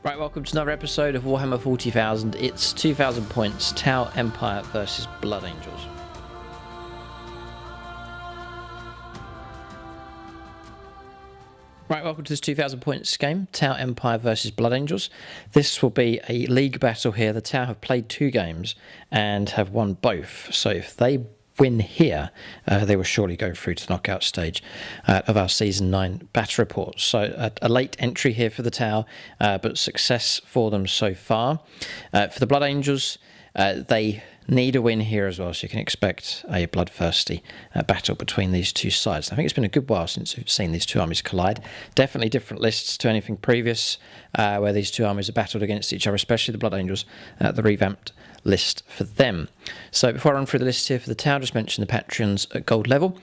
Right, welcome to another episode of Warhammer 40,000. It's 2,000 points, Tau Empire versus Blood Angels. Right, welcome to this 2,000 points game, Tau Empire versus Blood Angels. This will be a league battle here. The Tau have played 2 games and have won both. So if they win here, they will surely go through to the knockout stage of our Season 9 battle report. So a late entry here for the Tau, but success for them so far. For the Blood Angels, they need a win here as well, so you can expect a bloodthirsty battle between these two sides. I think it's been a good while since we've seen these two armies collide. Definitely different lists to anything previous where these two armies have battled against each other, especially the Blood Angels, the revamped list for them. So before I run through the list here for the Tau, just mention the Patreons at gold level,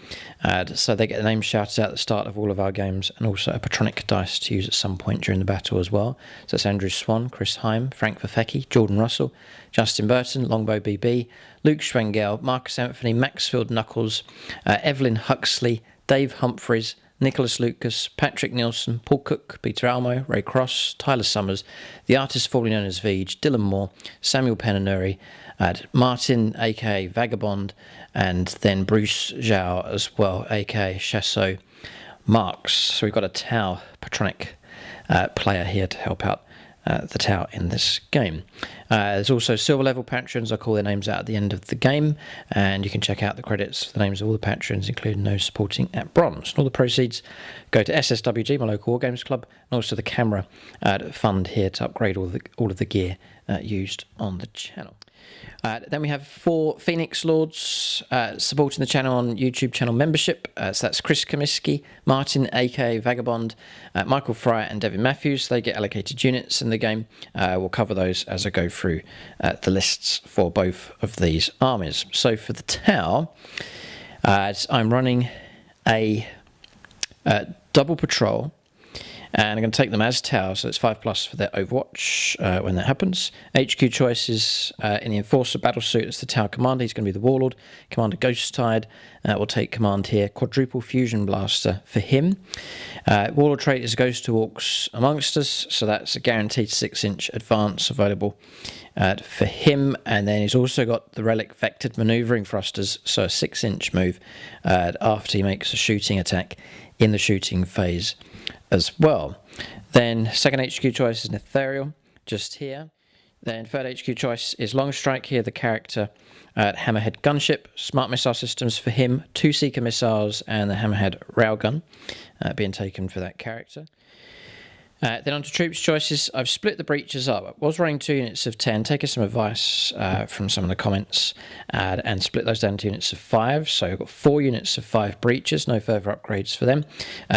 so they get their names shouted out at the start of all of our games, and also a patronic dice to use at some point during the battle as well. So it's Andrew Swan, Chris Heim, Frank Verfecki, Jordan Russell, Justin Burton, Longbow BB, Luke Schwengel, Marcus Anthony, Maxfield Knuckles, Evelyn Huxley, Dave Humphreys, Nicholas Lucas, Patrick Nielsen, Paul Cook, Peter Almo, Ray Cross, Tyler Summers, the artist formerly known as Veej, Dylan Moore, Samuel Penanuri, Martin, aka Vagabond, and then Bruce Zhao as well, aka Chassot Marks. So we've got a Tau patronic player here to help out the Tau in this game. There's also silver level patrons. I'll call their names out at the end of the game, and you can check out the credits for the names of all the patrons, including those supporting at bronze. And all the proceeds go to SSWG, my local War Games club, and also the camera fund here to upgrade all of the gear used on the channel. Then we have 4 Phoenix Lords supporting the channel on YouTube channel membership. So that's Chris Comiskey, Martin, aka Vagabond, Michael Fry, and Devin Matthews. They get allocated units in the game. We'll cover those as I go through the lists for both of these armies. So for the Tau, I'm running a double patrol, and I'm going to take them as Tau, so it's 5+ for their Overwatch when that happens. HQ choices in the Enforcer battlesuit, it's the Tau Commander. He's going to be the Warlord. Commander Ghosttide will take command here. Quadruple Fusion Blaster for him. Warlord trait is Ghost to Orcs Amongst Us, so that's a guaranteed 6-inch advance available for him. And then he's also got the Relic Vectored Maneuvering Thrusters, so a 6-inch move after he makes a shooting attack in the shooting phase as well. Then second HQ choice is Netherial, just here. Then third HQ choice is Longstrike here, the character Hammerhead Gunship. Smart missile systems for him, 2 Seeker missiles and the Hammerhead Railgun being taken for that character. Then on to troops choices, I've split the breaches up. I was running 2 units of 10, taking some advice from some of the comments, and split those down to units of 5. So I've got 4 units of 5 breaches, no further upgrades for them.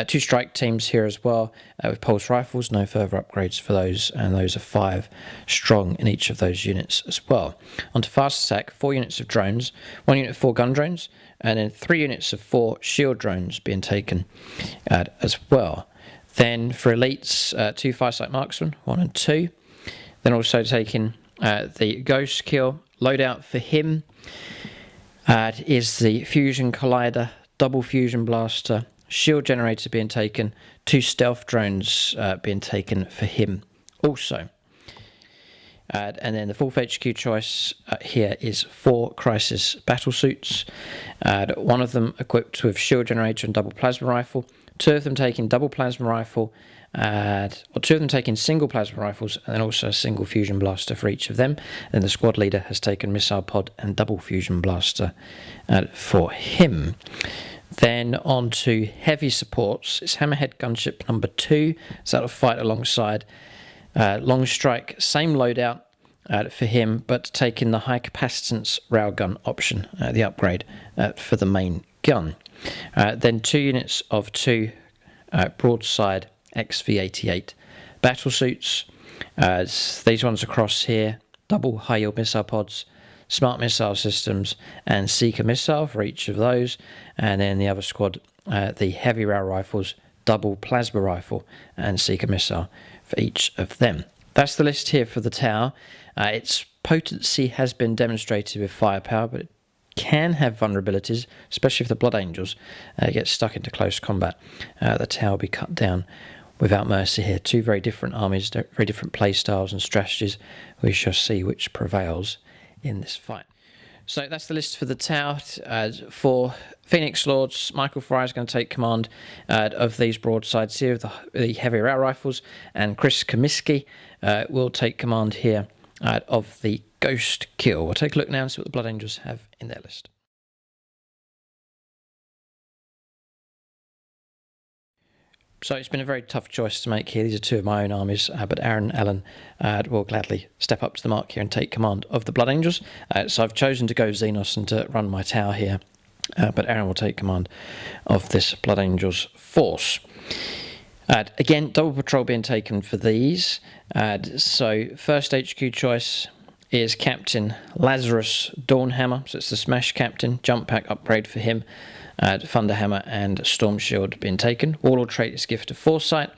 2 strike teams here as well, with pulse rifles, no further upgrades for those, and those are 5 strong in each of those units as well. On to fast attack, 4 units of drones, 1 unit of 4 gun drones, and then 3 units of 4 shield drones being taken as well. Then for elites, 2 Firesight Marksmen, 1 and 2. Then also taking the Ghost Kill loadout for him is the Fusion Collider, Double Fusion Blaster, Shield Generator being taken, 2 Stealth Drones being taken for him also. And then the 4th HQ choice here is 4 Crisis Battlesuits, 1 of them equipped with Shield Generator and Double Plasma Rifle, 2 of them taking double plasma rifle, or 2 of them taking single plasma rifles, and then also a single fusion blaster for each of them. Then the squad leader has taken missile pod and double fusion blaster for him. Then on to heavy supports. It's Hammerhead Gunship number 2, so that'll fight alongside Longstrike, same loadout for him, but taking the high capacitance railgun option, the upgrade for the main gun. Then 2 units of 2 broadside XV-88 battlesuits. These ones across here, double high-yield missile pods, smart missile systems, and Seeker missile for each of those. And then the other squad, the heavy rail rifles, double plasma rifle, and Seeker missile for each of them. That's the list here for the Tau. Its potency has been demonstrated with firepower, but it can have vulnerabilities, especially if the Blood Angels get stuck into close combat. The Tau will be cut down Without Mercy here. Two very different armies, very different play styles and strategies. We shall see which prevails in this fight. So that's the list for the Tau. For Phoenix Lords, Michael Fry is going to take command of these broadsides here, the heavier air rifles, and Chris Comiskey will take command here of the Ghost Kill. We'll take a look now and see what the Blood Angels have in their list. So it's been a very tough choice to make here. These are two of my own armies, but Aaron Allen will gladly step up to the mark here and take command of the Blood Angels. So I've chosen to go Xenos and to run my tower here, but Aaron will take command of this Blood Angels force. Again, double patrol being taken for these. So first HQ choice is Captain Lazarus Dawnhammer. So it's the Smash Captain, jump pack upgrade for him. Thunderhammer and Storm Shield being taken. Warlord trait is Gift of Foresight.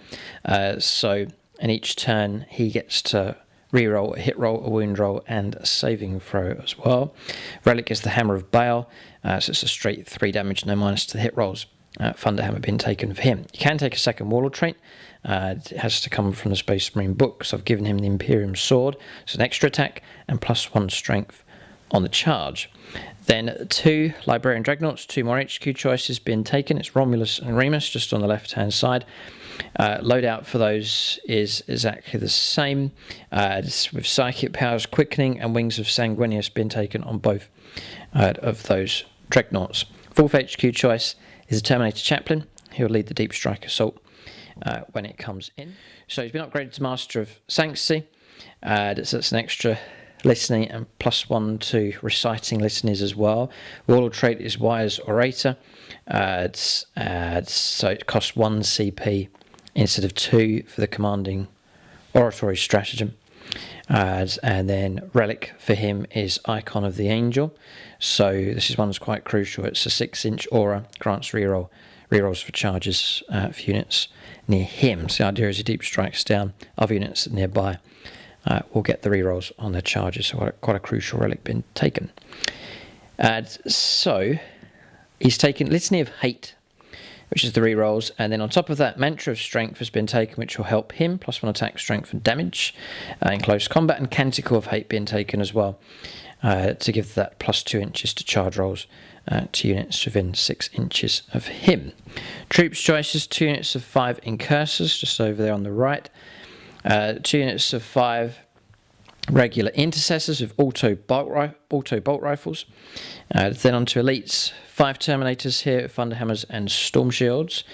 So in each turn he gets to reroll a hit roll, a wound roll, and a saving throw as well. Relic is the Hammer of Baal. So it's a straight 3 damage, no minus to the hit rolls. Thunderhammer being taken for him. You can take a second Warlord trait. It has to come from the Space Marine book. So I've given him the Imperium Sword. So an extra attack and +1 strength on the charge. Then 2 Librarian Dreadnoughts, 2 more HQ choices being taken. It's Romulus and Remus just on the left hand side. Loadout for those is exactly the same, with Psychic Powers, Quickening, and Wings of Sanguinius being taken on both of those Dreadnoughts. 4th HQ choice is a Terminator Chaplain. He'll lead the Deep Strike Assault when it comes in. So he's been upgraded to Master of Sanctity. So that's an extra listening and +1 to reciting listeners as well. Warlord trait is Wise Orator. So it costs 1 CP instead of 2 for the commanding oratory stratagem. And then relic for him is Icon of the Angel. So this is one that's quite crucial. It's a 6-inch aura, grants rerolls for charges for units near him. So the idea is he deep strikes down other units nearby. Will get the rerolls on their charges. So quite a crucial relic being taken. So he's taken Litany of Hate, which is the rerolls, and then on top of that, Mantra of Strength has been taken, which will help him, +1 attack, strength, and damage in close combat, and Canticle of Hate being taken as well, to give that +2 inches to charge rolls to units within 6 inches of him. Troops choices, 2 units of 5 Incursors, just over there on the right. 2 units of 5 regular intercessors with auto bolt rifles. Then on to elites, 5 Terminators here, Thunderhammers and Storm Shields.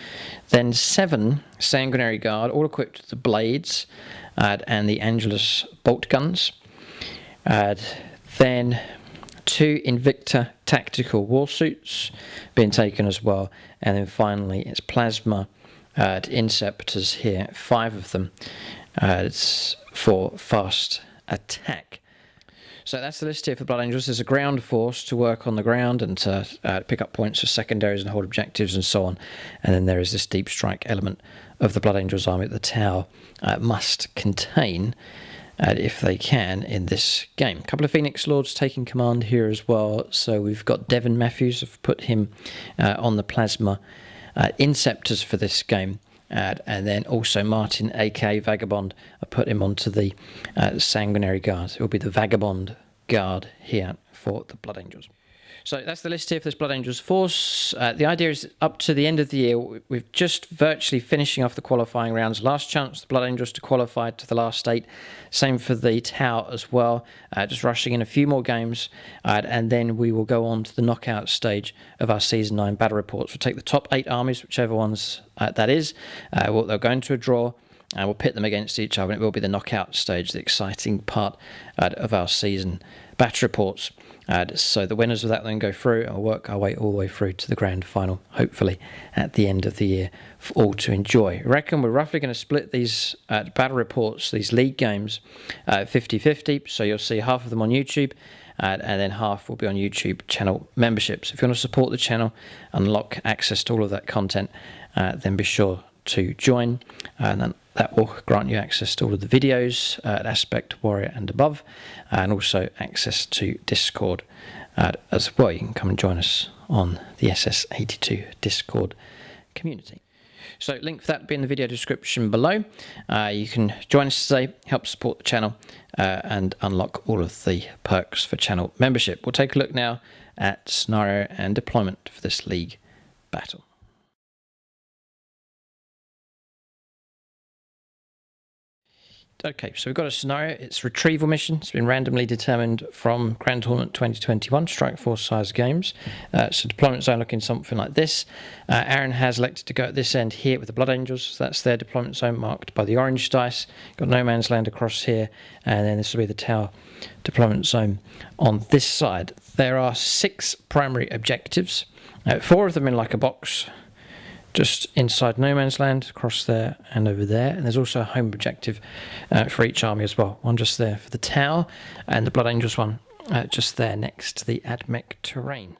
Then 7 Sanguinary Guard, all equipped with the blades and the Angelus bolt guns. Then 2 Invicta tactical warsuits being taken as well. And then finally it's Plasma Inceptors here, 5 of them. It's for fast attack. So that's the list here for Blood Angels. There's a ground force to work on the ground and to pick up points for secondaries and hold objectives and so on. And then there is this deep strike element of the Blood Angels army that the Tau must contain if they can in this game. A couple of Phoenix Lords taking command here as well. So we've got Devon Matthews. I've put him on the Plasma Inceptors for this game. And then also Martin, aka Vagabond, I put him onto the Sanguinary Guard. It will be the Vagabond Guard here for the Blood Angels. So that's the list here for this Blood Angels force. The idea is up to the end of the year, we're just virtually finishing off the qualifying rounds. Last chance for the Blood Angels to qualify to the last 8. Same for the Tau as well. Just rushing in a few more games. And then we will go on to the knockout stage of our Season 9 battle reports. We'll take the top 8 armies, whichever ones that is. They'll go into a draw. And we'll pit them against each other. And it will be the knockout stage, the exciting part of our season battle reports. So the winners of that then go through and work our way all the way through to the grand final, hopefully at the end of the year for all to enjoy. I reckon we're roughly going to split these battle reports, these league games, 50-50. So you'll see half of them on YouTube, and then half will be on YouTube channel memberships. If you want to support the channel, unlock access to all of that content, then be sure to join, and then that will grant you access to all of the videos at Aspect, Warrior and above, and also access to Discord as well. You can come and join us on the SS82 Discord community. So link for that will be in the video description below. You can join us today, help support the channel, and unlock all of the perks for channel membership. We'll take a look now at scenario and deployment for this league battle. Okay, so we've got a scenario. It's Retrieval Mission. It's been randomly determined from Grand Tournament 2021 Strike Force size games. So deployment zone looking something like this. Aaron has elected to go at this end here with the Blood Angels. So that's their deployment zone marked by the orange dice. Got no man's land across here, and then this will be the tower deployment zone on this side. There are 6 primary objectives. 4 of them in like a box, just inside no man's land, across there and over there. And there's also a home objective for each army as well. One just there for the tower, and the Blood Angels one just there next to the AdMech terrain.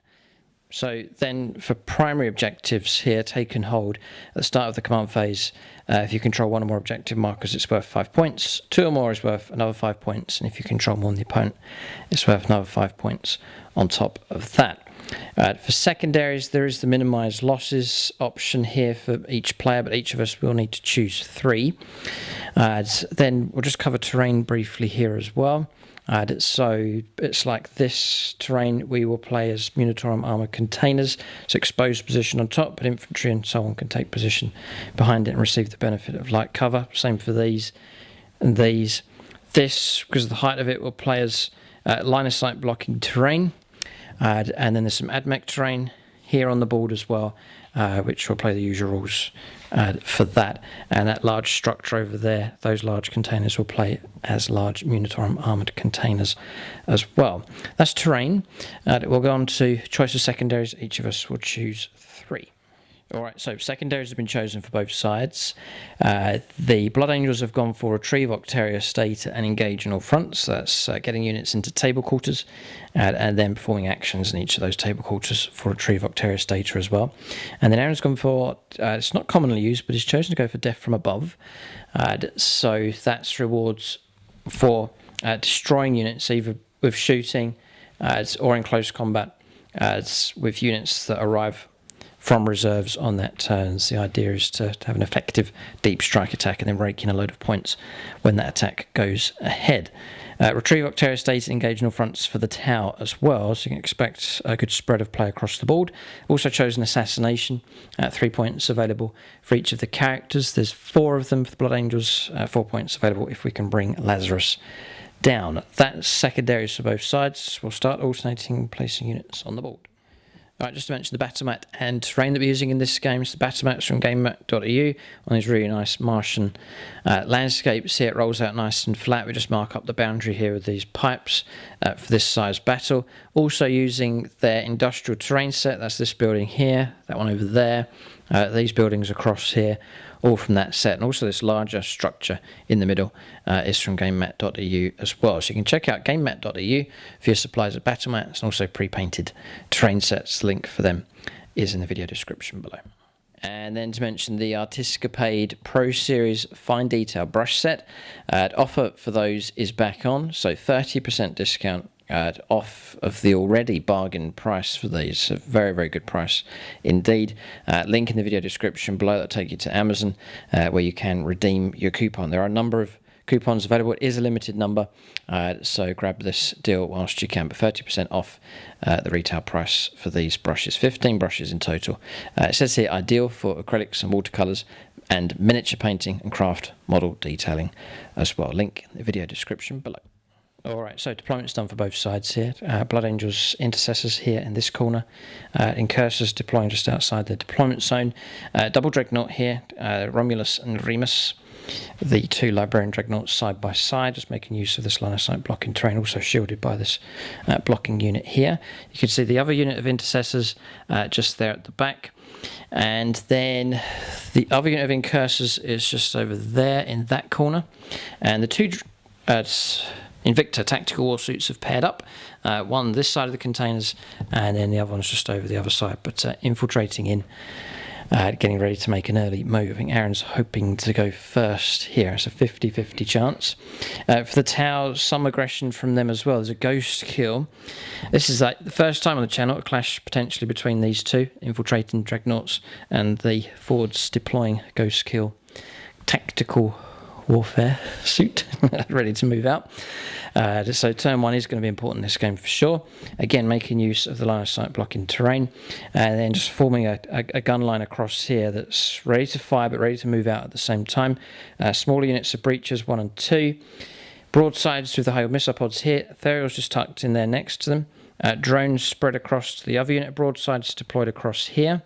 So then for primary objectives here, take and hold at the start of the command phase. If you control 1 or more objective markers, it's worth 5 points. 2 or more is worth another 5 points. And if you control more than the opponent, it's worth another 5 points on top of that. For secondaries, there is the minimise losses option here for each player, but each of us will need to choose 3. Then we'll just cover terrain briefly here as well. So it's like this terrain we will play as Munitorum armour containers. It's exposed position on top, but infantry and so on can take position behind it and receive the benefit of light cover. Same for these and these. This, because of the height of it, will play as line of sight blocking terrain. And then there's some AdMech terrain here on the board as well, which will play the usual rules for that. And that large structure over there, those large containers will play as large Munitorum armoured containers as well. That's terrain. We'll go on to choice of secondaries. Each of us will choose 3. Alright, so secondaries have been chosen for both sides. The Blood Angels have gone for Retrieve Octaria State and Engage on all fronts. So that's getting units into table quarters and then performing actions in each of those table quarters for Retrieve Octaria State as well. And then Aaron's gone for, it's not commonly used, but he's chosen to go for Death from Above. So that's rewards for destroying units either with shooting or in close combat with units that arrive from reserves on that turn. The idea is to have an effective deep strike attack and then rake in a load of points when that attack goes ahead. Retrieve Octaria State and Engage on all fronts for the tower as well, so you can expect a good spread of play across the board. Also chosen Assassination, 3 points available for each of the characters. There's 4 of them for the Blood Angels, 4 points available if we can bring Lazarus down. That's secondaries for both sides. We'll start alternating placing units on the board. Alright, just to mention the battle mat and terrain that we're using in this game. It's the battle mats from GameMat.eu on these really nice Martian landscapes here. It rolls out nice and flat. We just mark up the boundary here with these pipes for this size battle. Also using their industrial terrain set. That's this building here, that one over there, these buildings across here, all from that set. And also this larger structure in the middle is from GameMat.eu as well. So you can check out GameMat.eu for your supplies of battle mats and also pre-painted terrain sets. The link for them is in the video description below. And then to mention the Artiscapade Pro Series Fine Detail Brush Set. Offer for those is back on, so 30% discount off of the already bargain price for these. A very, very good price indeed. Link in the video description below that'll take you to Amazon where you can redeem your coupon. There are a number of coupons available. It is a limited number, so grab this deal whilst you can, but 30% off the retail price for these brushes. 15 brushes in total. It says here ideal for acrylics and watercolours and miniature painting and craft model detailing as well. Link in the video description below. Alright, so deployment's done for both sides here. Blood Angels Intercessors here in this corner. Incursors deploying just outside the deployment zone. Double Dreadnought here, Romulus and Remus. The 2 Librarian Dreadnoughts side by side, just making use of this line of sight blocking terrain, also shielded by this blocking unit here. You can see the other unit of Intercessors just there at the back. And then the other unit of Incursors is just over there in that corner. And the 2 Invicta tactical warsuits have paired up, one this side of the containers and then the other one's just over the other side, but infiltrating in getting ready to make an early move. I think Aaron's hoping to go first here. It's a 50-50 chance. For the Tau, some aggression from them as well. There's a ghost kill. This is like the first time on the channel, a clash potentially between these two, infiltrating dreadnoughts and the forwards deploying ghost kill tactical warfare suit, ready to move out. So turn 1 is going to be important in this game for sure. Again, making use of the line of sight blocking terrain, and then just forming a gun line across here that's ready to fire but ready to move out at the same time. Smaller units of breachers 1 and 2. Broadsides with the high missile pods here. Ethereals just tucked in there next to them. Drones spread across to the other unit. Broadsides deployed across here.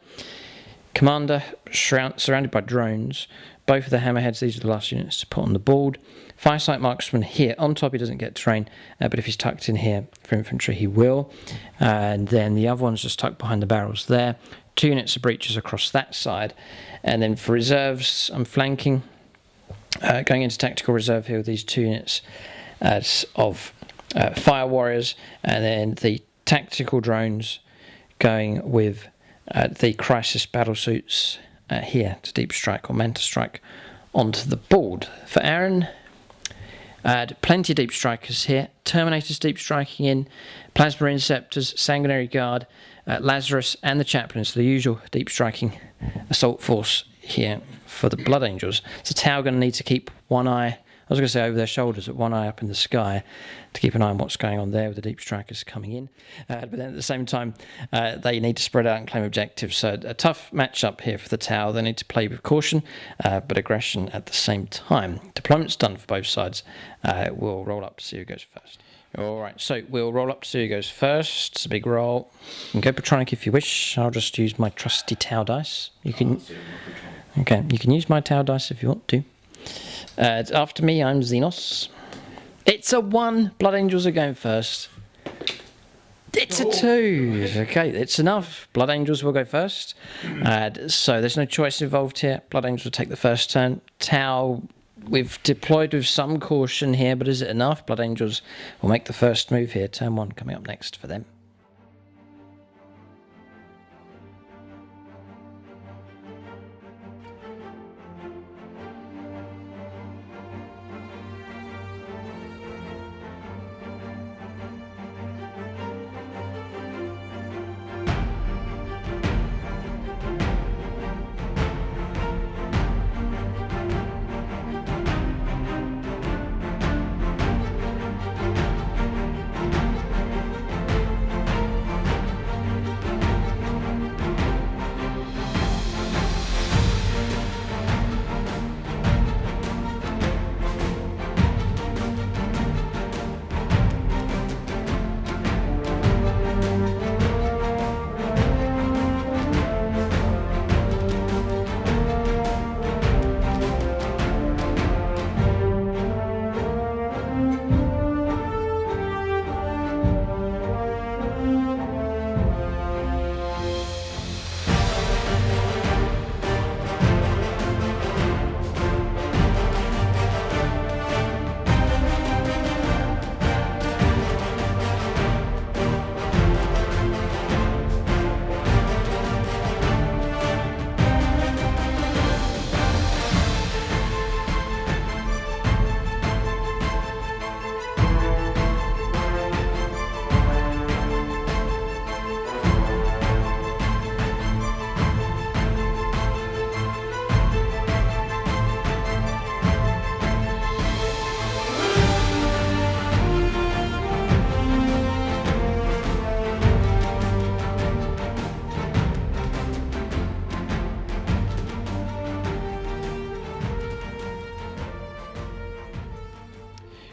Commander surrounded by drones. Both of the hammerheads, these are the last units to put on the board. Firesight marksman here. On top he doesn't get terrain, but if he's tucked in here for infantry he will. And then the other one's just tucked behind the barrels there. 2 units of breachers across that side. And then for reserves, I'm flanking. Going into tactical reserve here with these 2 units of fire warriors. And then the tactical drones going with the crisis battle suits here to deep strike or manta strike onto the board. For Aaron, plenty of deep strikers here. Terminators deep striking in, plasma interceptors, Sanguinary Guard, Lazarus and the chaplains, the usual deep striking assault force here for the Blood Angels. So Tau going to need to keep one eye, I was going to say over their shoulders, but one eye up in the sky to keep an eye on what's going on there with the deep strikers coming in. But then at the same time, they need to spread out and claim objectives. So a tough matchup here for the Tau. They need to play with caution, but aggression at the same time. Deployment's done for both sides. We'll roll up to see who goes first. All right, so we'll roll up to see who goes first. It's a big roll. You can go Patronic if you wish. I'll just use my trusty Tau dice. You can use my Tau dice if you want to. After me, I'm Xenos. It's a 1. Blood Angels are going first. It's a 2. Okay, it's enough. Blood Angels will go first. So there's no choice involved here. Blood Angels will take the first turn. Tau, we've deployed with some caution here, but is it enough? Blood Angels will make the first move here. Turn 1 coming up next for them.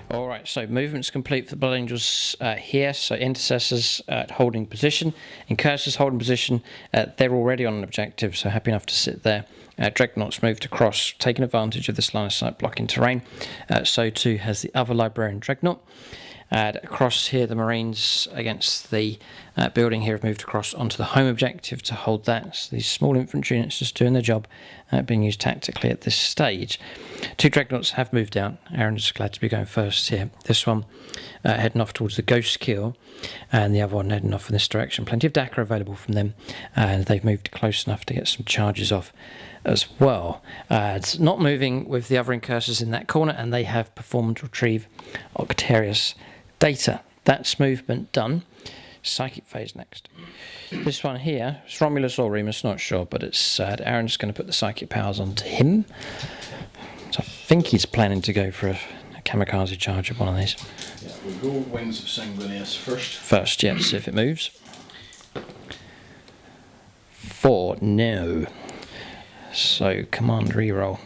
Alright, so movement's complete for the Blood Angels here. So Intercessors holding position. Incursors holding position. They're already on an objective, so happy enough to sit there. Dreadnoughts moved across, taking advantage of this line of sight blocking terrain. So too has the other Librarian Dreadnought. Across here, the Marines against the building here have moved across onto the home objective to hold that. So these small infantry units just doing their job, being used tactically at this stage. 2 dreadnoughts have moved out. Aaron's glad to be going first here. This one heading off towards the Ghost Kill, and the other one heading off in this direction. Plenty of DACA available from them, and they've moved close enough to get some charges off as well. It's not moving with the other incursors in that corner, and they have performed retrieve Octarius data. That's movement done. Psychic phase next. This one here, it's Romulus or Remus, not sure, but it's Aaron's going to put the psychic powers onto him. So I think he's planning to go for a kamikaze charge of one of these. Yeah, we'll go Wings of Sanguinius first. First, yeah, see if it moves. 4, no. So, command reroll.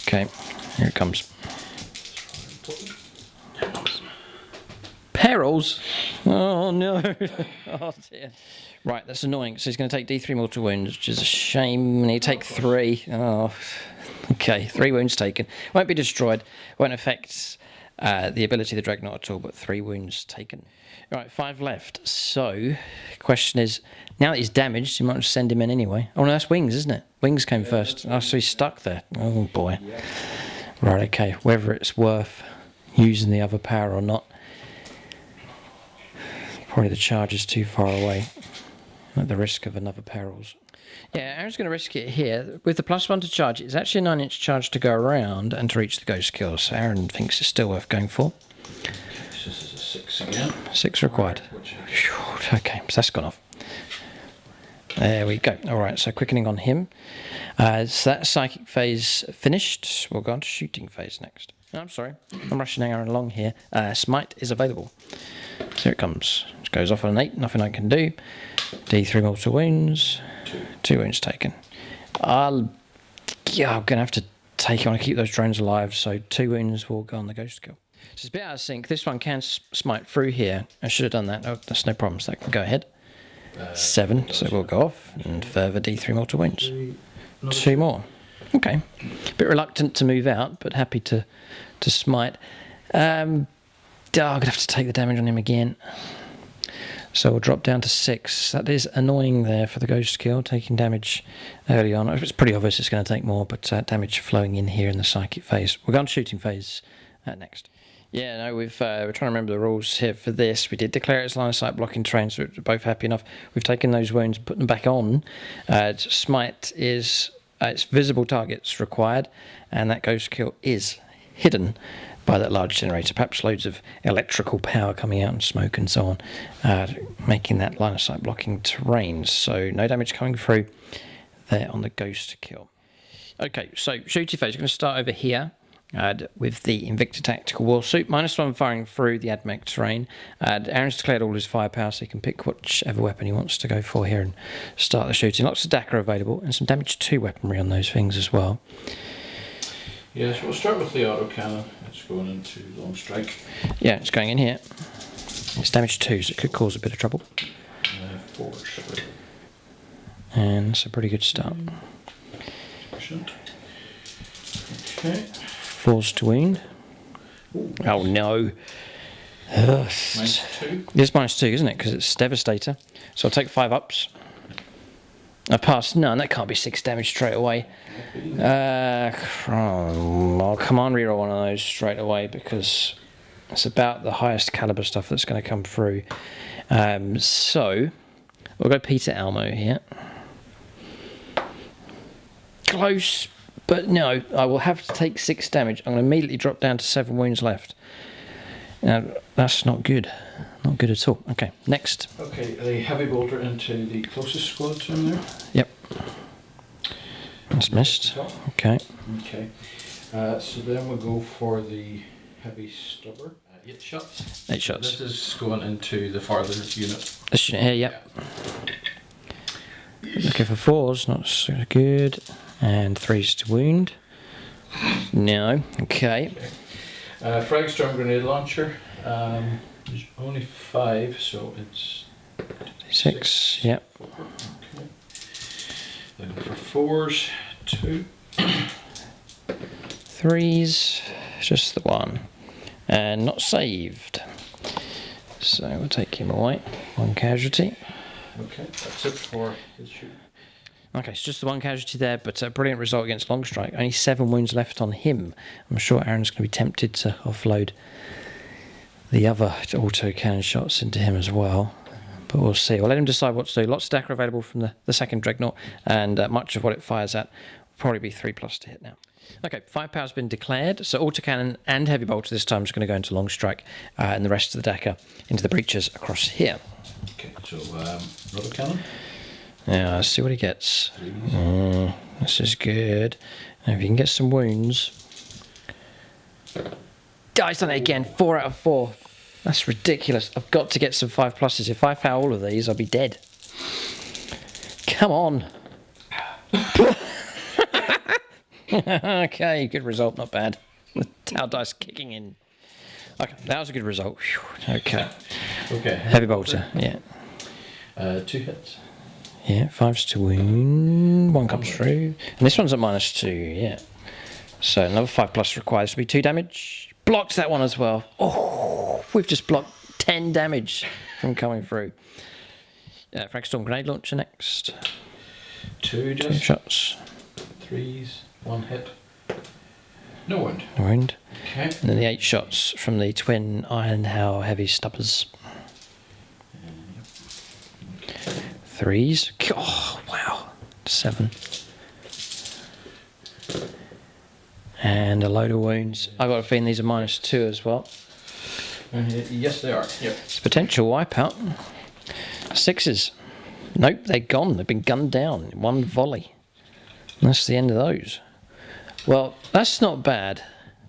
Okay, here it comes. Perils? Oh no. Oh dear. Right, that's annoying. So he's going to take D3 mortal wounds, which is a shame. And he'll take 3. Oh. Okay, 3 wounds taken. Won't be destroyed. Won't affect the ability of the Dreadnought at all, but 3 wounds taken. Right, 5 left. So, question is, now that he's damaged, you might just send him in anyway. Oh no, that's Wings, isn't it? Wings came first. Oh, so he's stuck there. Oh boy. Right, okay. Whether it's worth using the other power or not. Probably the charge is too far away. At the risk of another perils. Yeah, Aaron's going to risk it here. With the +1 to charge, it's actually a 9-inch charge to go around and to reach the Ghost Kill. So Aaron thinks it's still worth going for. This is a 6 again. 6 required. Okay, so that's gone off. There we go. Alright, so quickening on him. So that psychic phase finished. We'll go on to shooting phase next. Oh, I'm sorry, I'm rushing Aaron along here. Smite is available. So here it comes. It goes off on an 8, nothing I can do. D3 mortal wounds. 2 wounds taken. I'm going to have to take it. I want to keep those drones alive, so 2 wounds will go on the Ghost Kill. So it's a bit out of sync. This one can smite through here. I should have done that. Oh, that's no problem, so that can go ahead. 7, so it will go off. And further D3 mortal wounds. 2 more. Okay. A bit reluctant to move out, but happy to smite. I'm going to have to take the damage on him again. So we'll drop down to 6. That is annoying there for the Ghost Kill, taking damage early on. It's pretty obvious it's going to take more, but damage flowing in here in the psychic phase. We're going to shooting phase next. Yeah, no, we're trying to remember the rules here for this. We did declare it as line of sight blocking terrain, so we're both happy enough. We've taken those wounds and put them back on. Smite is it's visible targets required, and that Ghost Kill is hidden by that large generator, perhaps loads of electrical power coming out and smoke and so on, making that line of sight blocking terrain. So no damage coming through there on the Ghost Kill. Okay, so shooting phase, we're going to start over here with the Invicta Tactical War Suit. -1 firing through the AdMech terrain. Aaron's declared all his firepower, so he can pick whichever weapon he wants to go for here and start the shooting. Lots of DACA available and some damage 2 weaponry on those things as well. Yes, we'll start with the autocannon. It's going into long strike. Yeah, it's going in here. It's damage 2, so it could cause a bit of trouble. 4. And it's a pretty good start. Okay. 4's to wound. Ooh, Oh no. -2. It's -2, isn't it? Because it's Devastator. So I'll take 5 ups. I passed none. That can't be 6 damage straight away. I'll command reroll one of those straight away because it's about the highest caliber stuff that's going to come through. So we'll go Peter Almo here. Close, but no. I will have to take 6 damage. I'm going to immediately drop down to 7 wounds left. Now that's not good. Not good at all. Okay, next. Okay, the heavy bolter into the closest squad to him there. Yep. That's missed. Okay. Okay. So then we'll go for the heavy stubber. 8 shots. 8 shots. This is going into the farthest unit. This unit here, yep. Looking for 4s, not so good. And 3's to wound. No. Okay. Frag storm grenade launcher. There's only 5, so it's 6. Yep. Okay. Looking for 4s, 2. 3's, just the 1. And not saved. So we'll take him away. 1 casualty. Okay, that's it for his shoot. Okay, it's just the 1 casualty there, but a brilliant result against Longstrike. Only 7 wounds left on him. I'm sure Aaron's going to be tempted to offload the other autocannon shots into him as well. But we'll see. We'll let him decide what to do. Lots of stacker available from the second Dreadnought, and much of what it fires at will probably be 3+ to hit now. Okay, firepower's been declared. So autocannon and heavy bolter this time is going to go into Longstrike, and the rest of the decker into the breaches across here. Okay, so Autocannon. Yeah, let's see what he gets. This is good. Now, if you can get some wounds. Oh, he's done it again. 4 out of 4. That's ridiculous. I've got to get some 5+s. If I foul all of these, I'll be dead. Come on. Okay, good result. Not bad. The Tau dice kicking in. Okay, that was a good result. Whew. Okay. Okay. Heavy bolter. Yeah. 2 hits. Yeah, 5s to wound. 1 comes through. And this one's at -2, yeah. So another 5+ requires to be 2 damage. Blocked that one as well. Oh, we've just blocked 10 damage from coming through. Fragstorm grenade launcher next. 2 2 just. shots. 3s, 1 hit. No wound. No wound. Okay. And then the 8 shots from the twin Ironhow heavy stubbers. 3s. Oh, wow. 7. And a load of wounds. I've got a feeling these are -2 as well. Yes, they are. Yep. It's a potential wipeout. 6s. Nope, they're gone. They've been gunned down in 1 volley. And that's the end of those. Well, that's not bad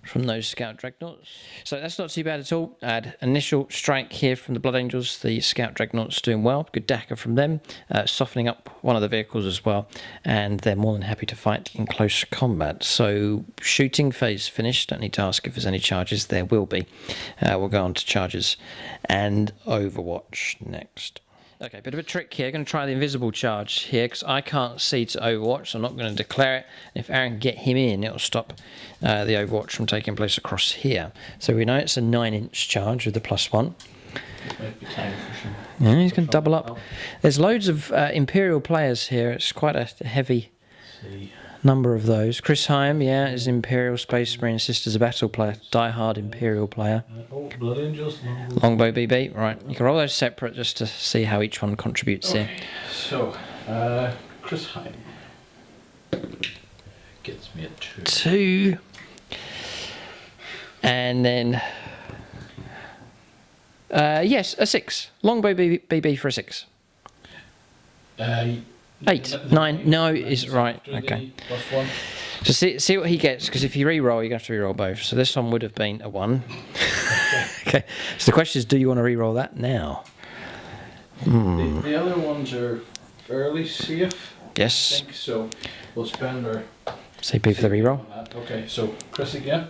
from those Scout Dreadnoughts. So that's not too bad at all. Add initial strike here from the Blood Angels. The Scout Dreadnoughts doing well. Good dacker from them. Softening up one of the vehicles as well. And they're more than happy to fight in close combat. So shooting phase finished. Don't need to ask if there's any charges. There will be. We'll go on to charges and Overwatch next. Okay, bit of a trick here. Going to try the invisible charge here because I can't see to Overwatch, so I'm not going to declare it. If Aaron can get him in, it'll stop the Overwatch from taking place across here. So we know it's a 9-inch charge with the +1. Might be time for some. Yeah, he's going to double up. There's loads of Imperial players here. It's quite a heavy number of those. Chris Heim, yeah, is Imperial Space Marine Sisters of Battle player. Die-hard Imperial player. Blood Angels. Longbow BB, right. You can roll those separate just to see how each one contributes here. So, Chris Heim gets me a 2. 2. And then... yes, a 6. Longbow BB for a 6. 8, 9, no, is right, okay. +1. So see what he gets, because if you re-roll, you're going to have to re-roll both. So this one would have been a 1. Okay, so the question is, do you want to re-roll that now? The other ones are fairly safe. Yes. I think so. We'll spend our CP for the re-roll. on that. Okay, so Chris again.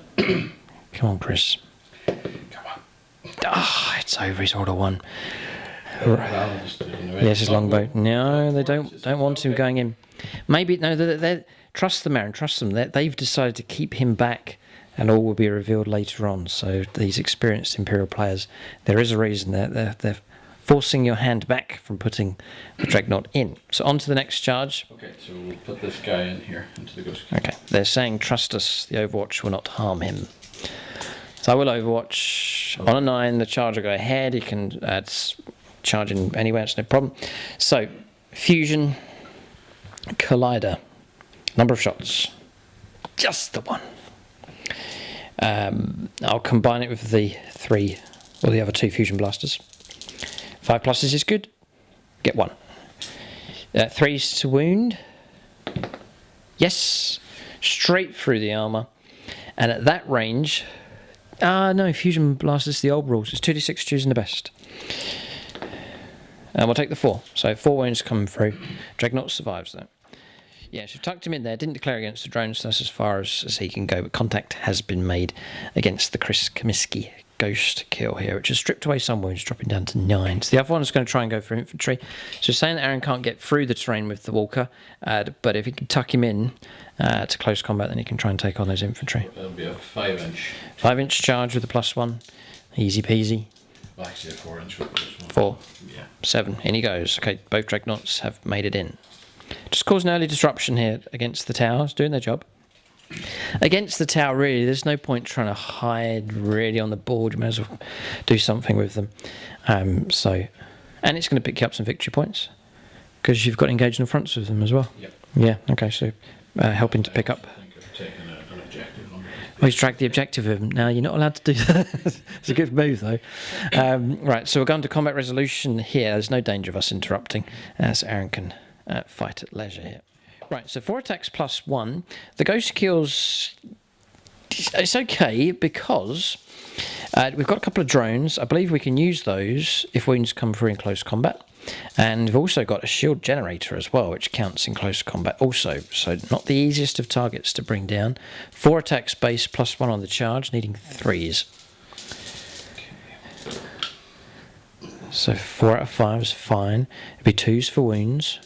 Come on, Chris. Come on. Ah, it's over, he's rolled a 1. Well, just, Yes, his longbow. No, they don't want him going in. Maybe no. They trust them, Aaron. Trust them. They've decided to keep him back, and all will be revealed later on. So these experienced Imperial players, there is a reason they're forcing your hand back from putting the Dreadnought in. So on to the next charge. Okay, so we'll put this guy in here into the ghost. Okay, they're saying trust us. The Overwatch will not harm him. So I will Overwatch on a 9. The charge will go ahead. He can charge in anywhere, it's no problem. So, Fusion, Collider, number of shots, just the 1. I'll combine it with the 3 or the other 2 Fusion Blasters. 5+ is good, get 1. 3s to wound, yes, straight through the armour. And at that range, no, Fusion Blasters, the old rules, it's 2d6 choosing the best. And we'll take the 4. So 4 wounds coming through. Dreadnought survives though. Yeah, so tucked him in there. Didn't declare against the drones. That's as far as he can go. But contact has been made against the Chris Comiskey ghost kill here, which has stripped away some wounds, dropping down to 9. So the other one's going to try and go for infantry. So saying that Aaron can't get through the terrain with the walker, but if he can tuck him in to close combat, then he can try and take on those infantry. That'll be a 5-inch. 5-inch charge with the +1. Easy peasy. Well, actually a 4-inch with +1. 4. Yeah. 7. In he goes. Okay, both dreadnoughts have made it in. Just causing early disruption here against the towers, doing their job. Against the tower, really, there's no point trying to hide really on the board. You may as well do something with them. And it's going to pick you up some victory points because you've got engaged in the fronts with them as well. Yep. Yeah. Okay. So helping to pick up. I think I've taken an objective on. Oh, he's dragged the objective with him. Now you're not allowed to do that. It's a good move though. Right. So we're going to combat resolution here. There's no danger of us interrupting, as Aaron can fight at leisure here. Right, so 4 attacks +1. The ghost kills, it's okay because we've got a couple of drones. I believe we can use those if wounds come through in close combat. And we've also got a shield generator as well, which counts in close combat also. So not the easiest of targets to bring down. 4 attacks base +1 on the charge, needing 3s. So 4 out of 5 is fine. It'd be 2s for wounds,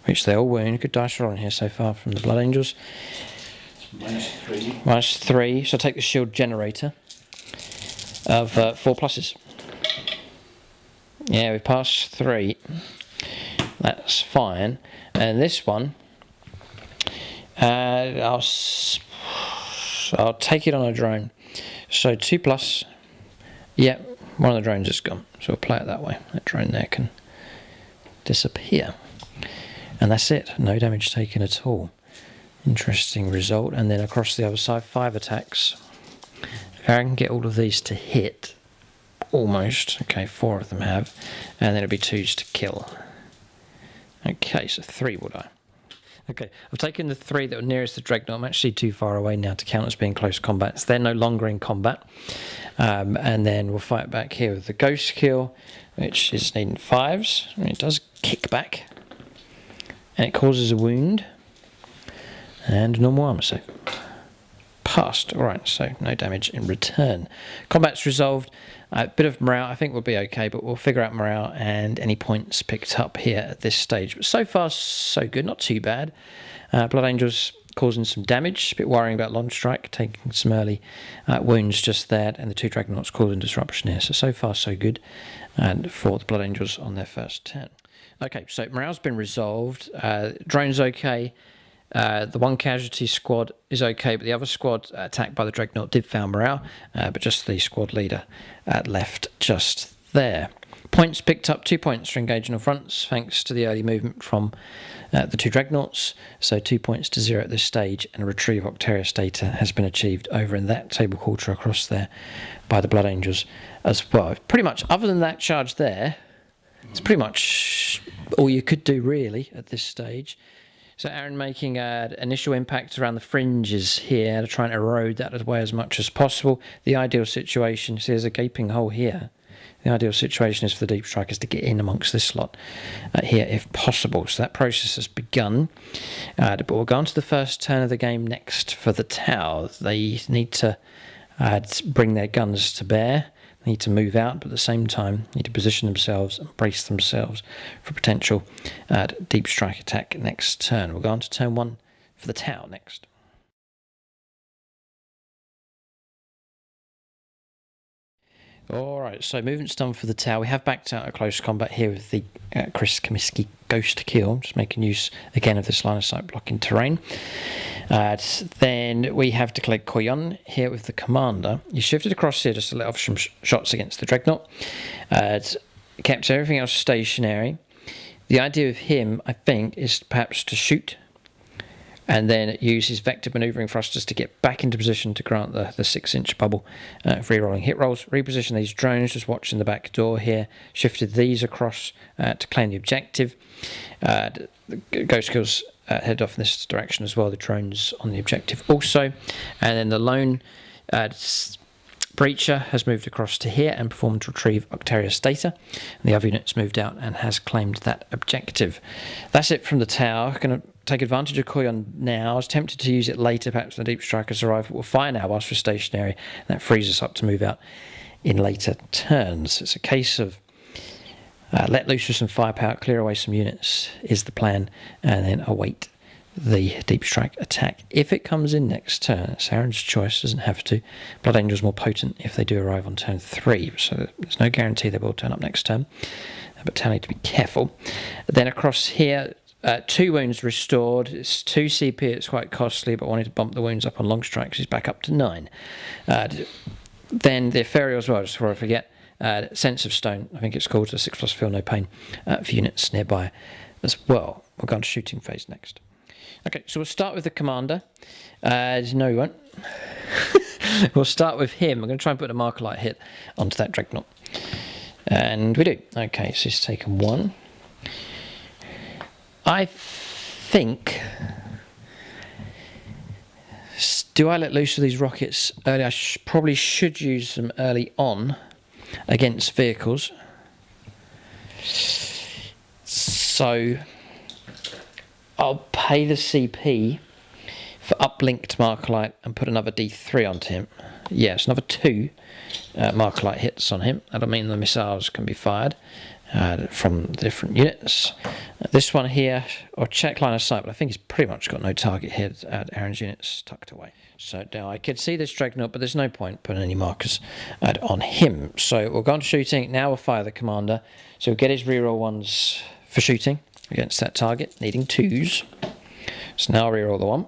which they all wound. Good dice roll on here so far from the Blood Angels. -3. -3. So take the shield generator of 4 pluses. Yeah, we passed 3. That's fine. And this one, I'll take it on a drone. So 2+. Yeah, one of the drones is gone. So we'll play it that way. That drone there can disappear. And that's it, no damage taken at all. Interesting result. And then across the other side, 5 attacks. If I can get all of these to hit, almost. Okay, 4 of them have. And then it'll be 2s to kill. Okay, so 3 will die. Okay, I've taken the 3 that were nearest the dreadnought. I'm actually too far away now to count as being close combat. So they're no longer in combat. And then we'll fight back here with the ghost kill, which is needing 5s. And it does kick back. And it causes a wound. And normal armor save. Passed. Alright, so no damage in return. Combat's resolved. A bit of morale I think will be okay, but we'll figure out morale and any points picked up here at this stage. But so far, so good. Not too bad. Blood Angels causing some damage. A bit worrying about Long Strike, taking some early wounds just there. And the 2 Dreadnoughts causing disruption here. So far, so good. And for the Blood Angels on their first turn. Okay, so morale's been resolved. Drone's okay. The 1 casualty squad is okay, but the other squad attacked by the Dreadnought did fail morale, but just the squad leader left just there. Points picked up, 2 points for engaging on fronts, thanks to the early movement from the 2 Dreadnoughts. So 2 points to 0 at this stage, and a retrieve Octarius data has been achieved over in that table quarter across there by the Blood Angels as well. Pretty much, other than that charge there, it's pretty much all you could do really at this stage. So Aaron making an initial impact around the fringes here to try and erode that away as much as possible. The ideal situation, see there's a gaping hole here. The ideal situation is for the deep strikers to get in amongst this slot here if possible. So that process has begun. But we'll go on to the first turn of the game next for the tower. They need to bring their guns to bear. Need to move out, but at the same time need to position themselves and brace themselves for potential deep strike attack next turn. We'll go on to turn 1 for the tower next. Alright, so movement's done for the tower. We have backed out of close combat here with the Chris Comiskey Ghost Kill, just making use again of this line of sight blocking terrain. Then we have declared KOYO here with the commander. You shifted across here just to let off some shots against the Dreadnought. Kept everything else stationary. The idea of him, I think, is perhaps to shoot and then use his vector manoeuvring thrusters to get back into position to grant the 6-inch bubble for re-rolling hit rolls. Reposition these drones, just watching the back door here. Shifted these across to claim the objective. The Ghost Kills head off in this direction as well, the drones on the objective also. And then the lone Breacher has moved across to here and performed to retrieve Octarius data. And the other unit's moved out and has claimed that objective. That's it from the tower. Going to take advantage of KOYO now. I was tempted to use it later, perhaps when the Deep Strikers arrive, but we'll fire now whilst we're stationary. That frees us up to move out in later turns. It's a case of let loose with some firepower, clear away some units is the plan, and then await the Deep Strike attack. If it comes in next turn, it's Aaron's choice, doesn't have to. Blood Angel's more potent if they do arrive on turn 3, so there's no guarantee they will turn up next turn, but Tau need to be careful. Then across here, 2 wounds restored. It's 2 CP, it's quite costly, but wanted to bump the wounds up on long strikes. He's back up to 9. Then the Ethereal as well, just before I forget, Sense of Stone, I think it's called, the 6+ Feel No Pain for units nearby as well. We'll go on to shooting phase next. Okay, so we'll start with the commander. No, we won't. We'll start with him. I'm going to try and put a marker light hit onto that Dreadnought. And we do. Okay, so he's taken 1. I think... Do I let loose of these rockets early? I probably should use them early on against vehicles. So... I'll pay the CP for uplinked marker light and put another D3 onto him. Yes, another 2 marker light hits on him. That'll mean the missiles can be fired from different units. This one here, or check line of sight, but I think he's pretty much got no target here. Aaron's units tucked away. So now I could see this Dreadnought, but there's no point putting any markers on him. So we'll go on to shooting. Now we'll fire the commander. So we'll get his reroll 1s for shooting against that target, needing 2s. So now I'll reroll the 1.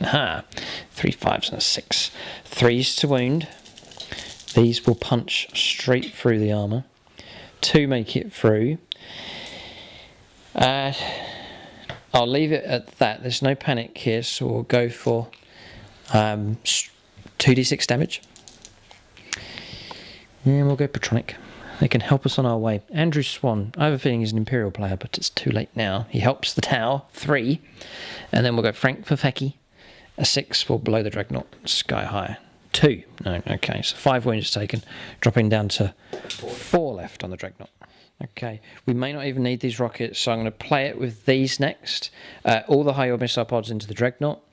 Aha! 3 5s and a 6. 3s to wound. These will punch straight through the armour. 2 make it through. I'll leave it at that. There's no panic here, so we'll go for 2d6 damage. And we'll go Patronic. They can help us on our way. Andrew Swan. I have a feeling he's an Imperial player, but it's too late now. He helps the Tau. 3. And then we'll go Frank Fafeki. A 6 will blow the Dreadnought sky high. 2. No, okay. So 5 wounds taken. Dropping down to 4 left on the Dreadnought. Okay. We may not even need these rockets, so I'm going to play it with these next. All the high-yield missile pods into the Dreadnought.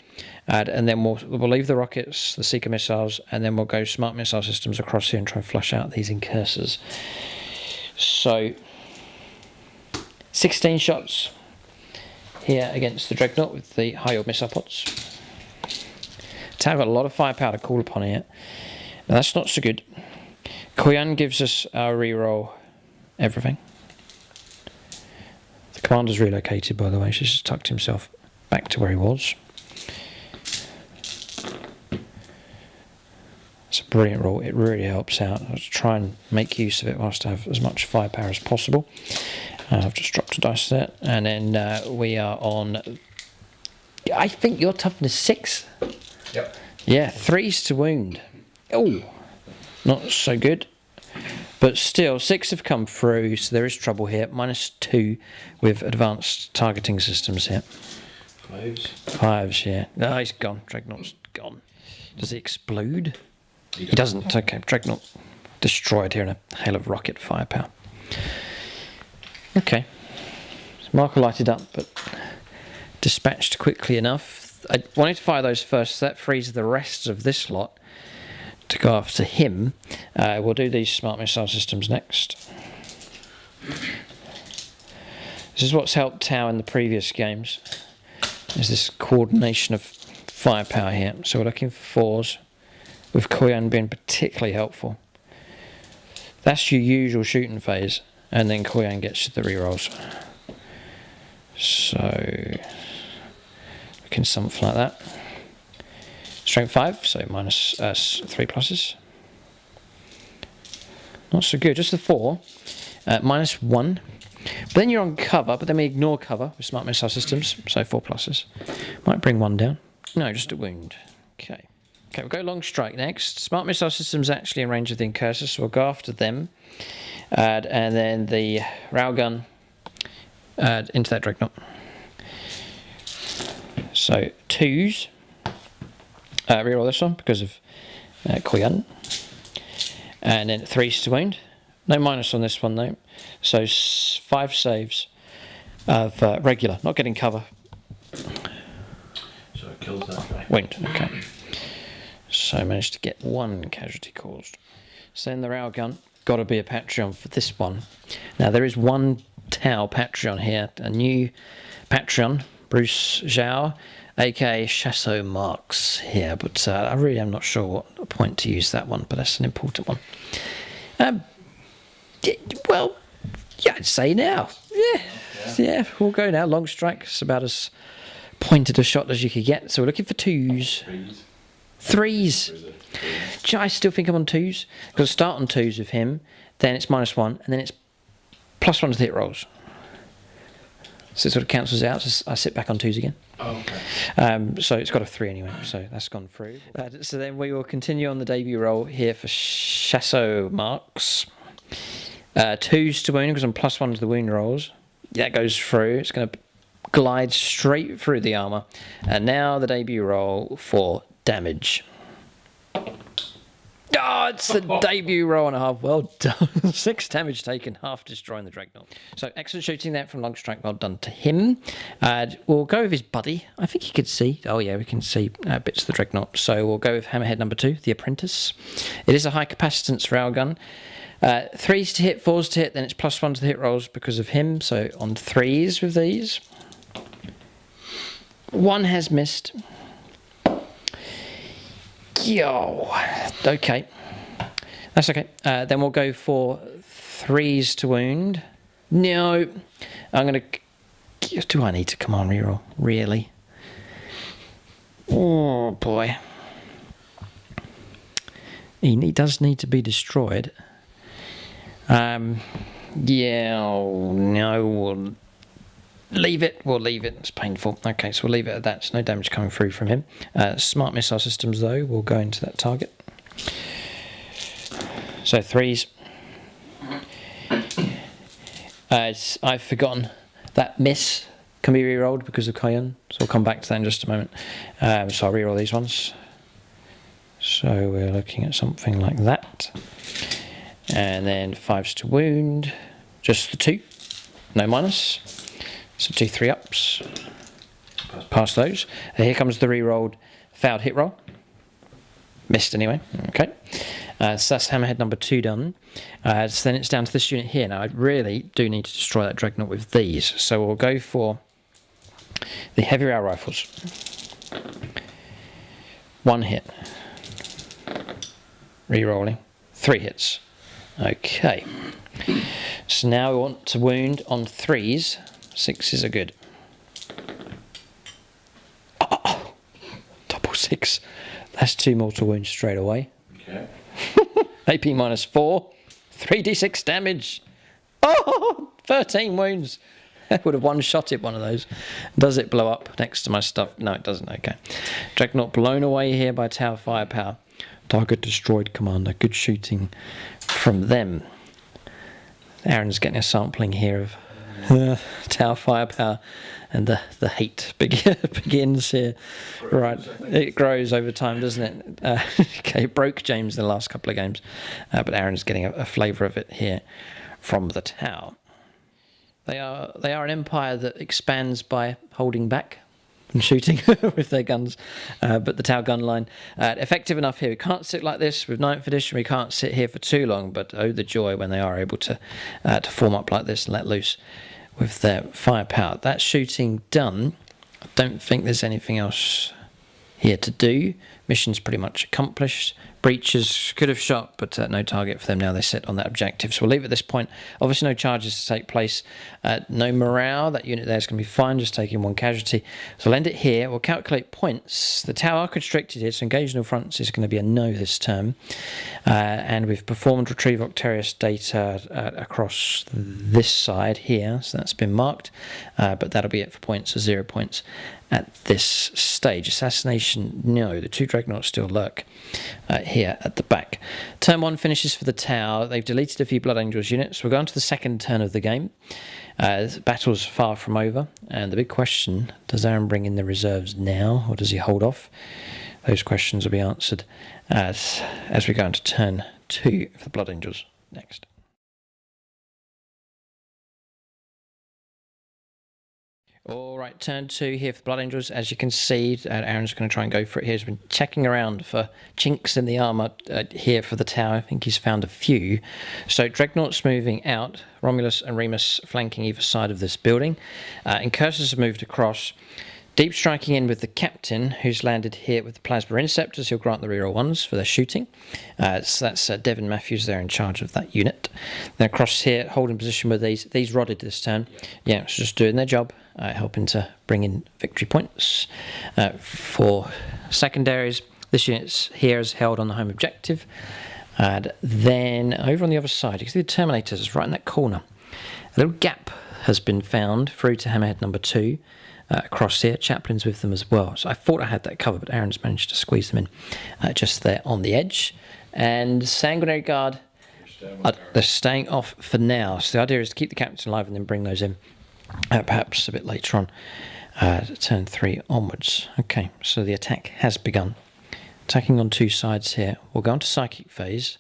And then we'll leave the rockets, the Seeker missiles, and then we'll go smart missile systems across here and try and flush out these incursors. So, 16 shots here against the Dreadnought with the high-yield missile pods. Tau got a lot of firepower to call upon here. Now that's not so good. KOYO gives us our reroll everything. The commander's relocated, by the way. She's just tucked himself back to where he was. It's a brilliant roll. It really helps out. I'll try and make use of it whilst I have as much firepower as possible. I've just dropped a dice there. And then we are on... I think your toughness 6. Yep. Yeah, 3s to wound. Oh, not so good. But still, 6 have come through, so there is trouble here. -2 with advanced targeting systems here. 5s. 5s, yeah. No, he's gone. Dreadnought's gone. Does he explode? He doesn't. Okay, Dreadnought destroyed here in a hail of rocket firepower. Okay. Marker lighted up, but dispatched quickly enough. I wanted to fire those first, so that frees the rest of this lot to go after him. We'll do these smart missile systems next. This is what's helped Tau in the previous games. Is this coordination of firepower here. So we're looking for 4s, with KOYO being particularly helpful. That's your usual shooting phase, and then KOYO gets you the rerolls. So looking something like that. Strength 5, so minus 3 pluses. Not so good, just the 4. -1. But then you're on cover, but then we ignore cover with smart missile systems, so 4 pluses. Might bring 1 down. No, just a wound. Okay. Okay, we'll go long strike next. Smart missile systems actually in range of the incursors, so we'll go after them. And then the railgun into that Dreadnought. So 2s. Reroll this one because of KOYO. And then 3s to wound. No minus on this one though. So 5 saves of regular, not getting cover Wound, okay. So I managed to get 1 casualty caused. So then the railgun, got to be a Patreon for this one. Now there is 1 Tau Patreon here, a new Patreon, Bruce Zhao, aka Chasso Marks here, but I really am not sure what point to use that one, but that's an important one. Well, yeah, I'd say now. Yeah, we'll go now. Long strike, it's about as pointed a shot as you could get, so we're looking for 2s. 3s. I still think I'm on 2s, because I start on 2s with him, then it's -1, and then it's +1 to the hit rolls. So it sort of cancels out, so I sit back on 2s again. Okay. So it's got a 3 anyway, so that's gone through. So then we will continue on the debut roll here for Chasso Marks. 2s to wound, because I'm +1 to the wound rolls. That goes through. It's going to glide straight through the armour. And now the debut roll for damage. Oh, it's the debut roll and a half. Well done. 6 damage taken, half destroying the Dreadnought. So excellent shooting there from Long Strike. Well done to him. We'll go with his buddy. I think he could see. Oh yeah, we can see bits of the Dreadnought. So we'll go with Hammerhead number 2, the Apprentice. It is a high capacitance railgun. 3s to hit, 4s to hit, then it's +1 to the hit rolls because of him. So on 3s with these. 1 has missed. Yo, okay, that's okay. Then we'll go for 3s to wound. No, I'm gonna. Do I need to come on reroll? Really? Oh boy, he does need to be destroyed. Yeah, no, we'll leave it. We'll leave it. It's painful. Okay, so we'll leave it at that. There's no damage coming through from him. Smart missile systems, though, will go into that target. So 3s. I've forgotten that miss can be re-rolled because of KOYO, so we'll come back to that in just a moment. So I'll re-roll these ones. So we're looking at something like that. And then 5s to wound. Just the 2. No minus. So 2 3-ups. Pass those. Here comes the re-rolled fouled hit roll. Missed anyway. Okay. So that's Hammerhead number 2 done. So then it's down to this unit here. Now I really do need to destroy that Dreadnought with these. So we'll go for the heavy rail rifles. 1 hit. Re-rolling. 3 hits. Okay. So now we want to wound on 3s. 6s are good. Oh, double 6. That's 2 mortal wounds straight away. Okay. AP -4. 3d6 damage. Oh, 13 wounds. I would have one-shotted one of those. Does it blow up next to my stuff? No, it doesn't. Okay. Dreadnought blown away here by Tower Firepower. Target destroyed, Commander. Good shooting from them. Aaron's getting a sampling here of Tower Firepower, and the hate begins here. Right, it grows over time, doesn't it? Okay, it broke James in the last couple of games, but Aaron's getting a flavour of it here from the Tower. They are an empire that expands by holding back and shooting with their guns, but the Tau gun line effective enough here. We can't sit like this with 9th edition. We can't sit here for too long, but oh the joy when they are able to form up like this and let loose with their firepower. That's shooting done. I don't think there's anything else here to do. Mission's pretty much accomplished. Breaches could have shot, but no target for them now. They sit on that objective. So we'll leave at this point. Obviously no charges to take place. No morale. That unit there is going to be fine, just taking 1 casualty. So we'll end it here. We'll calculate points. The Tower are constricted here, so engage no fronts is going to be a no this term. And we've performed retrieve Octarius data across this side here. So that's been marked. But that'll be it for points, so 0 points at this stage. Assassination, no. The 2 Dreadnoughts still lurk here at the back. Turn 1 finishes for the Tower. They've deleted a few Blood Angels units. We're going to the second turn of the game. The battle's far from over, and the big question, does Aaron bring in the reserves now, or does he hold off? Those questions will be answered as we go into turn 2 for the Blood Angels next. All right, turn 2 here for the Blood Angels. As you can see, Aaron's going to try and go for it here. He's been checking around for chinks in the armour here for the tower. I think he's found a few. So Dreadnought's moving out. Romulus and Remus flanking either side of this building. Incursors have moved across. Deep striking in with the captain, who's landed here with the Plasma Interceptors. He'll grant the reroll 1s for their shooting. So that's Devin Matthews there in charge of that unit. Then across here, holding position with these. These rodded this turn. Yeah, it's just doing their job, helping to bring in victory points. For secondaries, this unit here is held on the home objective. And then over on the other side, you can see the Terminators right in that corner. A little gap has been found through to Hammerhead number 2. Across here, Chaplain's with them as well. So I thought I had that covered, but Aaron's managed to squeeze them in just there on the edge. And Sanguinary Guard, they're staying off for now. So the idea is to keep the captain alive and then bring those in, perhaps a bit later on, turn 3 onwards. Okay, so the attack has begun. Attacking on 2 sides here. We'll go on to Psychic Phase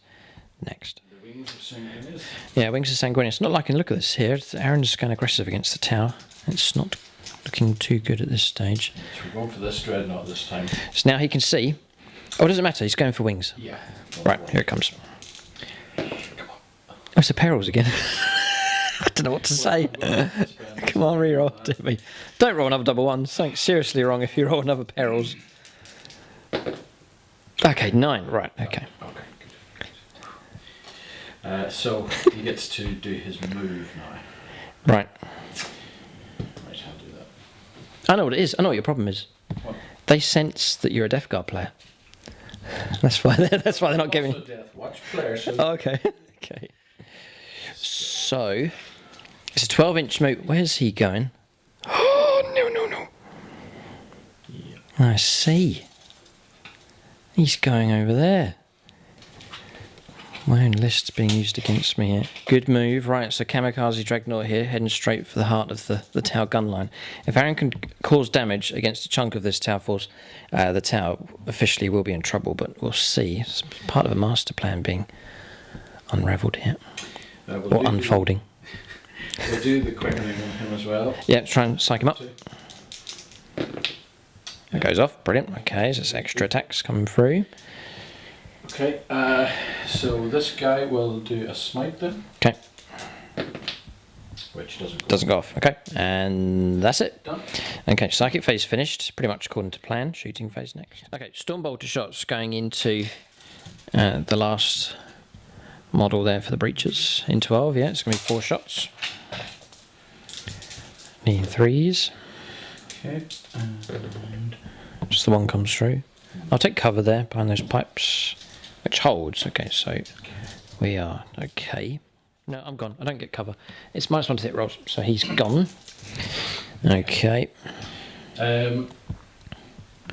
next. The Wings of Sanguinarius. Yeah, Wings of Sanguinarius. Not liking the look of this here. Aaron's going aggressive against the tower. It's not looking too good at this stage. So we're going for this Dreadnought this time. So now he can see. Oh, it doesn't matter. He's going for wings. Yeah. Right, here it comes. Oh, it's the perils again. I don't know what to say. Come on, reroll. Timmy. Don't roll another double one. Something's seriously wrong if you roll another perils. Okay, 9. Right, okay. Okay, good. So he gets to do his move now. Right. Right, I'll do that. I know what it is. I know what your problem is. What? They sense that you're a Death Guard player. That's why they're not giving. Also a Death Watch player. So Oh, okay. Okay. So it's a 12-inch move. Where's he going? Oh no. yeah. I see. He's going over there. My own list's being used against me here. Good move. Right, so Kamikaze Dreadnought here, heading straight for the heart of the tower gun line. If Aaron can cause damage against a chunk of this tower force, the tower officially will be in trouble, but we'll see. It's part of a master plan being unravelled here. Or unfolding. We'll do the quickening on him as well. Yeah, try and psych him up. It goes off. Brilliant. Okay, so it's extra attacks coming through. Okay, so this guy will do a smite then. Okay. Which Doesn't go off. Okay, and that's it. Done. Okay, psychic phase finished, pretty much according to plan. Shooting phase next. Okay, Stormbolter shots going into the last model there for the breaches. In 12, yeah, it's going to be 4 shots. Need 3s. Okay, and Just the one comes through. I'll take cover there behind those pipes, which holds. Okay, so we are okay. No, I'm gone. I don't get cover. It's -1 to hit rolls, so he's gone. Okay.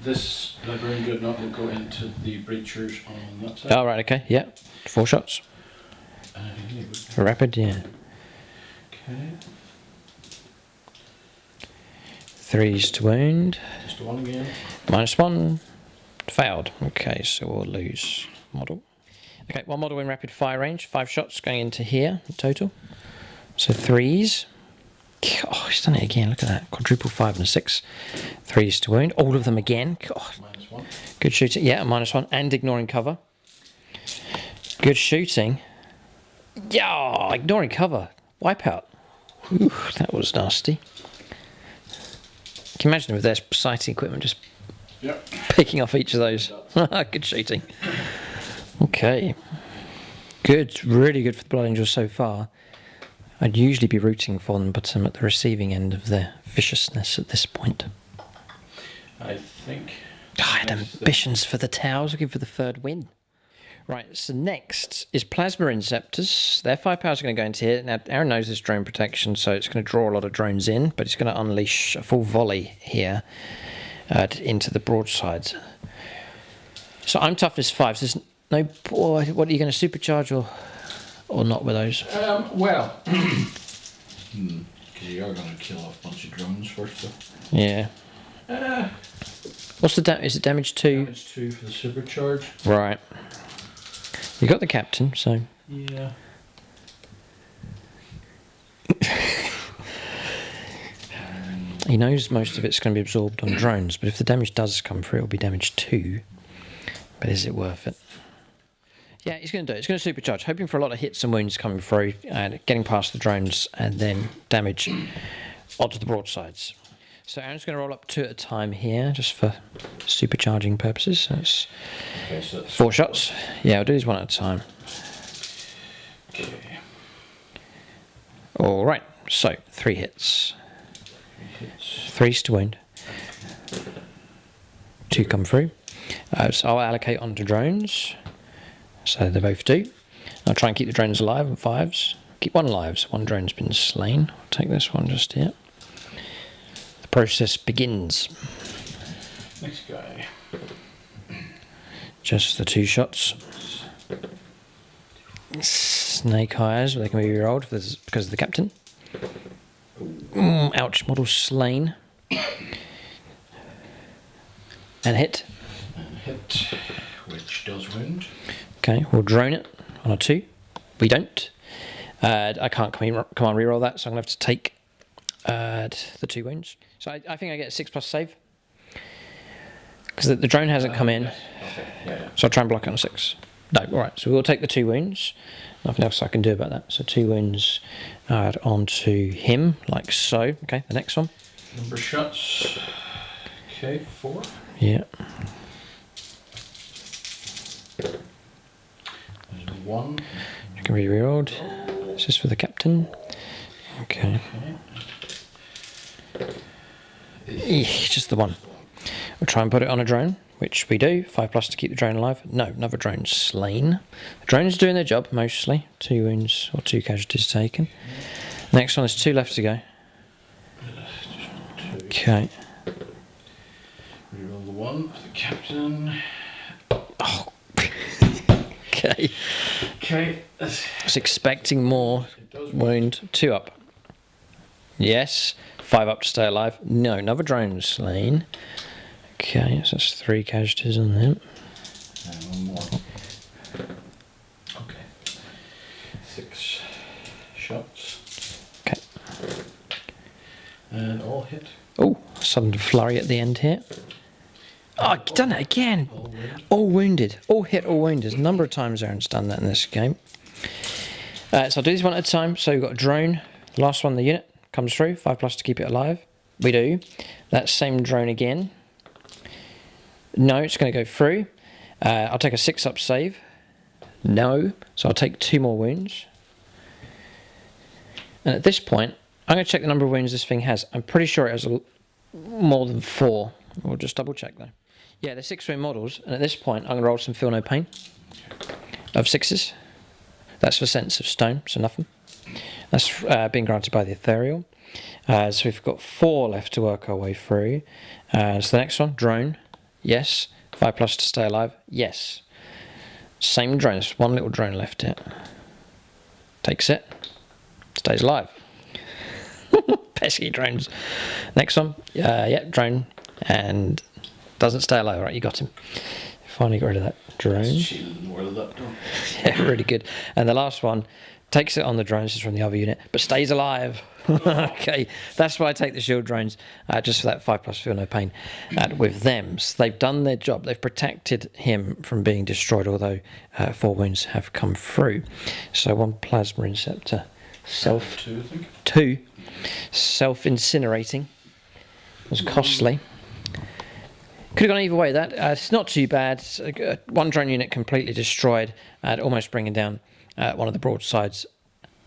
this Librarian Dreadnought will go into the breachers on that side. Oh, right, okay, yeah. 4 shots. Rapid, yeah. Okay, 3s to wound. just the one again. -1. Failed. Okay, so we'll lose model. Okay, 1 model in rapid fire range. 5 shots going into here in total. So 3s. Oh, he's done it again. Look at that. Quadruple 5 and a 6. 3s to wound. All of them again. God. -1. Good shooting. Yeah, -1 and ignoring cover. Good shooting. Yeah, ignoring cover. Wipeout. Ooh, that was nasty. Can you imagine with their sighting equipment just Yep. picking off each of those? Good shooting. Okay. Good. Really good for the Blood Angels so far. I'd usually be rooting for them, but I'm at the receiving end of their viciousness at this point. I think. I had ambitions for the towers, looking for the 3rd win. Right, so next is Plasma Interceptors. Their firepower is going to go into here. Now, Aaron knows this drone protection, so it's going to draw a lot of drones in, but it's going to unleash a full volley here into the broadsides. So I'm toughness 5. So there's no. Boy, what are you going to supercharge or not with those? Well, because you are going to kill off a bunch of drones first, though. Yeah. What's the damage? Is it damage 2? Damage 2 for the supercharge. Right. You got the captain, so. Yeah. He knows most of it's going to be absorbed on drones, but if the damage does come through, it'll be damage 2. But is it worth it? Yeah, he's going to do it. It's going to supercharge, hoping for a lot of hits and wounds coming through, and getting past the drones, and then damage onto the broadsides. So Aaron's going to roll up 2 at a time here, just for supercharging purposes. So that's, Okay, so that's 4 shots. Yeah, I'll do these 1 at a time. okay. All right, so 3 hits. 3's to wound. 2 come through. So I'll allocate onto drones. So they both do. I'll try and keep the drones alive on 5s. Keep 1 alive, so 1 drone's been slain. I'll take this one just here. The process begins. Next guy. Just the 2 shots. Snake eyes, but they can be rerolled because of the captain. Ouch, model slain. And hit. And hit, which does wound. Okay, we'll drone it on a 2. We don't. I can't come on reroll that, so I'm going to have to take the 2 wounds. So I think I get a 6+ save. Because the drone hasn't come in. Yes. Okay. Yeah. So I'll try and block it on 6. No, alright, so we'll take the 2 wounds. Nothing else I can do about that. So 2 wounds add onto him, like so. Okay, the next one. Number of shots. Okay, 4. Yeah. There's 1. You can be rerolled. This is for the captain. Okay. Just the 1. We'll try and put it on a drone, which we do. 5+ to keep the drone alive. No, another drone slain. The drone's doing their job, mostly. 2 wounds or 2 casualties taken. Next one, there's 2 left to go. Okay. Reroll the 1 for the captain. Oh. Okay. Okay. I was expecting more. Wound. 2 up. Yes. 5 up to stay alive. No, another drone slain. Okay, so that's 3 casualties on them. And 1 more. Okay. 6 shots. Okay. And all hit. Oh, sudden flurry at the end here. Oh, I've done it again. All wound. All wounded. All hit, all wounded. A number of times Aaron's done that in this game. So I'll do this 1 at a time. So we've got a drone. The last one, the unit, comes through. 5+ to keep it alive. We do. That same drone again. No, it's going to go through. I'll take a 6+ save. No. So I'll take 2 more wounds. And at this point, I'm going to check the number of wounds this thing has. I'm pretty sure it has more than 4. We'll just double check though. Yeah, they're 6 wound models. And at this point, I'm going to roll some feel no pain of 6s. That's for sense of stone, so nothing. That's being granted by the ethereal. So we've got 4 left to work our way through. So the next one, drone. Yes. 5+ to stay alive. Yes. Same drone. There's 1 little drone left here. Takes it. Stays alive. Pesky drones. Next one. Yeah, drone. And doesn't stay alive. Right, you got him. Finally got rid of that drone. Yeah, really good. And the last one takes it on the drones from the other unit, but stays alive. Okay, that's why I take the shield drones, just for that 5+ feel no pain with them. So they've done their job. They've protected him from being destroyed, although 4 wounds have come through. So 1 plasma inceptor. 2. Self-incinerating. Was costly. Could have gone either way. That it's not too bad. 1 drone unit completely destroyed, and almost bringing down one of the broadsides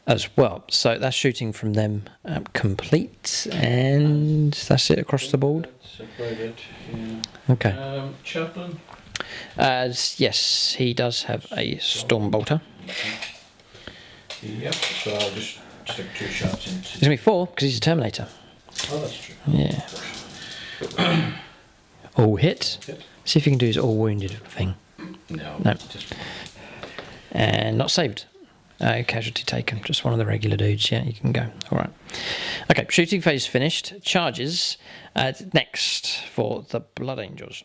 as well. So that's shooting from them complete, and that's it across the board. Separated. Yeah. Okay. Chaplain. Yes, he does have a storm bolter. Yep. So I'll just stick 2 shots into. He's gonna be 4 because he's a Terminator. Oh, that's true. Yeah. All hit. Hit. See if you can do his all wounded thing. No. Just... And not saved. Casualty taken. Just one of the regular dudes. Yeah, you can go. All right. Okay, shooting phase finished. Charges next for the Blood Angels.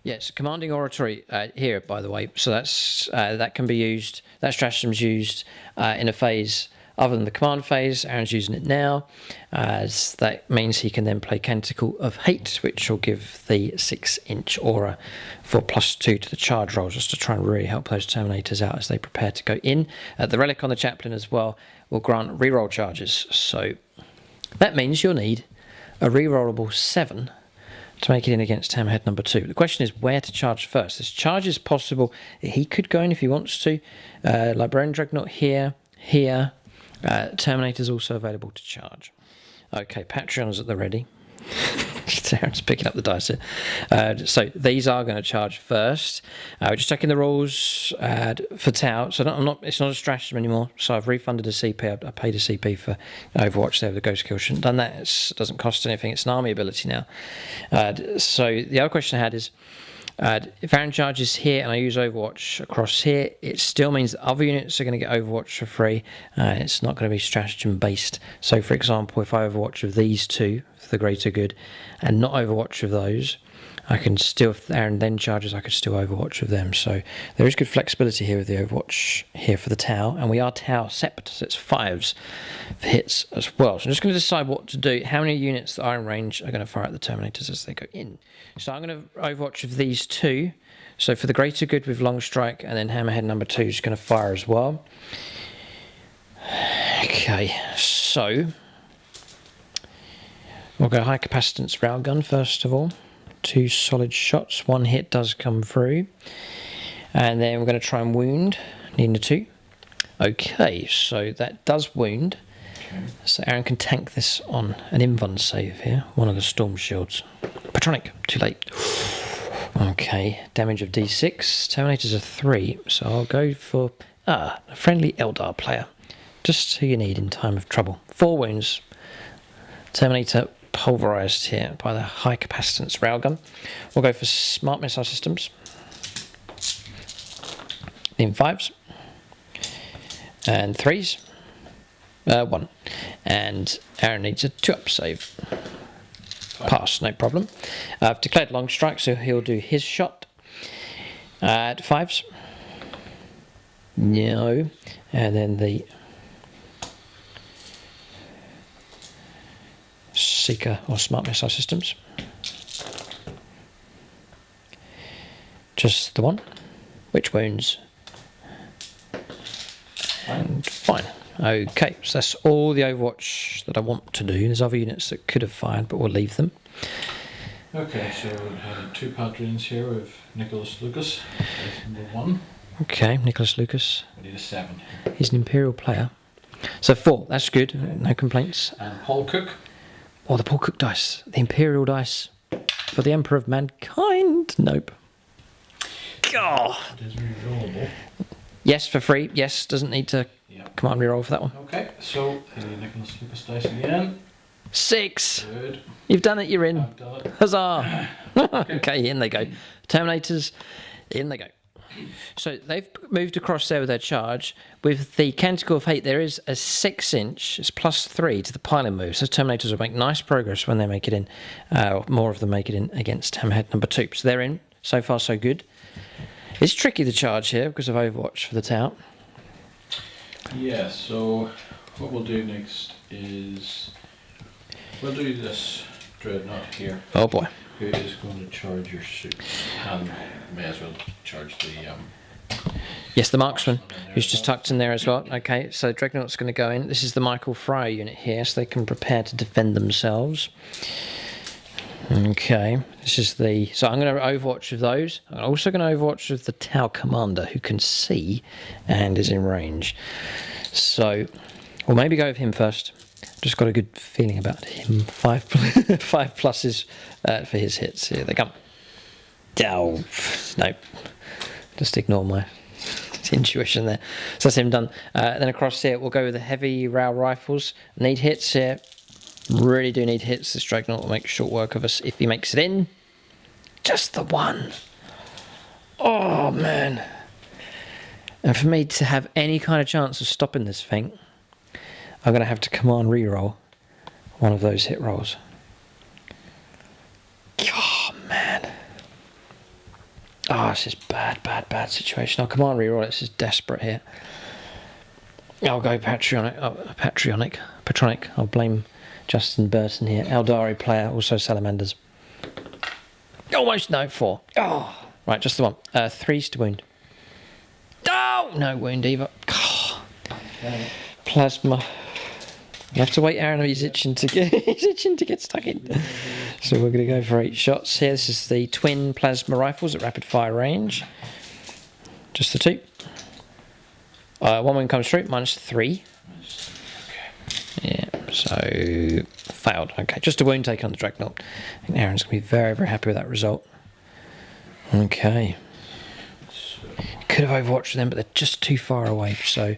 Yes, commanding oratory here, by the way. So that's that can be used. That stratagem's used in a phase other than the command phase. Aaron's using it now, as that means he can then play Canticle of Hate, which will give the 6-inch aura for +2 to the charge rolls, just to try and really help those Terminators out as they prepare to go in. The relic on the Chaplain as well will grant reroll charges, so that means you'll need a rerollable 7 to make it in against Hammerhead number 2. The question is where to charge first. This charge is possible. He could go in if he wants to. Librarian Dreadnought here. Terminator's also available to charge. Okay, Patreon's at the ready. Aaron's picking up the dice here. So these are going to charge first. We're just checking the rules for Tau. So it's not a stratagem anymore. So I've refunded a CP. I paid a CP for Overwatch there with the Ghost Kill. Shouldn't have done that. It doesn't cost anything. It's an army ability now. So the other question I had is, if Aaron charges here and I use Overwatch across here, it still means that other units are going to get Overwatch for free. It's not going to be stratagem based. So for example, if I Overwatch of these two for the greater good and not Overwatch of those, I can still, if Aaron then charges, I could still Overwatch of them. So there is good flexibility here with the Overwatch here for the Tau, and we are Tau sept, so it's 5s for hits as well. So I'm just going to decide what to do, how many units that are in range are going to fire at the Terminators as they go in. So I'm going to Overwatch of these two. So for the greater good with Long Strike, and then Hammerhead number 2 is going to fire as well. Okay, so we'll go high capacitance railgun first of all. 2 solid shots, 1 hit does come through, and then we're going to try and wound, needing a 2. Okay, so that does wound. Okay. So Aaron can tank this on an invuln save here, one of the storm shields. Patronic, too late. Okay, damage of D6, Terminators are 3, so I'll go for a friendly Eldar player, just who you need in time of trouble. 4 wounds, Terminator pulverized here by the high capacitance railgun. We'll go for smart missile systems in 5s and 3s. 1, and Aaron needs a 2-up save. Pass, no problem. I've declared Long Strike, so he'll do his shot at 5s. No, and then the Seeker or Smart Missile Systems. Just the 1, which wounds. And fine. Okay, so that's all the Overwatch that I want to do. There's other units that could have fired, but we'll leave them. Okay, so we have 2 Patrons here with Nicholas Lucas. That's number 1. Okay, Nicholas Lucas. We need a 7. He's an Imperial player. So 4, that's good. No complaints. And Paul Cook. Oh, the Paul Cook dice. The Imperial dice for the Emperor of Mankind. Nope. God. It is rerollable. Yes, for free. Yes, doesn't need to command reroll for that one. Okay, so the Nicholas Lucas dice again. 6. Good. You've done it, you're in. I've done it. Huzzah. Okay, in they go. Terminators, in they go. So they've moved across there with their charge. With the Canticle of Hate, there is a 6-inch, it's +3 to the piling move. So Terminators will make nice progress when they make it in. More of them make it in against Hammerhead number 2. So they're in. So far, so good. It's tricky to charge here because of Overwatch for the Tout. Yeah, so what we'll do next is we'll do this Dreadnought here. Oh boy. Who is going to charge your suit? And may as well charge the yes, the marksman, who's just tucked in there as well. Okay, so Dreadnought's going to go in. This is the Michael Fryer unit here, so they can prepare to defend themselves. Okay, this is the... So I'm going to Overwatch of those. I'm also going to Overwatch of the Tau Commander, who can see and is in range. So we'll maybe go with him first. Just got a good feeling about him. 5 pluses for his hits. Here they come. Oh, no. Just ignore my intuition there. So that's him done. Then across here, we'll go with the heavy rail rifles. Need hits here. Really do need hits. This Dreadnought will make short work of us if he makes it in. Just the 1. Oh, man. And for me to have any kind of chance of stopping this thing, I'm going to have to command reroll one of those hit rolls. Oh, man. Oh, this is bad situation. I'll command reroll. This is desperate here. I'll go Patronic. I'll blame Justin Burton here. Eldari player, also salamanders. Almost no 4. Oh, right, just the one. 3s to wound. Oh, no wound either. Oh. Plasma. You have to wait, Aaron. He's itching to get stuck in. So we're going to go for 8 shots here. This is the twin plasma rifles at rapid fire range. Just the 2. 1 wound comes through, -3. Yeah, so failed. Okay, just a wound taken on the Dreadnought. I think Aaron's going to be very, very happy with that result. Okay. Could have Overwatched them, but they're just too far away. So,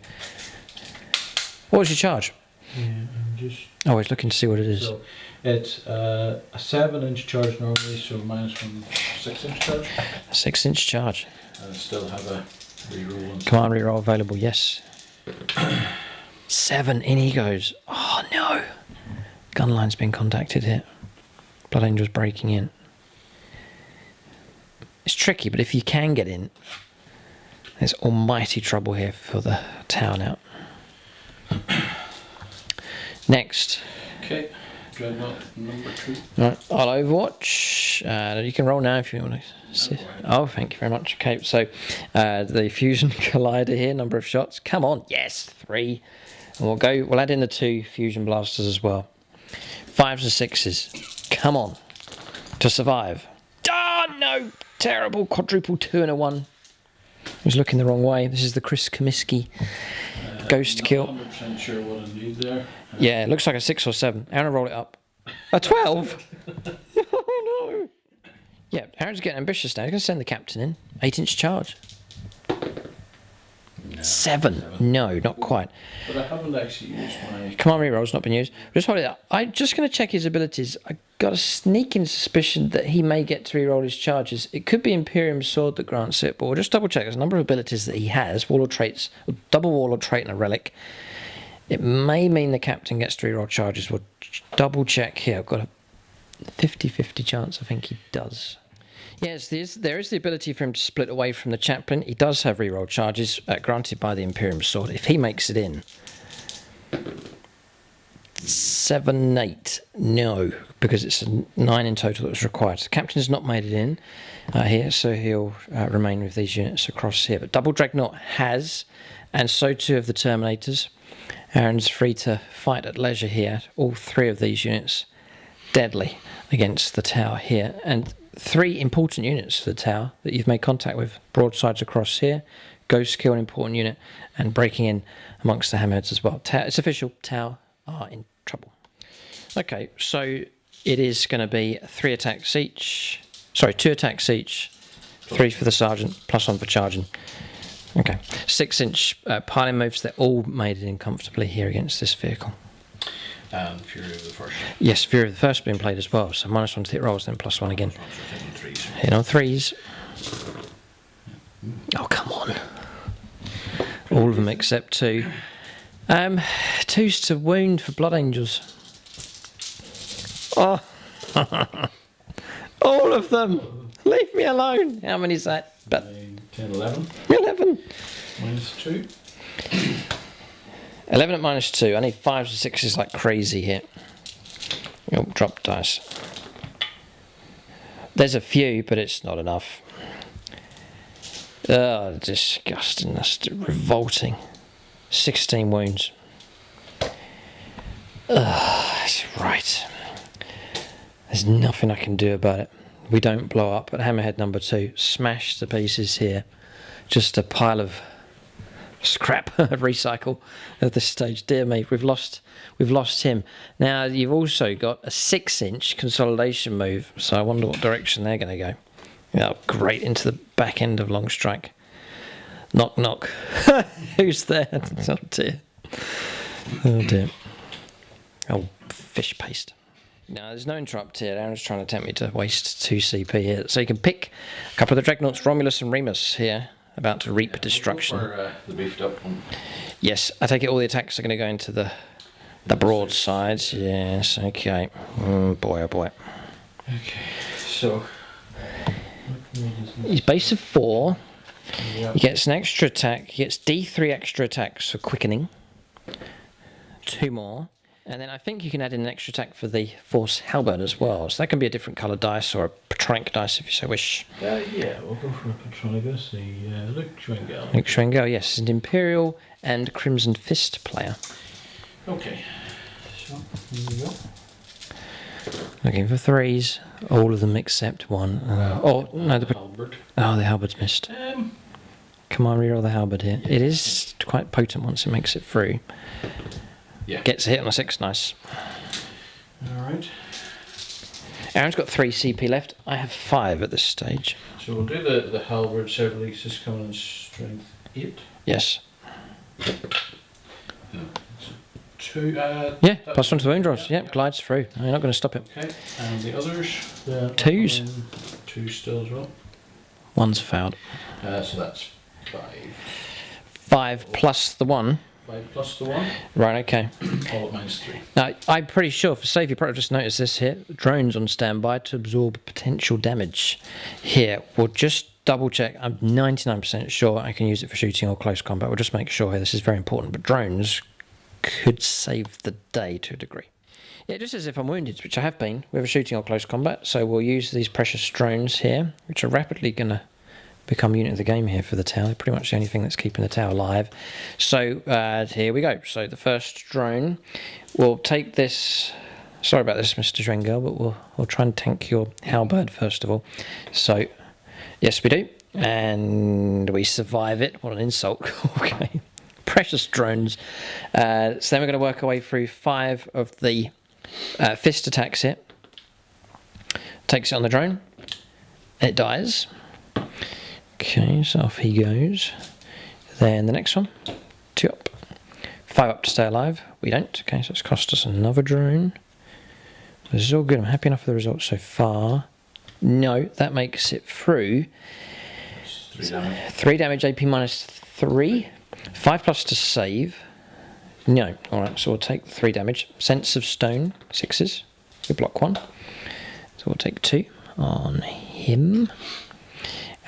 what was your charge? Yeah, I'm just. Oh, I was looking to see what it is. So it's a 7-inch charge normally, so -1 6-inch charge. A 6-inch charge. And still have a reroll. Command reroll available, yes. 7, in he goes. Oh no! Gunline's been contacted here. Blood Angel's breaking in. It's tricky, but if you can get in, there's almighty trouble here for the town out. Next. Okay, Dreadnought number 2. Right, I'll Overwatch. You can roll now if you want to see. Oh, thank you very much. Okay, so the Fusion Collider here, number of shots. Come on, yes, 3. And we'll add in the 2 Fusion Blasters as well. 5s and 6s. Come on. To survive. Oh, no! Terrible quadruple 2 and a 1. I was looking the wrong way. This is the Chris Comiskey ghost kill. 100% sure what I need there. Yeah, it looks like a 6 or 7. Aaron will roll it up. A 12? Oh no! Yeah, Aaron's getting ambitious now. He's going to send the captain in. 8-inch charge. No, 7. No, not quite. But I haven't actually used my... Command reroll's not been used. Just hold it up. I'm just going to check his abilities. I got a sneaking suspicion that he may get to reroll his charges. It could be Imperium Sword that grants it, but we'll just double check. There's a number of abilities that he has. Warlord traits, double Warlord trait and a relic. It may mean the captain gets to reroll charges. We'll double check here. I've got a 50-50 chance. I think he does. Yes, there is the ability for him to split away from the chaplain. He does have reroll charges granted by the Imperium Sword. If he makes it in, 7, 8, no, because it's a 9 in total that was required. The captain's not made it in here, so he'll remain with these units across here. But Double Dreadnought has, and so too have the Terminators. Aaron's free to fight at leisure here. All 3 of these units deadly against the tower here, and 3 important units for the tower that you've made contact with. Broadsides across here, Ghost kill an important unit, and breaking in amongst the hammerheads as well. It's official, tower are in trouble. Okay, so it is going to be 3 attacks each. Sorry, 2 attacks each. 3 for the sergeant, +1 for charging. Okay, 6-inch piling moves. They're all made it in comfortably here against this vehicle. And Fury of the First. Yes, Fury of the First being played as well. So -1 to hit rolls, then +1 again. Hit on 3s. Oh, come on. All of them except 2. 2s to wound for Blood Angels. Oh. All of them. Leave me alone. How many is that? About 9, 10, 11. 11. -2. 11 at -2. I need 5s and 6s like crazy here. Oh, drop dice. There's a few, but it's not enough. Oh, disgusting. That's revolting. 16 wounds. Right. There's nothing I can do about it. We don't blow up. But Hammerhead number 2, smashed to pieces here. Just a pile of scrap recycle at this stage. Dear me, we've lost him. Now you've also got a 6-inch consolidation move, so I wonder what direction they're going to go. Yeah, great, into the back end of Long Strike. Knock knock. Who's there? Oh dear. Oh dear. Oh, fish paste. No, there's no interrupt here. Aaron's trying to tempt me to waste 2 CP here. So you can pick a couple of the Dreadnoughts, Romulus and Remus here, about to reap destruction. For the beefed up one. Yes, I take it all the attacks are going to go into the broadsides. Yes, okay. Boy, oh boy. Okay, so... He's base of 4. Yeah. He gets an extra attack. He gets D3 extra attacks for quickening. 2 more. And then I think you can add in an extra attack for the Force Halberd as well. So that can be a different colour dice or a Patronic dice if you so wish. Yeah, we'll go for a Patronicus, the Luke Schwingel. Luke Schwingel, yes, an Imperial and Crimson Fist player. Okay, so here we go. Looking for 3s, all of them except one. The Halberd. Oh, the Halberd's missed. Come on, reroll the Halberd here. It is quite potent once it makes it through. Yeah. Gets a hit on a 6, nice. Alright. Aaron's got 3 CP left. I have 5 at this stage. So we'll do the Halberd, several leases coming in strength 8. Yes. So 2. Yeah, +1 to the wound rolls. Yeah, glides through. You're not going to stop it. Okay, and the others? 2s. 2 still as well. 1's failed. So that's 5. 5 plus the 1. 5 plus the 1. Right, okay. All at -3. Now, I'm pretty sure, for safety, probably just noticed this here. Drones on standby to absorb potential damage. Here, we'll just double check. I'm 99% sure I can use it for shooting or close combat. We'll just make sure here. This is very important. But drones could save the day to a degree. Yeah, just as if I'm wounded, which I have been, with a shooting or close combat. So we'll use these precious drones here, which are rapidly going to become unit of the game here for the tower. Pretty much the only thing that's keeping the tower alive. So here we go. So the first drone, we'll take this. Sorry about this, Mr. Drengel, but we'll try and tank your Halberd first of all. So yes, we do, and we survive it. What an insult! Okay, precious drones. So then we're going to work our way through 5 of the fist attacks here. Takes it on the drone. It dies. Okay, so off he goes. Then the next one, 2 up. 5 up to stay alive. We don't. Okay, so it's cost us another drone. This is all good. I'm happy enough with the results so far. No, that makes it through. 3 damage. 3 damage, AP -3. 5 plus to save. No. Alright, so we'll take 3 damage. Sense of Stone, 6s. We block 1. So we'll take 2 on him.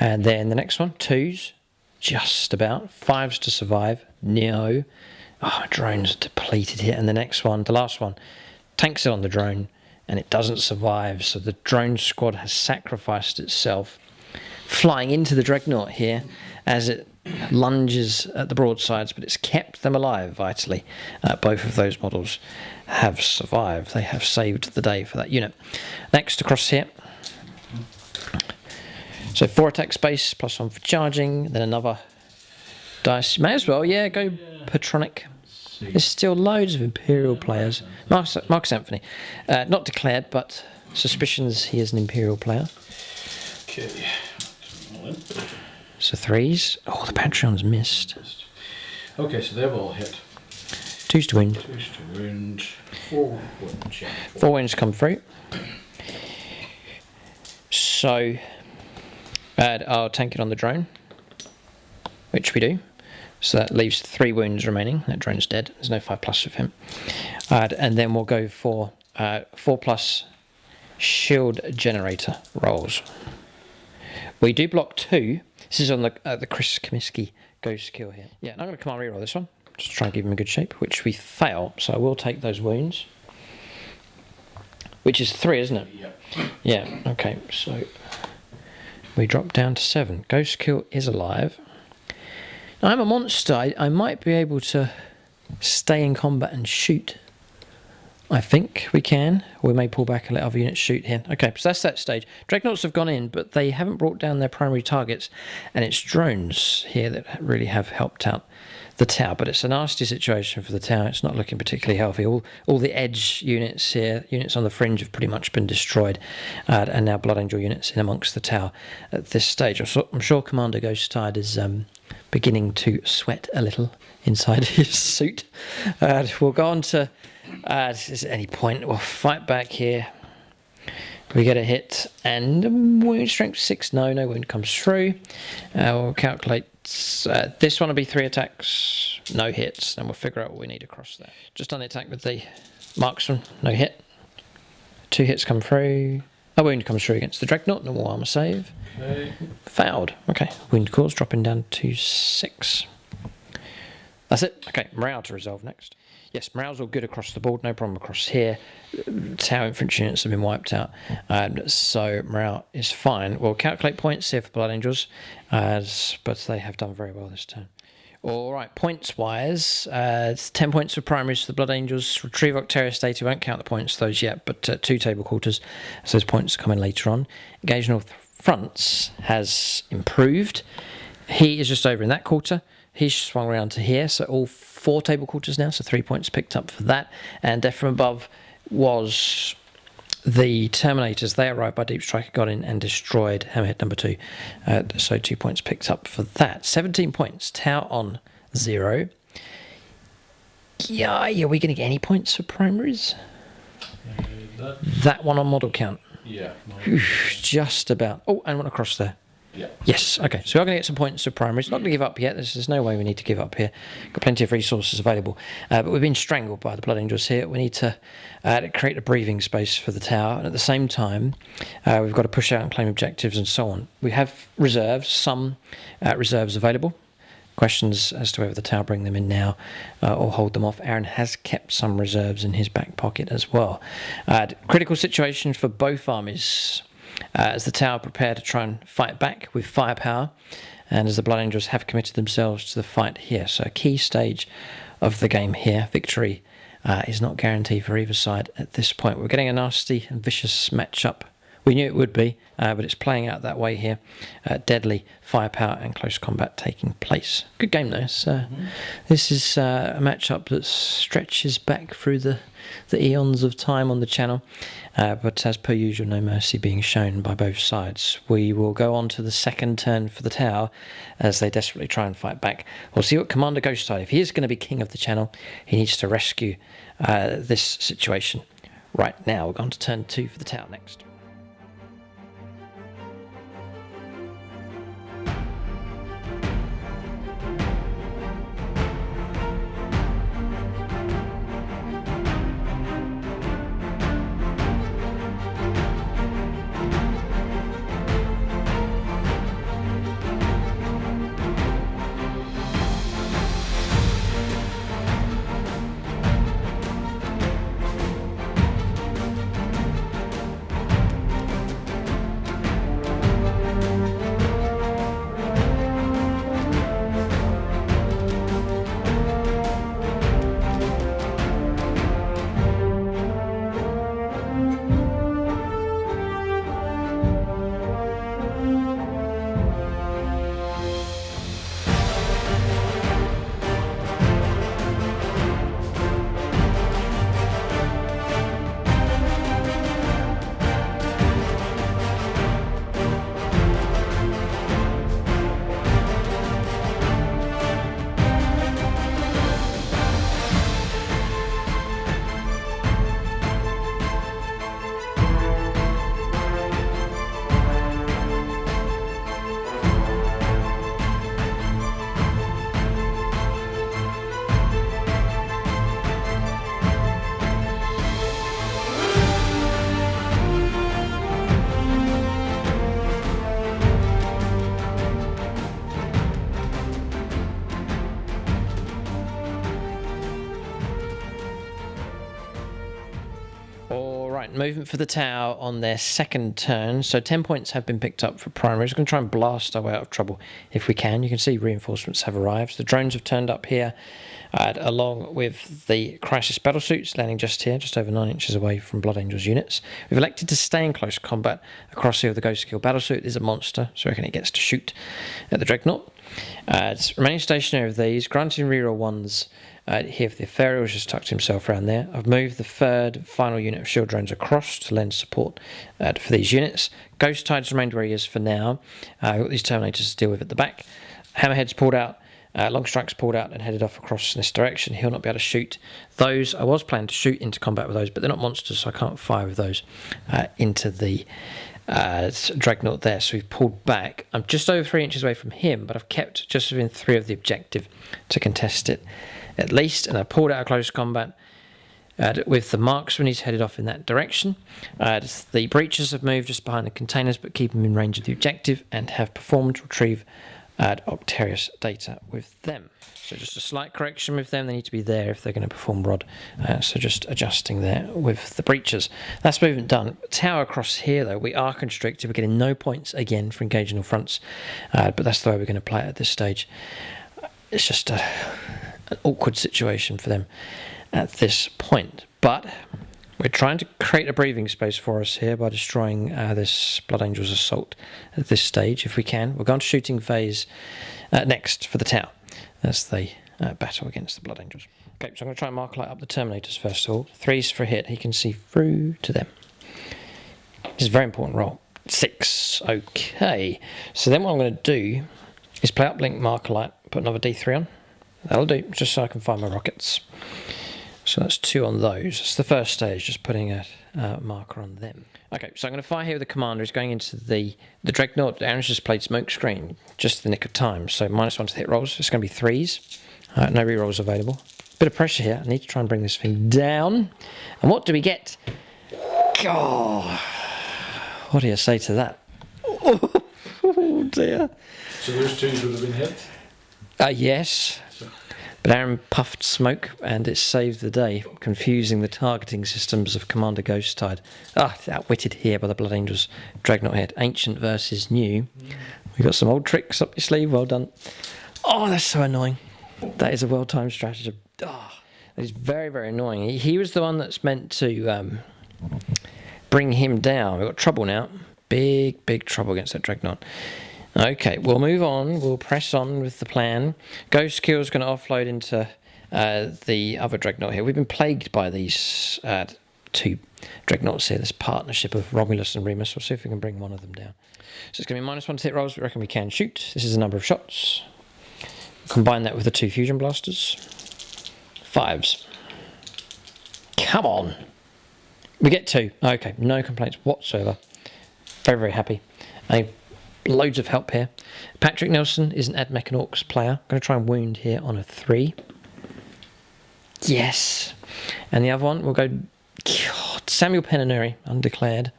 And then the next one, 2s, just about. 5s to survive, no. Oh, drone's depleted here. And the next one, the last one, tanks it on the drone, and it doesn't survive. So the drone squad has sacrificed itself, flying into the Dreadnought here as it lunges at the broadsides, but it's kept them alive vitally. Both of those models have survived. They have saved the day for that unit. Next, across here. So 4 attack space, +1 for charging, then another dice. May as well, yeah, go Patronic. There's still loads of Imperial players. Marcus Anthony. Not declared, but suspicions he is an Imperial player. Okay. So 3s. Oh, the Patreon's missed. Okay, so they've all hit. 2s to wound. 2s to wound. 4 wounds, yeah. 4 wounds come through. So I'll tank it on the drone, which we do. So that leaves 3 wounds remaining. That drone's dead. There's no 5+ with him. And then we'll go for 4+ shield generator rolls. We do block 2. This is on the Chris Comiskey ghost kill here. Yeah, and I'm going to command reroll this one, just to try and give him a good shape, which we fail. So I will take those wounds, which is 3, isn't it? Yeah. Yeah, okay, so we drop down to 7. Ghost kill is alive. Now, I'm a monster. I might be able to stay in combat and shoot. I think we can. We may pull back and let other units shoot here. Okay, so that's that stage. Dreadnoughts have gone in, but they haven't brought down their primary targets, and it's drones here that really have helped out the tower. But it's a nasty situation for the tower. It's not looking particularly healthy. All the edge units here, units on the fringe, have pretty much been destroyed, and now Blood Angel units in amongst the tower at this stage. I'm sure Commander Ghosttide is beginning to sweat a little inside his suit. We'll go on to... at any point, we'll fight back here. We get a hit, and wound strength 6. No wound comes through. We'll calculate. This one will be 3 attacks, no hits, and we'll figure out what we need across there. Just on the attack with the marksman, no hit. 2 hits come through. A wound comes through against the Dreadnought, normal armor save. Okay. Failed. Okay, wound cause dropping down to 6. That's it. Okay, morale to resolve next. Yes, morale's all good across the board. No problem across here. Tower infantry units have been wiped out. So morale is fine. We'll calculate points here for Blood Angels, but they have done very well this turn. All right, points-wise, it's 10 points for primaries for the Blood Angels. Retrieve Octarius data, won't count the points those yet, but 2 table quarters, so those points come in later on. Engage North Fronts has improved. He is just over in that quarter. He's swung around to here, so all 4 table quarters now, so 3 points picked up for that. And Death from Above was the Terminators. They arrived by Deep Striker, got in and destroyed Hammerhead number 2. So 2 points picked up for that. 17 points. Tau on 0. Yeah, are we going to get any points for primaries? That one on model count. Yeah. Just about. Oh, and one across there. Yeah. Yes, okay, so we're going to get some points for primaries. Not going to give up yet, there's no way we need to give up here. Got plenty of resources available. But we've been strangled by the Blood Angels here. We need to create a breathing space for the tower, and at the same time, we've got to push out and claim objectives and so on. We have reserves, some reserves available. Questions as to whether the tower bring them in now or hold them off. Aaron has kept some reserves in his back pocket as well. Critical situation for both armies. As the tower prepare to try and fight back with firepower, and as the Blood Angels have committed themselves to the fight here. So a key stage of the game here. Victory is not guaranteed for either side at this point. We're getting a nasty and vicious matchup. We knew it would be, but it's playing out that way here. Deadly firepower and close combat taking place. Good game though. This is a matchup that stretches back through the eons of time on the channel. But as per usual, no mercy being shown by both sides. We will go on to the second turn for the tower as they desperately try and fight back. We'll see what Commander Ghosttide, if he is going to be king of the channel, he needs to rescue this situation. Right now, we're going to turn 2 for the tower next. Movement for the tower on their second turn. So 10 points have been picked up for primaries. We're going to try and blast our way out of trouble if we can. You can see reinforcements have arrived. The drones have turned up here along with the crisis battlesuits landing just here, just over 9 inches away from Blood Angels units. We've elected to stay in close combat across here with the Ghost Kill battlesuit. Is a monster, so I reckon it gets to shoot at the Dreadnought. It's remaining stationary of these, granting reroll ones. Here for the Ethereal's just tucked himself around there. I've moved the third final unit of shield drones across to lend support for these units. Ghosttide's remained where he is for now. We've got these Terminators to deal with at the back. Hammerhead's pulled out. Longstrike's pulled out and headed off across in this direction. He'll not be able to shoot those. I was planning to shoot into combat with those, but they're not monsters, so I can't fire with those into the Dreadnought there. So we've pulled back. I'm just over 3 inches away from him, but I've kept just within 3 of the objective to contest it at least, and I pulled out of close combat with the marksman. He's headed off in that direction. The breaches have moved just behind the containers, but keep them in range of the objective and have performed retrieve add Octarius data with them. So just a slight correction with them. They need to be there if they're going to perform rod. So just adjusting there with the breaches. That's movement done. Tower across here, though, we are constricted. We're getting no points again for engaging all fronts. But that's the way we're going to play it at this stage. It's just an awkward situation for them at this point. But we're trying to create a breathing space for us here by destroying this Blood Angel's assault at this stage, if we can. We're going to shooting phase next for the tower as they battle against the Blood Angels. Okay, so I'm going to try and mark light up the Terminators first of all. 3s for hit, he can see through to them. This is a very important roll. 6, okay. So then what I'm going to do is play up Blink Marker Light, put another D3 on. That'll do, just so I can find my rockets. So that's 2 on those. It's the first stage, just putting a marker on them. Okay, so I'm going to fire here with the commander. He's going into the Dreadnought. Aaron's just played Smoke Screen, just the nick of time. So -1 to hit rolls. It's going to be 3s. No re-rolls available. Bit of pressure here. I need to try and bring this thing down. And what do we get? God, what do you say to that? Oh dear. So those 2s would have been hit? Yes. But Aaron puffed smoke and it saved the day, confusing the targeting systems of Commander Ghosttide. Outwitted here by the Blood Angels Dreadnought head. Ancient versus new. We've got some old tricks up your sleeve, well done. Oh, that's so annoying. That is a well-timed stratagem. That is very, very annoying. He was the one that's meant to bring him down. We've got trouble now. Big, big trouble against that Dreadnought. Okay, we'll move on. We'll press on with the plan. Ghost Kill's going to offload into the other Dreadnought here. We've been plagued by these 2 Dreadnoughts here, this partnership of Romulus and Remus. We'll see if we can bring one of them down. So it's going to be -1 to hit rolls. We reckon we can shoot. This is the number of shots. Combine that with the 2 fusion blasters. 5s. Come on. We get 2. Okay, no complaints whatsoever. Very, very happy. Loads of help here. Patrick Nelson is an Ad Mech and Orcs player. I'm going to try and wound here on a 3. Yes. And the other one, we'll go... God, Samuel Penanuri, undeclared.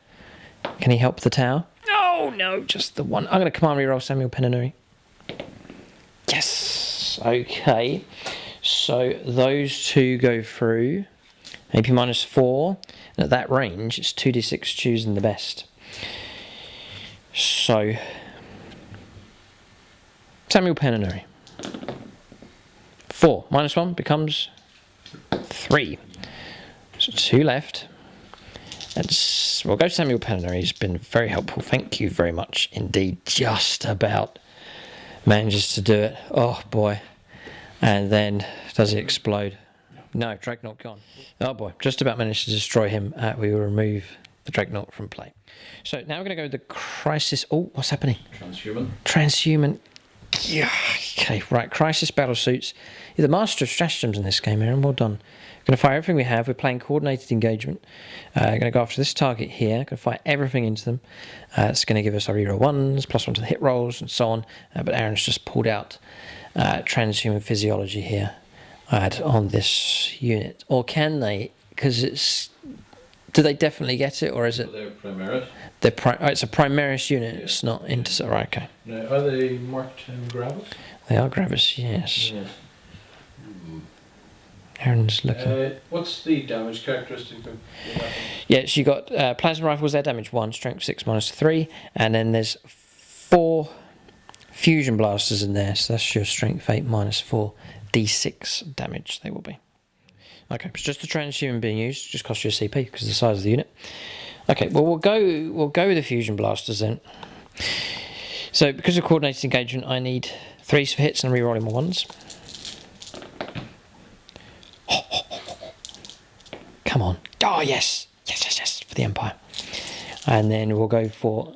Can he help the tower? Oh, no, just the one. I'm going to command reroll Samuel Penanuri. Yes. Okay. So those 2 go through. AP -4. And at that range, it's 2d6 choosing the best. So, Samuel Penanuri. 4. -1 becomes 3. So 2 left. We'll go Samuel Penanuri. He's been very helpful. Thank you very much indeed. Just about manages to do it. Oh boy. And then, does he explode? No, Dreadnought gone. Oh boy, just about managed to destroy him. We will remove the Dreadnought from play. So now we're going to go with the Crisis... Oh, what's happening? Transhuman. Yeah, okay, right. Crisis battle suits. You're the master of stratagems in this game, Aaron. Well done. We're going to fire everything we have. We're playing coordinated engagement. Going to go after this target here. Going to fire everything into them. It's going to give us our reroll 1s, +1 to the hit rolls, and so on. But Aaron's just pulled out transhuman physiology here on this unit. Or can they? Because it's... Do they definitely get it, or is it? They're Primaris. It's a Primaris unit. It's not Inter. Right, okay. Now, are they marked in Gravis? They are Gravis, yes. Aaron's looking. What's the damage characteristic of the weapon? Yes, you got plasma rifles. They're damage 1, strength 6 -3, and then there's 4 fusion blasters in there. So that's your strength 8 -4, d6 damage. They will be. Okay, it's just the transhuman being used, just costs you a CP because of the size of the unit. Okay, well we'll go with the fusion blasters then. So because of coordinated engagement, I need 3s for hits and rerolling my 1s. Come on! Oh yes, yes for the Empire. And then we'll go for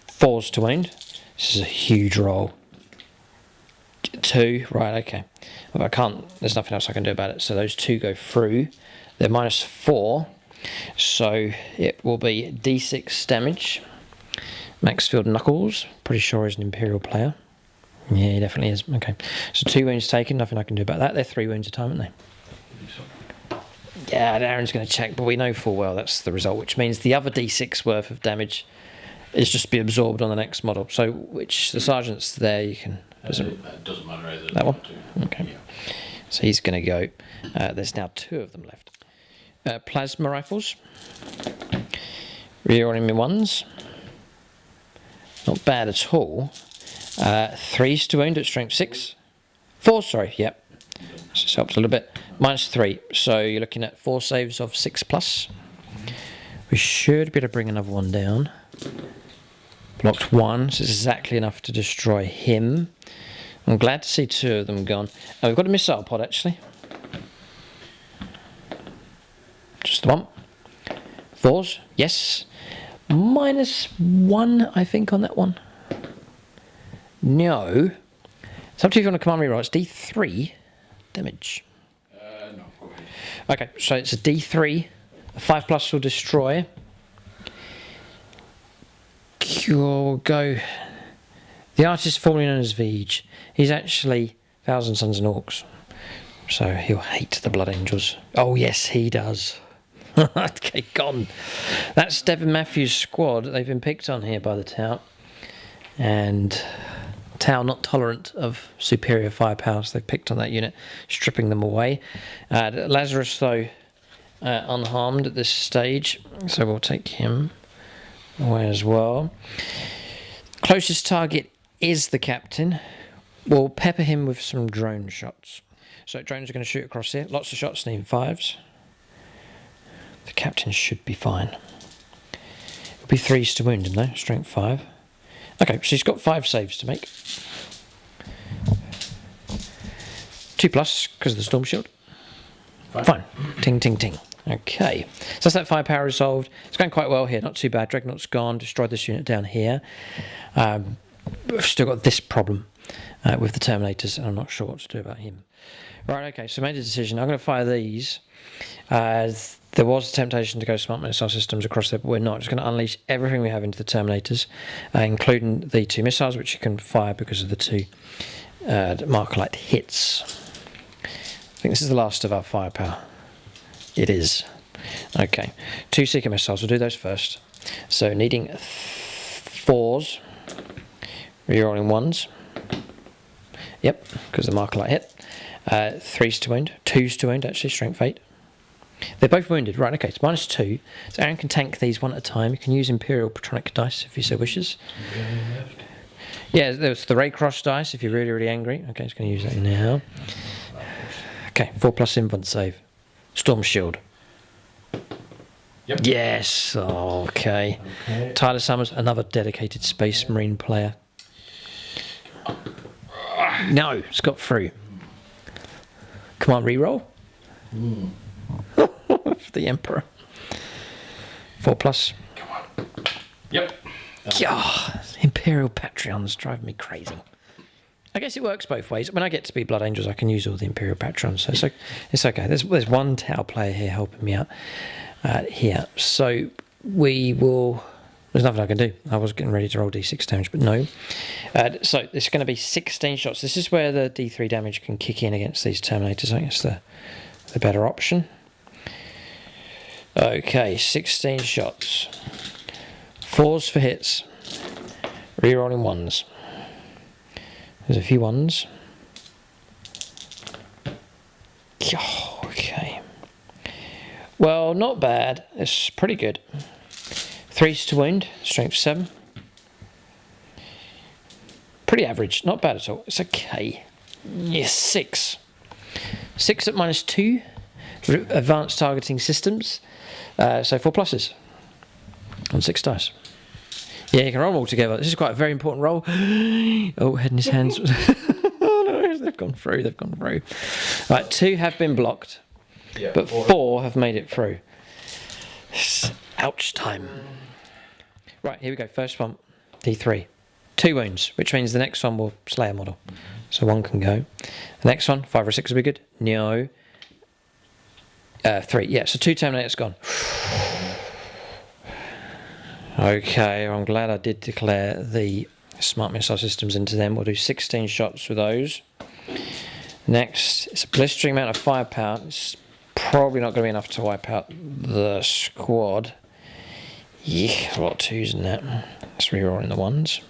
4s to wound. This is a huge roll. 2, right? Okay. Well, I can't. There's nothing else I can do about it. So those 2 go through. They're -4, so it will be d6 damage. Maxfield Knuckles, pretty sure he's an Imperial player. Yeah, he definitely is. Okay, so 2 wounds taken. Nothing I can do about that. They're 3 wounds a time, aren't they? Yeah, Aaron's going to check, but we know full well that's the result, which means the other d6 worth of damage It's just be absorbed on the next model. So which the sergeant's there, you can. It doesn't matter either. That one? Two. Okay. Yeah. So he's going to go. There's now 2 of them left. Plasma rifles. Rear enemy ones. Not bad at all. 3s to wound at strength 6. 4, sorry, yep. This helps a little bit. -3, so you're looking at 4 saves of 6+. We should be able to bring another one down. Blocked 1, so it's exactly enough to destroy him. I'm glad to see 2 of them gone. Oh, we've got a missile pod actually. Just the one. 4s, yes. -1, I think, on that one. No. It's up to you if you want to command reroll. It's D3 damage. No, go ahead. Okay, so it's a D3. A 5+ will destroy. You'll go. The artist formerly known as Vij. He's actually Thousand Sons and Orcs. So he'll hate the Blood Angels. Oh, yes, he does. Okay, gone. That's Devin Matthews' squad. They've been picked on here by the Tau. And Tau not tolerant of superior firepower, so they've picked on that unit, stripping them away. Lazarus, though, unharmed at this stage, so we'll take him away as well. Closest target is the captain. We'll pepper him with some drone shots. So drones are going to shoot across here. Lots of shots, need 5s. The captain should be fine. It'll be 3s to wound him though, strength 5. Okay, so he's got 5 saves to make. 2+, because of the storm shield. Fine. Ting, ting, ting. Okay, so that's that firepower resolved. It's going quite well here, not too bad. Dreadnought's gone, destroyed this unit down here. We've still got this problem with the Terminators, and I'm not sure what to do about him. Right, okay, so I made a decision. I'm going to fire these. There was a temptation to go smart missile systems across there, but we're not. Just going to unleash everything we have into the Terminators, including the 2 missiles, which you can fire because of the 2 Markalite hits. I think this is the last of our firepower. It is. Okay, 2 Seeker missiles. We'll do those first. So needing 4s, rerolling 1s. Yep, because the Markalite hit. 3s to wound, 2s to wound actually, strength 8. They're both wounded, right, okay, it's -2. So Aaron can tank these one at a time. You can use Imperial Patronic dice if he so wishes. Yeah, there's the Raycross dice if you're really, really angry. Okay, he's going to use that now. Okay, 4+ invuln save. Storm Shield. Yep. Yes, okay. Tyler Summers, another dedicated Space Marine player. No, it's got through. Come on, reroll. The Emperor. 4+. Come on. Yep. Yeah, Imperial Patreons drive me crazy. I guess it works both ways. When I get to be Blood Angels, I can use all the Imperial Patrons, so it's okay. There's one Tau player here helping me out here. So we will. There's nothing I can do. I was getting ready to roll D6 damage, but no. So it's going to be 16 shots. This is where the D3 damage can kick in against these Terminators. I think it's the better option. Okay, 16 shots. 4s for hits. Rerolling 1s. There's a few 1s. Oh, okay. Well, not bad. It's pretty good. 3s to wound, strength 7. Pretty average, not bad at all. It's okay. Yes, 6. 6 at -2. Advanced targeting systems. So 4+ on 6 dice. Yeah, you can roll them all together. This is quite a very important roll. Oh, head in his hands. Oh no, they've gone through. They've gone through. Right, 2 have been blocked, Yeah, but 4 have made it through. Ouch time. Right, here we go. First one, D3. 2 wounds, which means the next one will slay a model. So 1 can go. The next one, 5 or 6 will be good. No. 3. Yeah, so 2 Terminators gone. Okay, I'm glad I did declare the smart missile systems into them. We'll do 16 shots with those. Next, it's a blistering amount of firepower. It's probably not going to be enough to wipe out the squad. Yeah, a lot of 2s in that. Let's reroll in the 1s.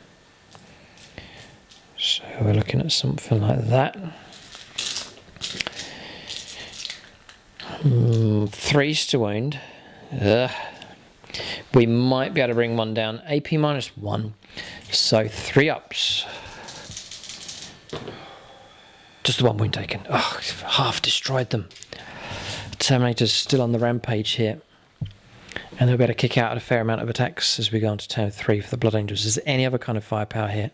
So we're looking at something like that. 3s to wound. We might be able to bring 1 down. AP -1. So 3 ups. Just the 1 wound taken. Oh, half destroyed them. Terminator's still on the rampage here. And they'll be able to kick out a fair amount of attacks as we go on to turn 3 for the Blood Angels. Is there any other kind of firepower here?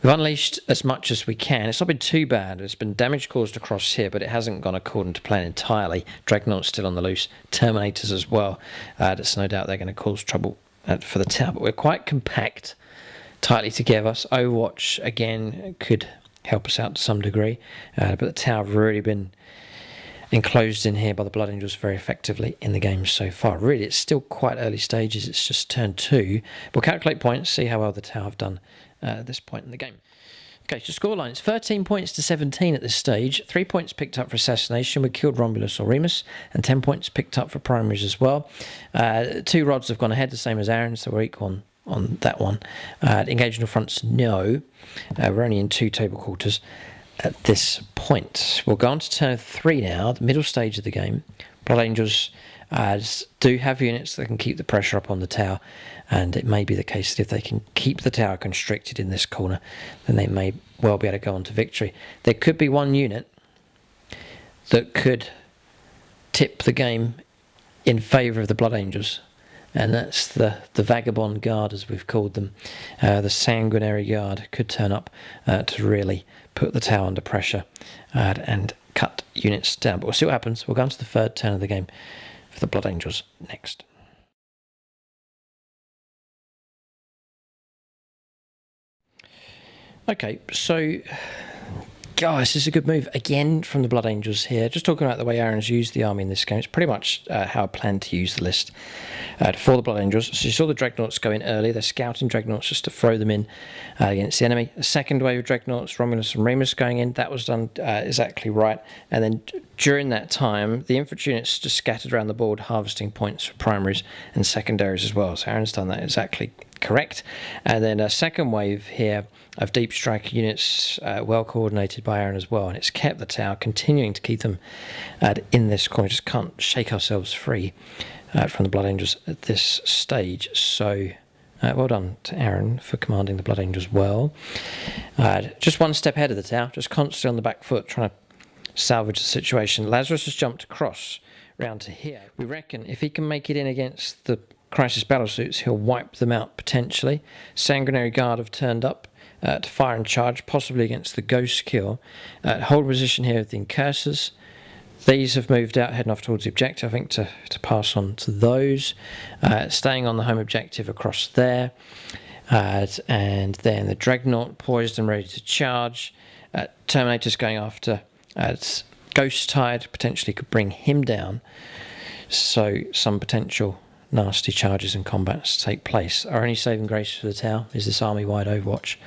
We've unleashed as much as we can. It's not been too bad. There's been damage caused across here, but it hasn't gone according to plan entirely. Dreadnought's still on the loose. Terminators as well. There's no doubt they're going to cause trouble for the tower, but we're quite compact, tightly together. So Overwatch, again, could help us out to some degree. But the tower have really been enclosed in here by the Blood Angels very effectively in the game so far. Really, it's still quite early stages. It's just turn 2. We'll calculate points, see how well the tower have done at this point in the game. Okay, so scoreline. It's 13 points to 17 at this stage. 3 points picked up for assassination. We killed Romulus or Remus, and 10 points picked up for primaries as well. 2 rods have gone ahead, the same as Aaron, so we're equal on that one. Engaging fronts, no. We're only in 2 table quarters at this point. We'll go on to turn 3 now, the middle stage of the game. Blood Angels do have units that can keep the pressure up on the tower, and it may be the case that if they can keep the tower constricted in this corner, then they may well be able to go on to victory. There could be one unit that could tip the game in favour of the Blood Angels, and that's the Vagabond Guard, as we've called them. The Sanguinary Guard could turn up to really put the tower under pressure and cut units down. But we'll see what happens. We'll go on to the 3rd turn of the game for the Blood Angels next. Okay, so guys, this is a good move again from the Blood Angels here. Just talking about the way Aaron's used the army in this game. It's pretty much how I plan to use the list for the Blood Angels. So you saw the Dreadnoughts go in early. They're scouting Dreadnoughts just to throw them in against the enemy. A second wave of Dreadnoughts, Romulus and Remus going in. That was done exactly right. And then during that time, the infantry units just scattered around the board, harvesting points for primaries and secondaries as well. So Aaron's done that exactly correct. And then a second wave here of deep strike units, well coordinated by Aaron as well, and it's kept the tower, continuing to keep them in this corner. We just can't shake ourselves free from the Blood Angels at this stage. So well done to Aaron for commanding the Blood Angels well. Just one step ahead of the tower, just constantly on the back foot, trying to salvage the situation. Lazarus has jumped across round to here. We reckon if he can make it in against the Crisis battlesuits, he'll wipe them out potentially. Sanguinary Guard have turned up to fire and charge, possibly against the Ghost kill. Hold position here with the Incursors. These have moved out, heading off towards the objective, I think, to pass on to those. Staying on the home objective across there. And then the Dreadnought poised and ready to charge. Terminator's going after Ghost Tide, potentially could bring him down. So some potential nasty charges and combats take place. Our only saving grace for the tower is this army-wide Overwatch.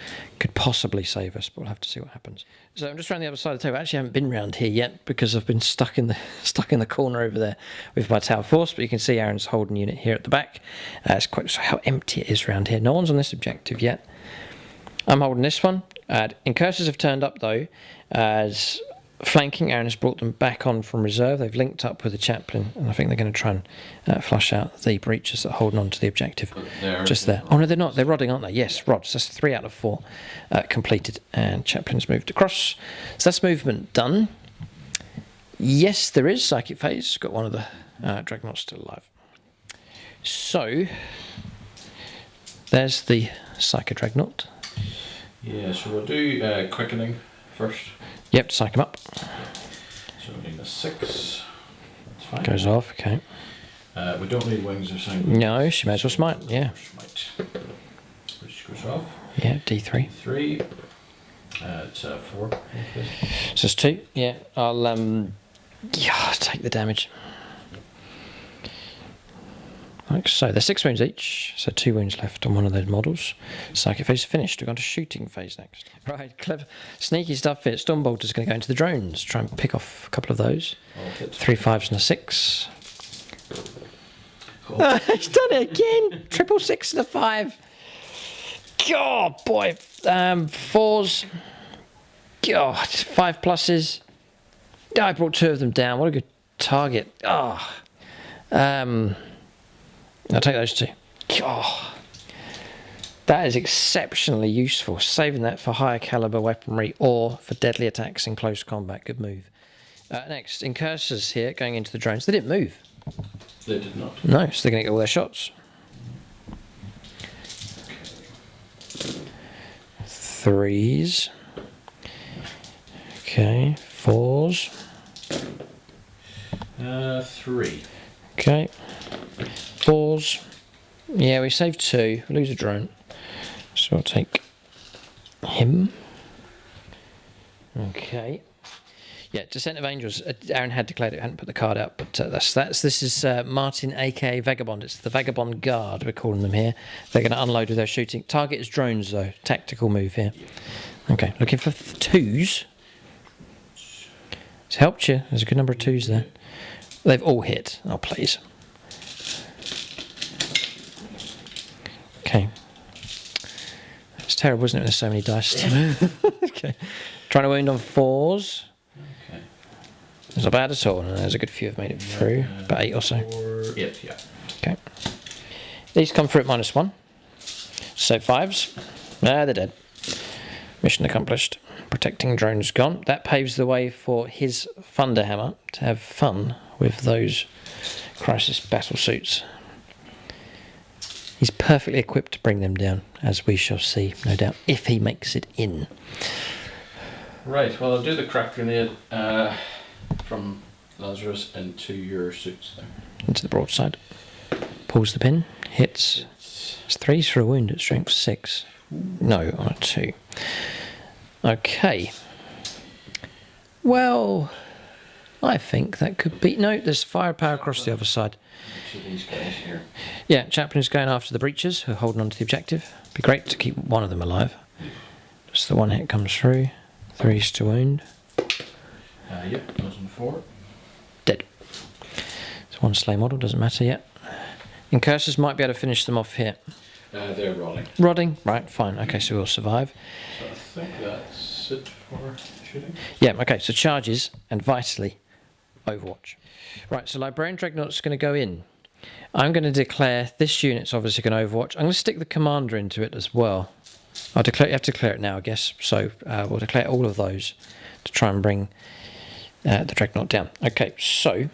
Could possibly save us, but we'll have to see what happens. So I'm just around the other side of the table. I actually haven't been round here yet because I've been stuck in the corner over there with my tower force. But you can see Aaron's holding unit here at the back. It's quite how empty it is around here. No one's on this objective yet. I'm holding this one. Incursors have turned up though, as flanking. Aaron has brought them back on from reserve. They've linked up with the chaplain, and I think they're going to try and flush out the breaches that are holding on to the objective. Just there. Oh no, they're not. They're rodding, aren't they? Yes, rods. That's 3 out of 4 completed, and chaplain's moved across. So that's movement done. Yes, there is psychic phase. Got one of the Dreadnoughts still alive. So there's the Psycho Dreadnought. Yeah, so we'll do quickening first. Yep, psych him up. So we need a 6. That's fine. Goes off, okay. We don't need wings or something. No, she may as well smite, yeah. Smite. Which goes off. Yeah, D3. 3. It's 4. Okay. So it's 2, yeah. I'll take the damage. Like so, they're 6 wounds each, so 2 wounds left on one of those models. Psychic phase finished. We're going to shooting phase next. Right, clever, sneaky stuff here. Stormbolter's going to go into the drones, try and pick off a couple of those. 3 5s and a 6. Oh, difficult. He's done it again. 666 and a 5. God, boy. 4s. God, 5 pluses. I brought 2 of them down. What a good target. I'll take those 2. God. That is exceptionally useful. Saving that for higher caliber weaponry or for deadly attacks in close combat. Good move. Next, incursors here going into the drones. They didn't move. They did not. No, so they're going to get all their shots. 3s. Okay, 4s. 3. Okay. 4s. Yeah, we saved 2. We lose a drone. So I'll take him. Okay. Yeah, Descent of Angels. Aaron had declared it, hadn't put the card out, but this is Martin, aka Vagabond. It's the Vagabond Guard, we're calling them here. They're going to unload with their shooting. Target is drones, though. Tactical move here. Okay, looking for 2s. It's helped you. There's a good number of 2s there. They've all hit. Oh, please. Okay. It's terrible, isn't it, when there's so many dice? Okay. Trying to wound on 4s. Okay. It's not bad at all. No, there's a good few have made it through. About 8 or so. 8, yeah. Okay. These come through at -1. So 5s. They're dead. Mission accomplished. Protecting drones gone. That paves the way for his Thunderhammer to have fun with those crisis battle suits. He's perfectly equipped to bring them down, as we shall see, no doubt, if he makes it in. Right, well, I'll do the crack grenade from Lazarus into your suits there. Into the broadside. Pulls the pin. Hits. It's 3s for a wound at strength 6. No, on a 2. Okay. Well, I think that could be... No, there's firepower across the other side. Each of these guys here. Yeah, Chaplain's going after the breaches who are holding on to the objective. Be great to keep one of them alive. Just the one hit comes through. 3s to wound. Yep, goes on 4. Dead. It's one slay model, doesn't matter yet. Incursors might be able to finish them off here. They're rolling. Rodding? Right, fine. Okay, so we'll survive. So I think that's it for shooting. Yeah, okay, so charges and vitally Overwatch. Right, so Librarian Dreadnought's going to go in. I'm going to declare this unit's obviously going to Overwatch. I'm going to stick the commander into it as well. You have to declare it now, I guess. So we'll declare all of those to try and bring the Dreadnought down. Okay, so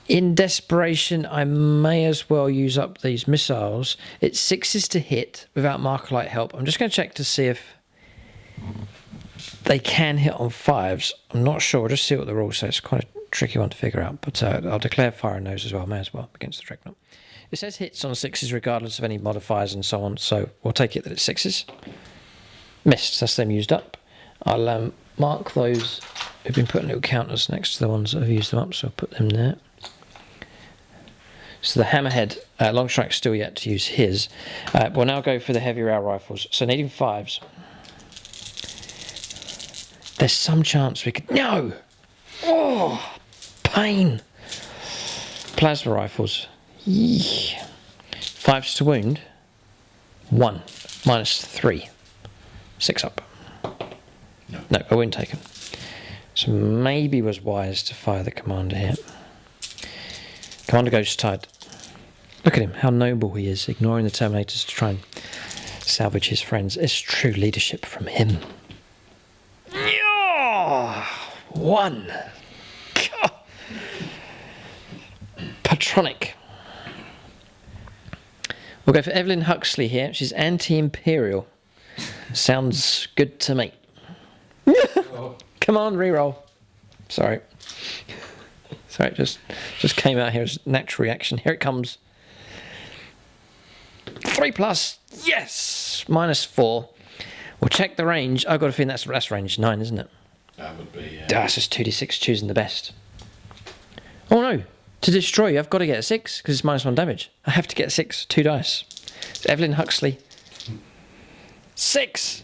in desperation, I may as well use up these missiles. It's 6s to hit without Markerlight help. I'm just going to check to see if they can hit on 5s. I'm not sure. I'll just see what the rules say. It's quite a tricky one to figure out. But I'll declare fire on those as well. May as well against the Dreadnought. It says hits on 6s regardless of any modifiers and so on. So we'll take it that it's 6s. Missed. That's them used up. I'll mark those who've been putting little counters next to the ones that have used them up. So I'll put them there. So the Hammerhead, Longstrike's still yet to use his. We'll now go for the heavy rail rifles. So needing 5s. There's some chance we could... No! Oh! Pain! Plasma rifles. Yeah. 5s to wound. 1. -3. 6 up. No, a wound taken. So maybe was wise to fire the commander here. Commander goes tied. Look at him, how noble he is, ignoring the Terminators to try and salvage his friends. It's true leadership from him. 1. Patronic. We'll go for Evelyn Huxley here. She's anti-imperial. Sounds good to me. Oh. Come on, reroll. Sorry. Sorry, just came out here as a natural reaction. Here it comes. 3+. Yes! -4. We'll check the range. I've got a feeling that's range 9, isn't it? That would be... That's just 2d6 choosing the best. Oh no! To destroy, I've got to get a 6 because it's -1 damage. I have to get a 6. 2 dice. It's Evelyn Huxley. 6!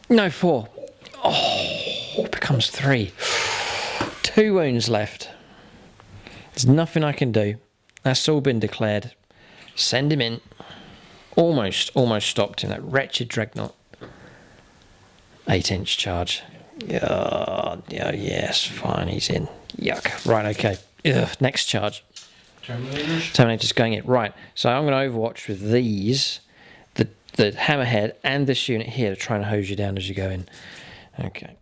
No, 4. Oh, it becomes 3. 2 wounds left. There's nothing I can do. That's all been declared. Send him in. Almost stopped him. That wretched dreadnought. 8-inch charge. Yeah, yes, fine, he's in. Yuck. Right, okay. Ugh, next charge. Terminator's going in. Right, so I'm going to Overwatch with these, the hammerhead and this unit here to try and hose you down as you go in. Okay.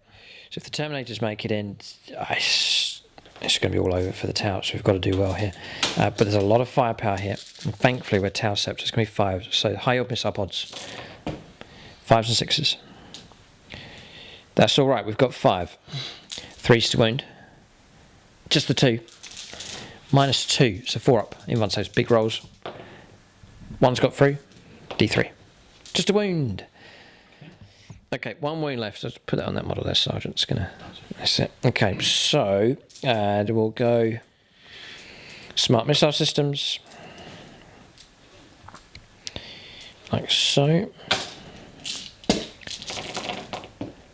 So if the Terminators make it in, it's going to be all over for the Tau, so we've got to do well here. But there's a lot of firepower here. And thankfully, we're Tau Sept, it's going to be 5. So high up missile pods. 5s and 6s. That's all right, we've got 5. 3s to wound. Just the 2. -2, so 4 up in one of those big rolls. 1's got through. D3. Just a wound. Okay, 1 wound left. Let's put that on that model there, Sergeant. That's it. Okay, so we'll go smart missile systems. Like so.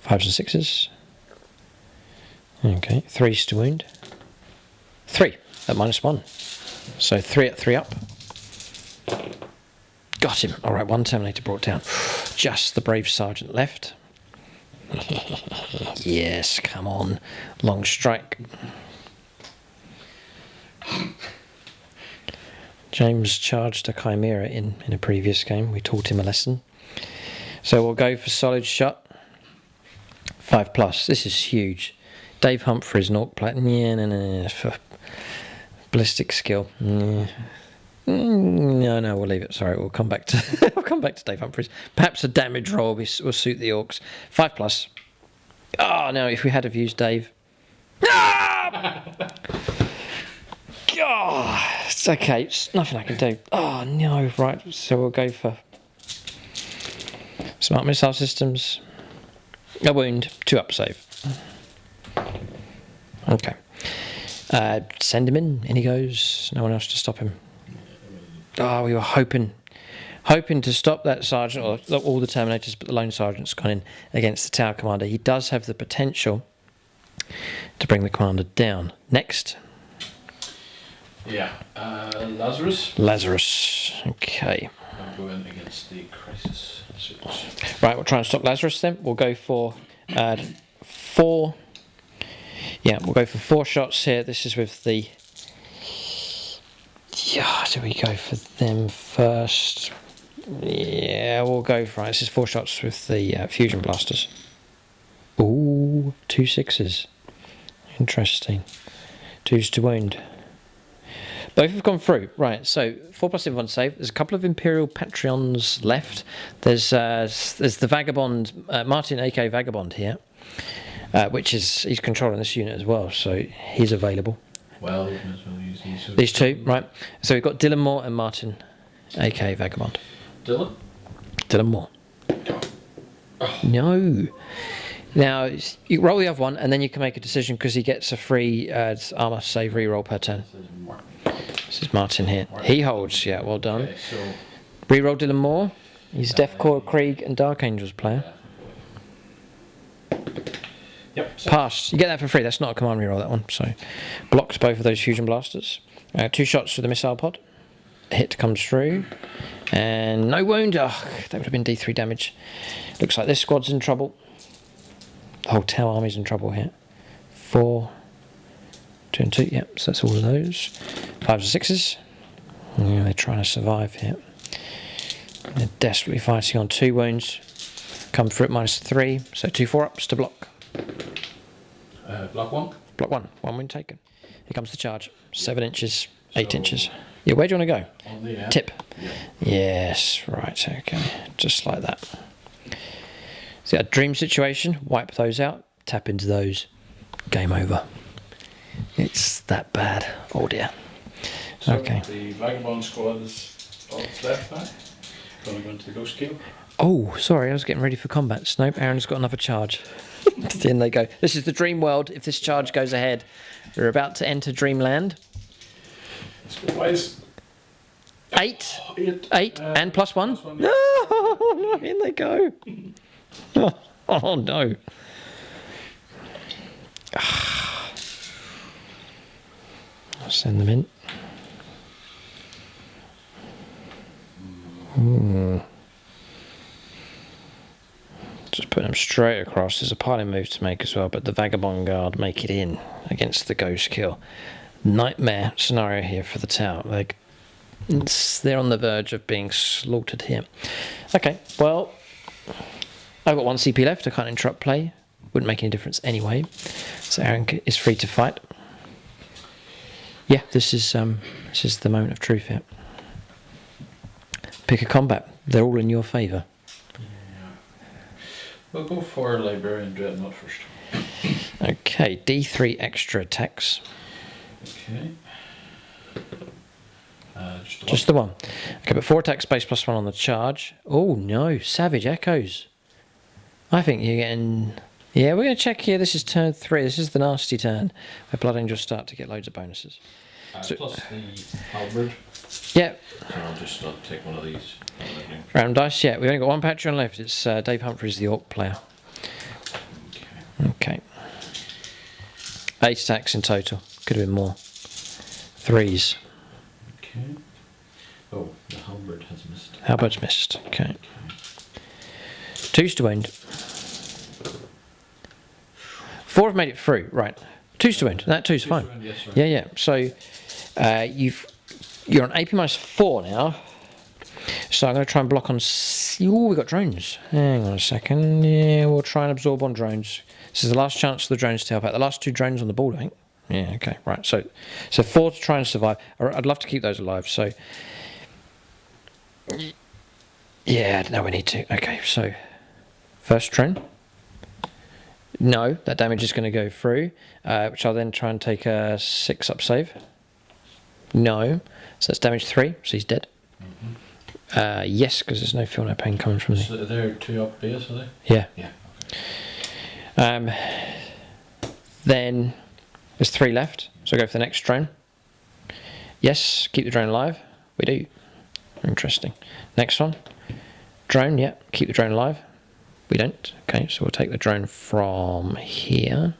5s and 6s. Okay, 3s to wound. 3 at -1. So 3 at 3 up. Got him. Alright, 1 Terminator brought down. Just the brave Sergeant left. Yes, come on. Long strike. James charged a Chimera in a previous game. We taught him a lesson. So we'll go for solid shot. 5+. This is huge. Dave Humphries, Nork Plat. Yeah, no. For ballistic skill. Yeah. No, we'll leave it. Sorry, we'll come back to we'll come back to Dave Humphries. Perhaps a damage roll will suit the Orcs. 5+. Oh no, if we had have used Dave. Ah! God, it's okay. It's nothing I can do. Oh no, right. So we'll go for smart missile systems. A wound, 2 up save. Okay. Send him in he goes. No one else to stop him. Oh, we were hoping to stop that sergeant, or all the Terminators, but the lone sergeant's gone in against the tower commander. He does have the potential to bring the commander down. Next. Yeah, Lazarus. Lazarus. Okay. I'll go in against the crisis suits. Right, we'll try and stop Lazarus then. We'll go for 4. Yeah, we'll go for 4 shots here. This is with the... Yeah, do we go for them first? Yeah, we'll go for it. This is 4 shots with the fusion blasters. Ooh, 2 6s. Interesting. 2s to wound. Both have gone through. Right, so 4+ in 1 save. There's a couple of Imperial Patreons left. There's the Vagabond, Martin AK Vagabond here, which is, he's controlling this unit as well, so he's available. Well, we might as well use these 2, right. So we've got Dylan Moore and Martin AK Vagabond. Dylan Moore. Oh. No. Now, you roll the other one, and then you can make a decision, because he gets a free armor save reroll per turn. This is Martin here. He holds, yeah, well done. Okay, so Reroll Dylan Moore. He's Death Corps, Krieg, and Dark Angels player. Yep. Pass. You get that for free. That's not a command reroll, that one. So, blocks both of those fusion blasters. 2 shots with the missile pod. A hit comes through. And no wound. Oh, that would have been D3 damage. Looks like this squad's in trouble. The whole Tau army's in trouble here. 4, 2 and 2. Yep, so that's all of those. 5s and 6s. Yeah, they're trying to survive here. They're desperately fighting on 2 wounds. Come through at -3. So 2 4-ups to block. Block 1. Block 1. 1 wound taken. Here comes the charge. 7 inches. 8 inches. Yeah, where do you want to go? On the Tip. Yeah. Yes, right, okay. Just like that. So a dream situation. Wipe those out. Tap into those. Game over. It's that bad. Oh dear. So okay. The Vagabond squad is all that's left now. Going to go into the Ghost Queue. Oh, sorry, I was getting ready for combat. Nope, Aaron's got another charge. In they go. This is the dream world. If this charge goes ahead, we're about to enter dreamland. Let's go, boys. 8. 8. And +1. +1, No, no, in they go. Oh no. Send them in. Just put them straight across. There's a piling move to make as well, but the Vagabond Guard make it in against the Ghost Kill. Nightmare scenario here for the tower. They're on the verge of being slaughtered here. Okay, well, I've got 1 CP left. I can't interrupt play. Wouldn't make any difference anyway. So Aaron is free to fight. Yeah, this is the moment of truth here. Pick a combat. They're all in your favour. We'll go for Librarian Dreadnought first. Okay, D3 extra attacks. Okay. Just the one. Okay, but 4 attacks base +1 on the charge. Oh no, Savage Echoes. I think you're getting... Yeah, we're going to check here. This is turn 3. This is the nasty turn where Blood Angels start to get loads of bonuses. Plus the halberd. Yeah. So I'll just take one of these. Random dice, yeah. We've only got 1 Patreon left. It's Dave Humphries, the Orc player. Okay. 8 attacks in total. Could have been more. 3s. Okay. Oh, the halberd has missed. Halberd's missed. Okay. 2s to wound. 4 have made it through. Right. 2s to wound. That 2's fine. Yes, Yeah. So you're on AP -4 now. So I'm going to try and block on... Ooh, we've got drones. Hang on a second. Yeah, we'll try and absorb on drones. This is the last chance for the drones to help out. The last 2 drones on the board, I think. Yeah, okay, right. So 4 to try and survive. I'd love to keep those alive, so... Yeah, no, we need to. Okay, so... First drone. No, that damage is going to go through, which I'll then try and take a 6-up save. No. So that's damage 3, so he's dead. Yes, because there's no feel, no pain coming from So they're 2-up base, are they? Yeah. Yeah. Okay. Then there's 3 left, so go for the next drone. Yes, keep the drone alive. We do. Interesting. Next one. Drone, yeah, keep the drone alive. We don't. Okay, so we'll take the drone from here.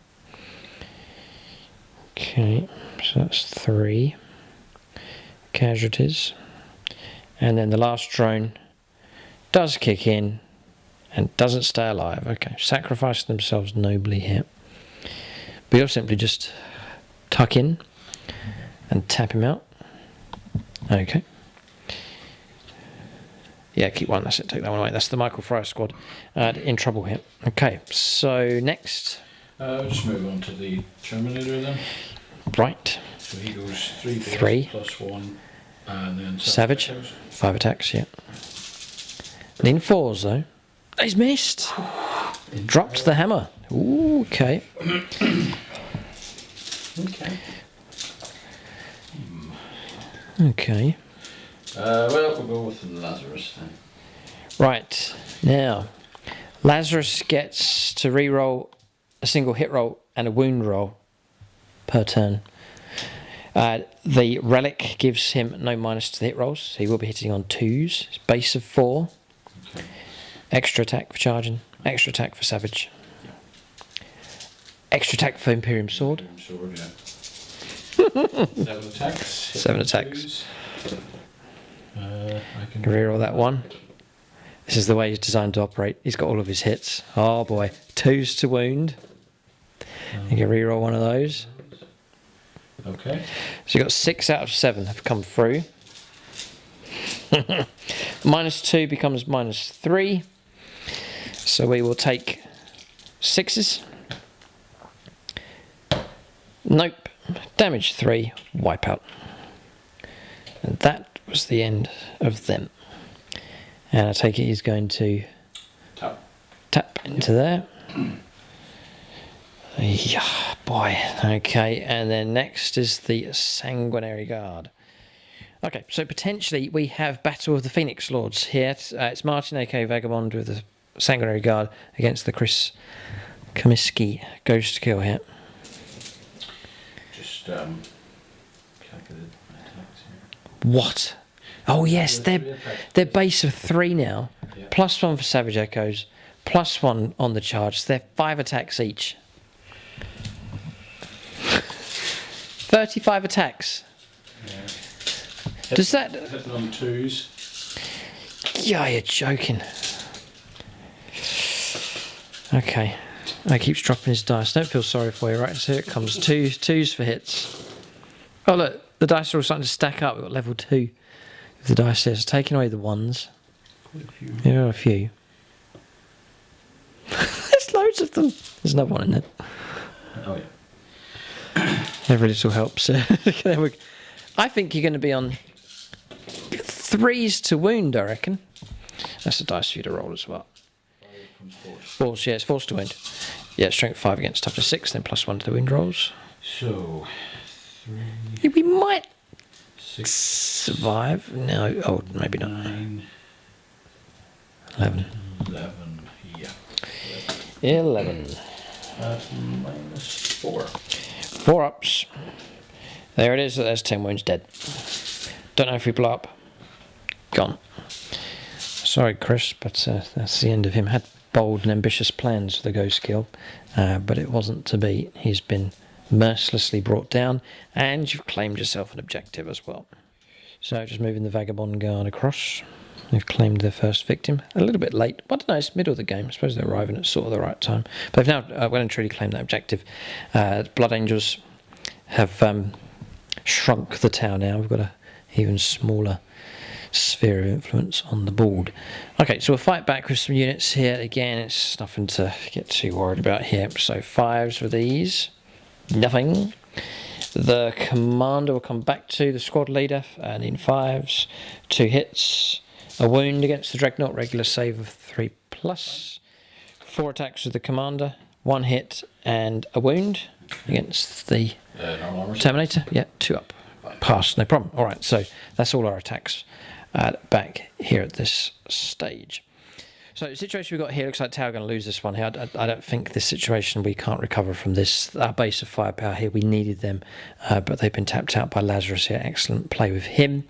Okay, so that's 3 casualties. And then the last drone does kick in and doesn't stay alive. Okay, sacrifice themselves nobly here. But you'll simply just tuck in and tap him out. Okay. Yeah, keep 1, that's it, take that one away. That's the Michael Fryer squad in trouble here. Okay, so next. Just move on to the Terminator then. Right. So he goes 3 base 3 +1, and then Savage. 5 attacks, yeah. Need 4s though. He's missed. Dropped the hammer. Ooh, okay. Okay. Well, we'll go with Lazarus then. Right, now, Lazarus gets to re-roll a single hit roll and a wound roll per turn. The relic gives him no minus to the hit rolls, so he will be hitting on 2s. It's base of 4. Okay. Extra attack for charging. Extra attack for savage. Extra attack for Imperium Sword. Imperium Sword, yeah. 7 attacks. 7 attacks. 2s. I can Reroll that one. This is the way he's designed to operate. He's got all of his hits. Oh boy. 2s to wound. You can reroll one of those. Okay. So you got 6 out of 7 have come through. -2 becomes -3. So we will take 6s. Nope. Damage 3. Wipeout. And that was the end of them. And I take it he's going to tap into there. Yeah, boy. Okay, and then next is the Sanguinary Guard. Okay, so potentially we have Battle of the Phoenix Lords here. It's Martin, aka Vagabond, with the Sanguinary Guard against the Chris Comiskey Ghost Kill here. Just calculated my attacks here. What? Oh yes, they're base of 3 now. Yeah. +1 for Savage Echoes, +1 on the charge. So they're 5 attacks each. 35 attacks. Yeah. Does that... Hitting on 2s. Yeah, you're joking. Okay. He keeps dropping his dice. Don't feel sorry for you, right? So here it comes. Twos for hits. Oh, look. The dice are all starting to stack up. We've got level 2. The dice is taking away the ones. There are a few. There's loads of them. There's another one in there. Oh, yeah. Every little helps. I think you're going to be on 3s to wound, I reckon. That's a dice for you to roll as well. Force, yeah, it's force to wound. Yeah, strength 5 against toughness 6, then +1 to the wound rolls. So, 3. Yeah, we might 6. survive. No, oh, maybe not. 9. 11. 11. Yeah. 11. -4. 4 ups. There it is. There's 10 wounds dead. Don't know if we blow up. Gone. Sorry, Chris, but that's the end of him. Had bold and ambitious plans for the Ghost Guild, but it wasn't to be. He's been mercilessly brought down, and you've claimed yourself an objective as well. So just moving the Vagabond Guard across. They've claimed their first victim. A little bit late. I don't know, it's middle of the game. I suppose they're arriving at sort of the right time. But they've now well and truly claimed that objective. Blood Angels have shrunk the town now. We've got an even smaller sphere of influence on the board. Okay, so we'll fight back with some units here. Again, it's nothing to get too worried about here. So 5s for these. Nothing. The commander will come back to the squad leader, and in 5s, 2 hits, a wound against the Dreadnought, regular save of 3+, 4 attacks with the commander, 1 hit and a wound against the Terminator. Yeah, 2 up. Pass, no problem. All right, so that's all our attacks back here at this stage. So the situation we've got here looks like Tower going to lose this one here. I don't think this situation, we can't recover from this. Our base of firepower here, we needed them, but they've been tapped out by Lazarus here. Excellent play with him.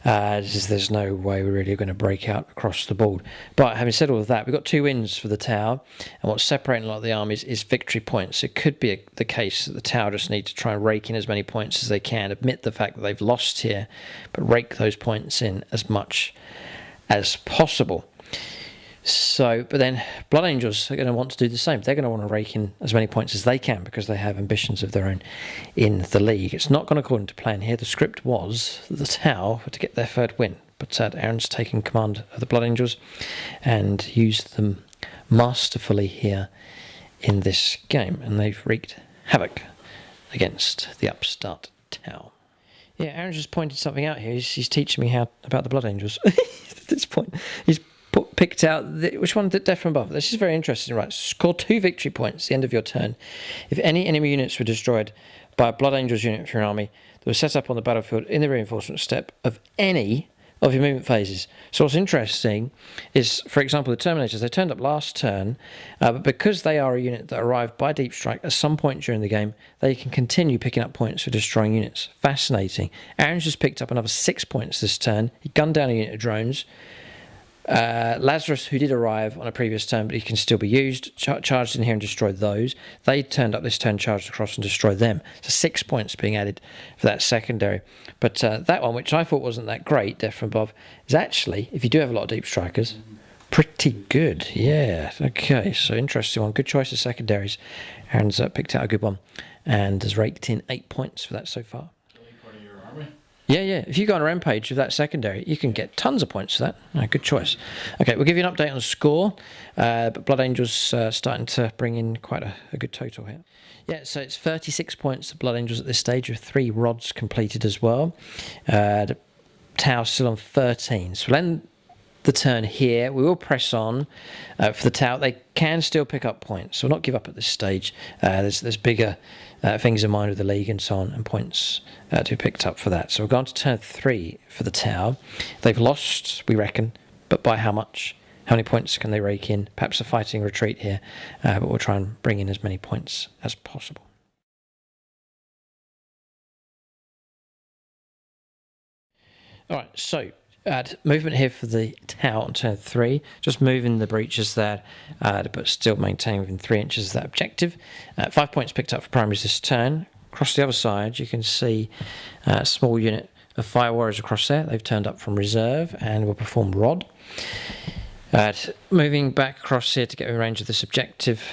There's no way we're really going to break out across the board. But having said all of that, we've got 2 wins for the Tower, and what's separating a lot of the armies is victory points. It could be the case that the Tower just need to try and rake in as many points as they can, admit the fact that they've lost here, but rake those points in as much as possible. So, but then Blood Angels are going to want to do the same. They're going to want to rake in as many points as they can because they have ambitions of their own in the league. It's not gone according to plan here. The script was that the Tau were to get their 3rd win, but Aaron's taken command of the Blood Angels and used them masterfully here in this game, and they've wreaked havoc against the upstart Tau. Yeah, Aaron just pointed something out here. He's teaching me how about the Blood Angels. At this point, he's picked out which one did Death from Above. This is very interesting, right? Score 2 victory points at the end of your turn if any enemy units were destroyed by a Blood Angels unit from your army that was set up on the battlefield in the reinforcement step of any of your movement phases. So what's interesting is, for example, the Terminators, they turned up last turn, but because they are a unit that arrived by Deep Strike at some point during the game, they can continue picking up points for destroying units. Fascinating. Aaron's just picked up another 6 points this turn. He gunned down a unit of drones. Lazarus, who did arrive on a previous turn, but he can still be used, charged in here and destroyed those. They turned up this turn, charged across and destroyed them. So 6 points being added for that secondary. But that one, which I thought wasn't that great, Death from Above, is actually, if you do have a lot of deep strikers, pretty good. Yeah, okay, so interesting one. Good choice of secondaries. Aaron's picked out a good one and has raked in 8 points for that so far. Yeah. If you go on a rampage with that secondary, you can get tons of points for that. Good choice. Okay, we'll give you an update on the score. But Blood Angels starting to bring in quite a good total here. Yeah, so it's 36 points to Blood Angels at this stage with 3 rods completed as well. The Tau still on 13. So we'll end the turn here. We will press on for the Tau. They can still pick up points, so we'll not give up at this stage. There's bigger things in mind with the league and so on, and points to be picked up for that. So we're going to turn 3 for the Tau. They've lost, we reckon, but by how much? How many points can they rake in? Perhaps a fighting retreat here, but we'll try and bring in as many points as possible. All right, so movement here for the Tau on turn 3, just moving the breaches there, but still maintaining within 3 inches of that objective. 5 points picked up for primaries this turn. across the other side, you can see a small unit of fire warriors across there. They've turned up from reserve and will perform rod. Moving back across here to get in range of this objective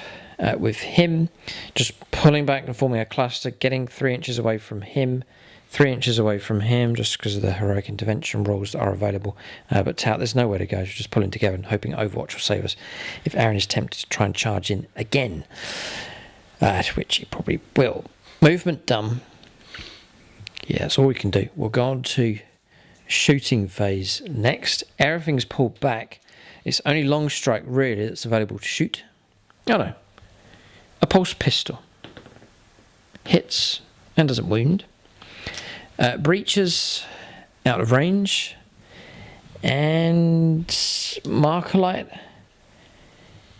with him, just pulling back and forming a cluster, getting 3 inches away from him, 3 inches away from him, just because of the heroic intervention rules that are available. But Tout, there's nowhere to go. It's just pulling together and hoping Overwatch will save us if Aaron is tempted to try and charge in again, which he probably will. Movement done. Yeah, that's all we can do. We'll go on to shooting phase next. Everything's pulled back. It's only long strike really that's available to shoot. Oh no. A pulse pistol. Hits and doesn't wound. Breaches out of range. And Marker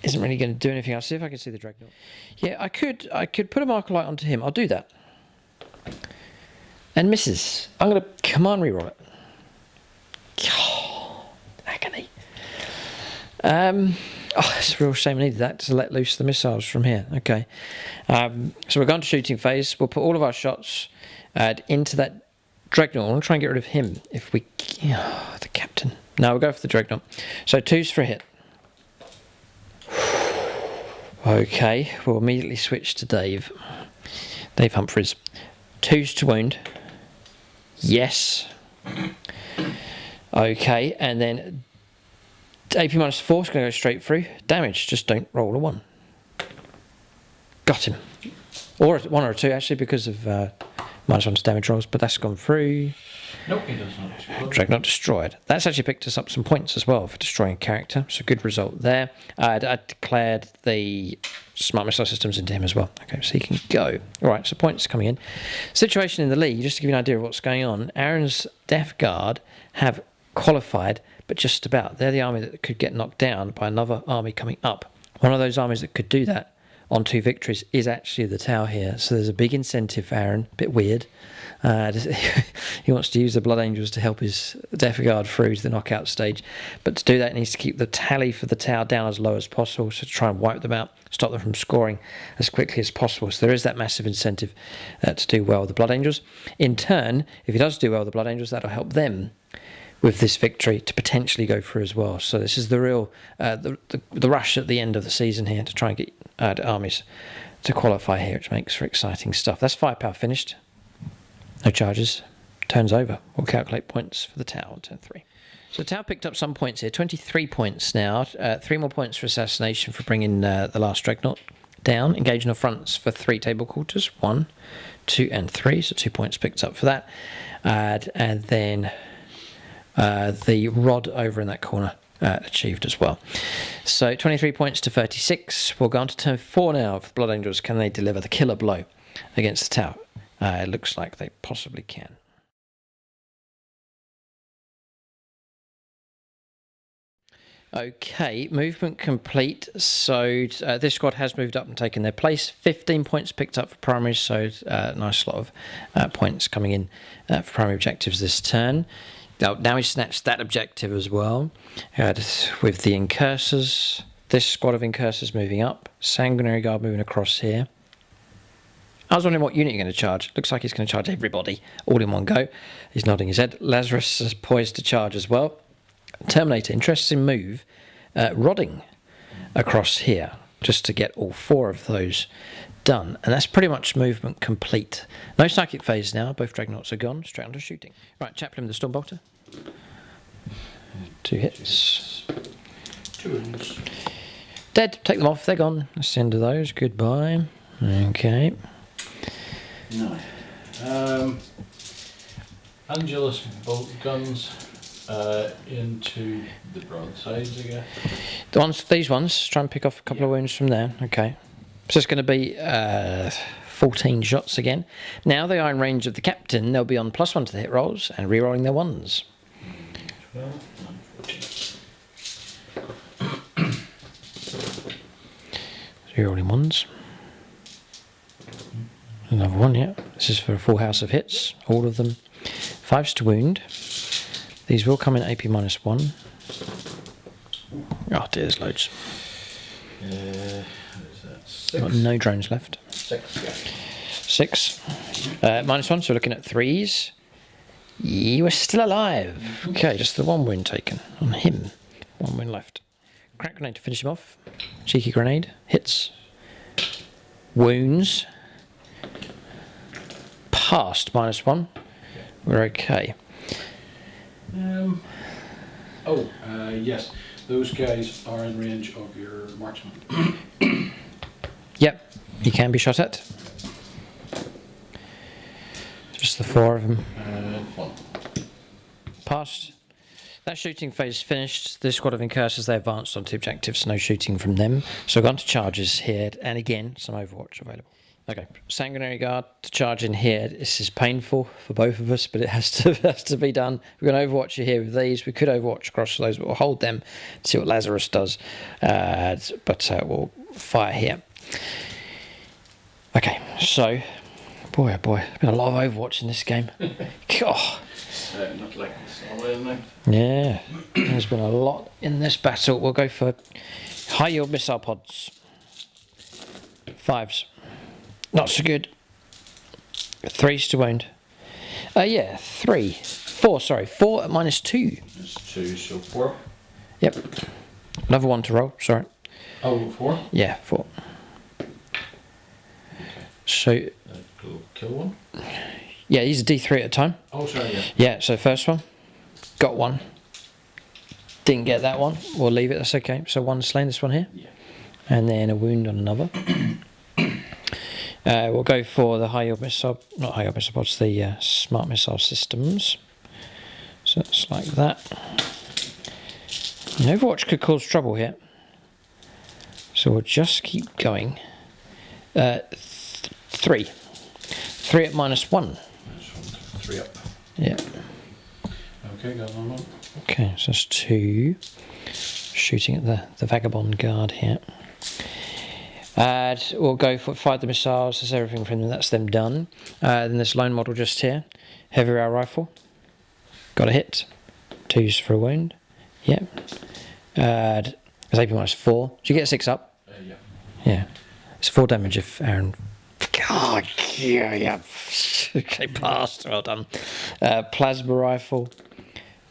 isn't really going to do anything. I'll see if I can see the Dreadnought. Yeah, I could put a Marker onto him. I'll do that. And misses. I'm going to command reroll it. Oh, agony. It's a real shame I needed that to let loose the missiles from here. Okay. So we're going to shooting phase. We'll put all of our shots into that Dreadnought. I want to try and get rid of him if we... Oh, the captain. No, we'll go for the Dreadnought. So 2s for a hit. Okay, we'll immediately switch to Dave. Dave Humphreys. 2s to wound. Yes. Okay, and then AP -4 is going to go straight through. Damage, just don't roll a 1. Got him. Or a 1 or a 2 actually, because of -1 to damage rolls, but that's gone through. Nope, he does not explode. Dreadnought destroyed. That's actually picked us up some points as well for destroying character, so good result there. I declared the smart missile systems into him as well. Okay, so he can go. Alright, so points coming in. Situation in the league, just to give you an idea of what's going on, Aaron's Death Guard have qualified, but just about. They're the army that could get knocked down by another army coming up. One of those armies that could do that on 2 victories is actually the Tau here. So there's a big incentive for Aaron. A bit weird. He wants to use the Blood Angels to help his Death Guard through to the knockout stage. But to do that, he needs to keep the tally for the Tau down as low as possible. So to try and wipe them out, stop them from scoring as quickly as possible. So there is that massive incentive to do well with the Blood Angels. In turn, if he does do well with the Blood Angels, that'll help them with this victory to potentially go through as well. So this is the real the rush at the end of the season here to try and get armies to qualify here, which makes for exciting stuff. That's firepower finished. No charges. Turns over. We'll calculate points for the Tau on turn 3. So Tau picked up some points here. 23 points now. 3 more points for assassination for bringing the last Dreadnought down. Engaging the fronts for 3 table quarters. 1, 2 and 3. So 2 points picked up for that. And then the rod over in that corner achieved as well. So 23 points to 36. We'll go on to turn 4 now for Blood Angels. Can they deliver the killer blow against the Tau? It looks like they possibly can. Okay, movement complete. So this squad has moved up and taken their place. 15 points picked up for primaries, so nice lot of points coming in for primary objectives this turn. Now we snatched that objective as well with the incursors. This squad of incursors moving up. Sanguinary Guard moving across here. I was wondering what unit you're going to charge. Looks like he's going to charge everybody all in one go. He's nodding his head. Lazarus is poised to charge as well. Terminator, interesting move. Rodding across here just to get all 4 of those done. And that's pretty much movement complete. No psychic phase now. Both Dreadnoughts are gone. Straight on to shooting. Right, Chaplain with the Stormbolter. 2 hits. 2 wounds. Dead. Take them off. They're gone. That's the end of those. Goodbye. Okay. No. Angelus bolt guns into the broadsides again. These ones, try and pick off a couple of wounds from there. Okay. So it's going to be 14 shots again. Now they are in range of the captain. They'll be on +1 to the hit rolls and re-rolling their 1s. 12 and 14. Re-rolling 1s. Another one, yeah. This is for a full house of hits, all of them. 5s to wound. These will come in AP -1. Oh dear, there's loads. What is that? 6. Got no drones left. 6, yeah. 6. -1, so we're looking at 3s. You are still alive. Okay, just the 1 wound taken on him. 1 wound left. Crack grenade to finish him off. Cheeky grenade. Hits. Wounds. Passed, -1. We're okay. Yes. Those guys are in range of your marksman. Yep, he can be shot at. Just the 4 of them. 1. Passed. That shooting phase finished. This squad of incursors, they advanced on 2 objectives, no shooting from them. So we've gone to charges here, and again, some Overwatch available. Okay, Sanguinary Guard to charge in here. This is painful for both of us, but it has to be done. We're going to Overwatch here with these. We could Overwatch across those, but we'll hold them to see what Lazarus does. But we'll fire here. Okay, so, boy oh boy, there's been a lot of Overwatch in this game. God. Not like this all the way now. Yeah, there's been a lot in this battle. We'll go for high yield missile pods. 5s. Not so good. 3s to wound. 4, sorry. 4 at -2. That's 2, so 4. Yep. Another 1 to roll, sorry. Oh, 4? Yeah, 4. Okay. So, That'll kill 1. yeah, these are D3 at a time. Oh, sorry, yeah. Yeah, so first one. Got 1. Didn't get that one. We'll leave it, that's okay. So 1 slain, this one here. Yeah. And then a wound on another. We'll go for the high yield missile, not high yield missile pods, the smart missile systems. So it's like that. And Overwatch could cause trouble here. So we'll just keep going. 3. 3 at -1. 3 up. Yeah. Okay, got 1. Okay, so that's 2. Shooting at the Vagabond Guard here. We'll go for 5 the missiles, that's everything from them, that's them done. Then this lone model just here. Heavy rail rifle. Got a hit. 2s for a wound. Yep. It's AP -4. Did you get a 6 up? Yeah. Yeah. It's 4 damage if Aaron... God, yeah. Okay, passed. Well done. Plasma rifle.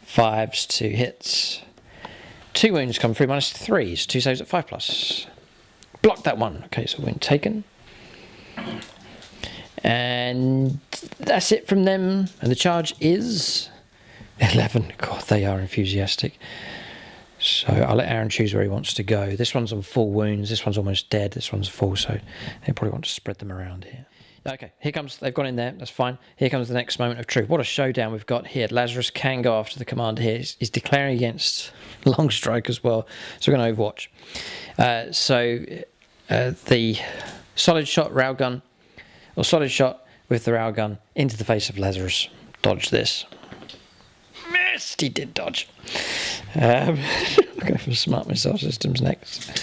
5s, 2 hits. 2 wounds come through, -3s. 2 saves at 5+. Block that one. Okay, so wound taken. And that's it from them. And the charge is 11. God, they are enthusiastic. So I'll let Aaron choose where he wants to go. This one's on full wounds. This one's almost dead. This one's full, so they probably want to spread them around here. Okay, here comes, they've gone in there, that's fine. Here comes the next moment of truth. What a showdown we've got here. Lazarus can go after the commander here. He's declaring against Longstrike as well. So we're going to Overwatch. The solid shot railgun, or solid shot with the railgun into the face of Lazarus. Dodge this. Missed! He did dodge. Go for smart missile systems next.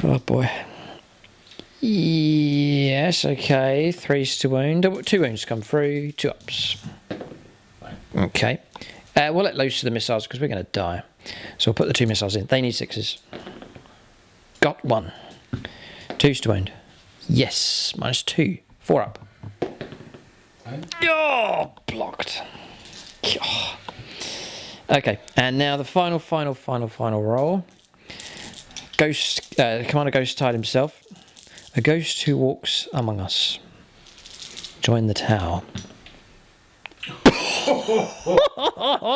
Oh boy. Yes, okay. 3s to wound. 2 wounds come through. 2 ups. Okay. We'll let loose the missiles because we're going to die. So we'll put the 2 missiles in. They need 6s. Got 1. 2s to wound. Yes. -2. 4 up. Oh, blocked. Oh. Okay. And now the final roll. Ghost. Commander Ghost tied himself. A ghost who walks among us. Join the tower.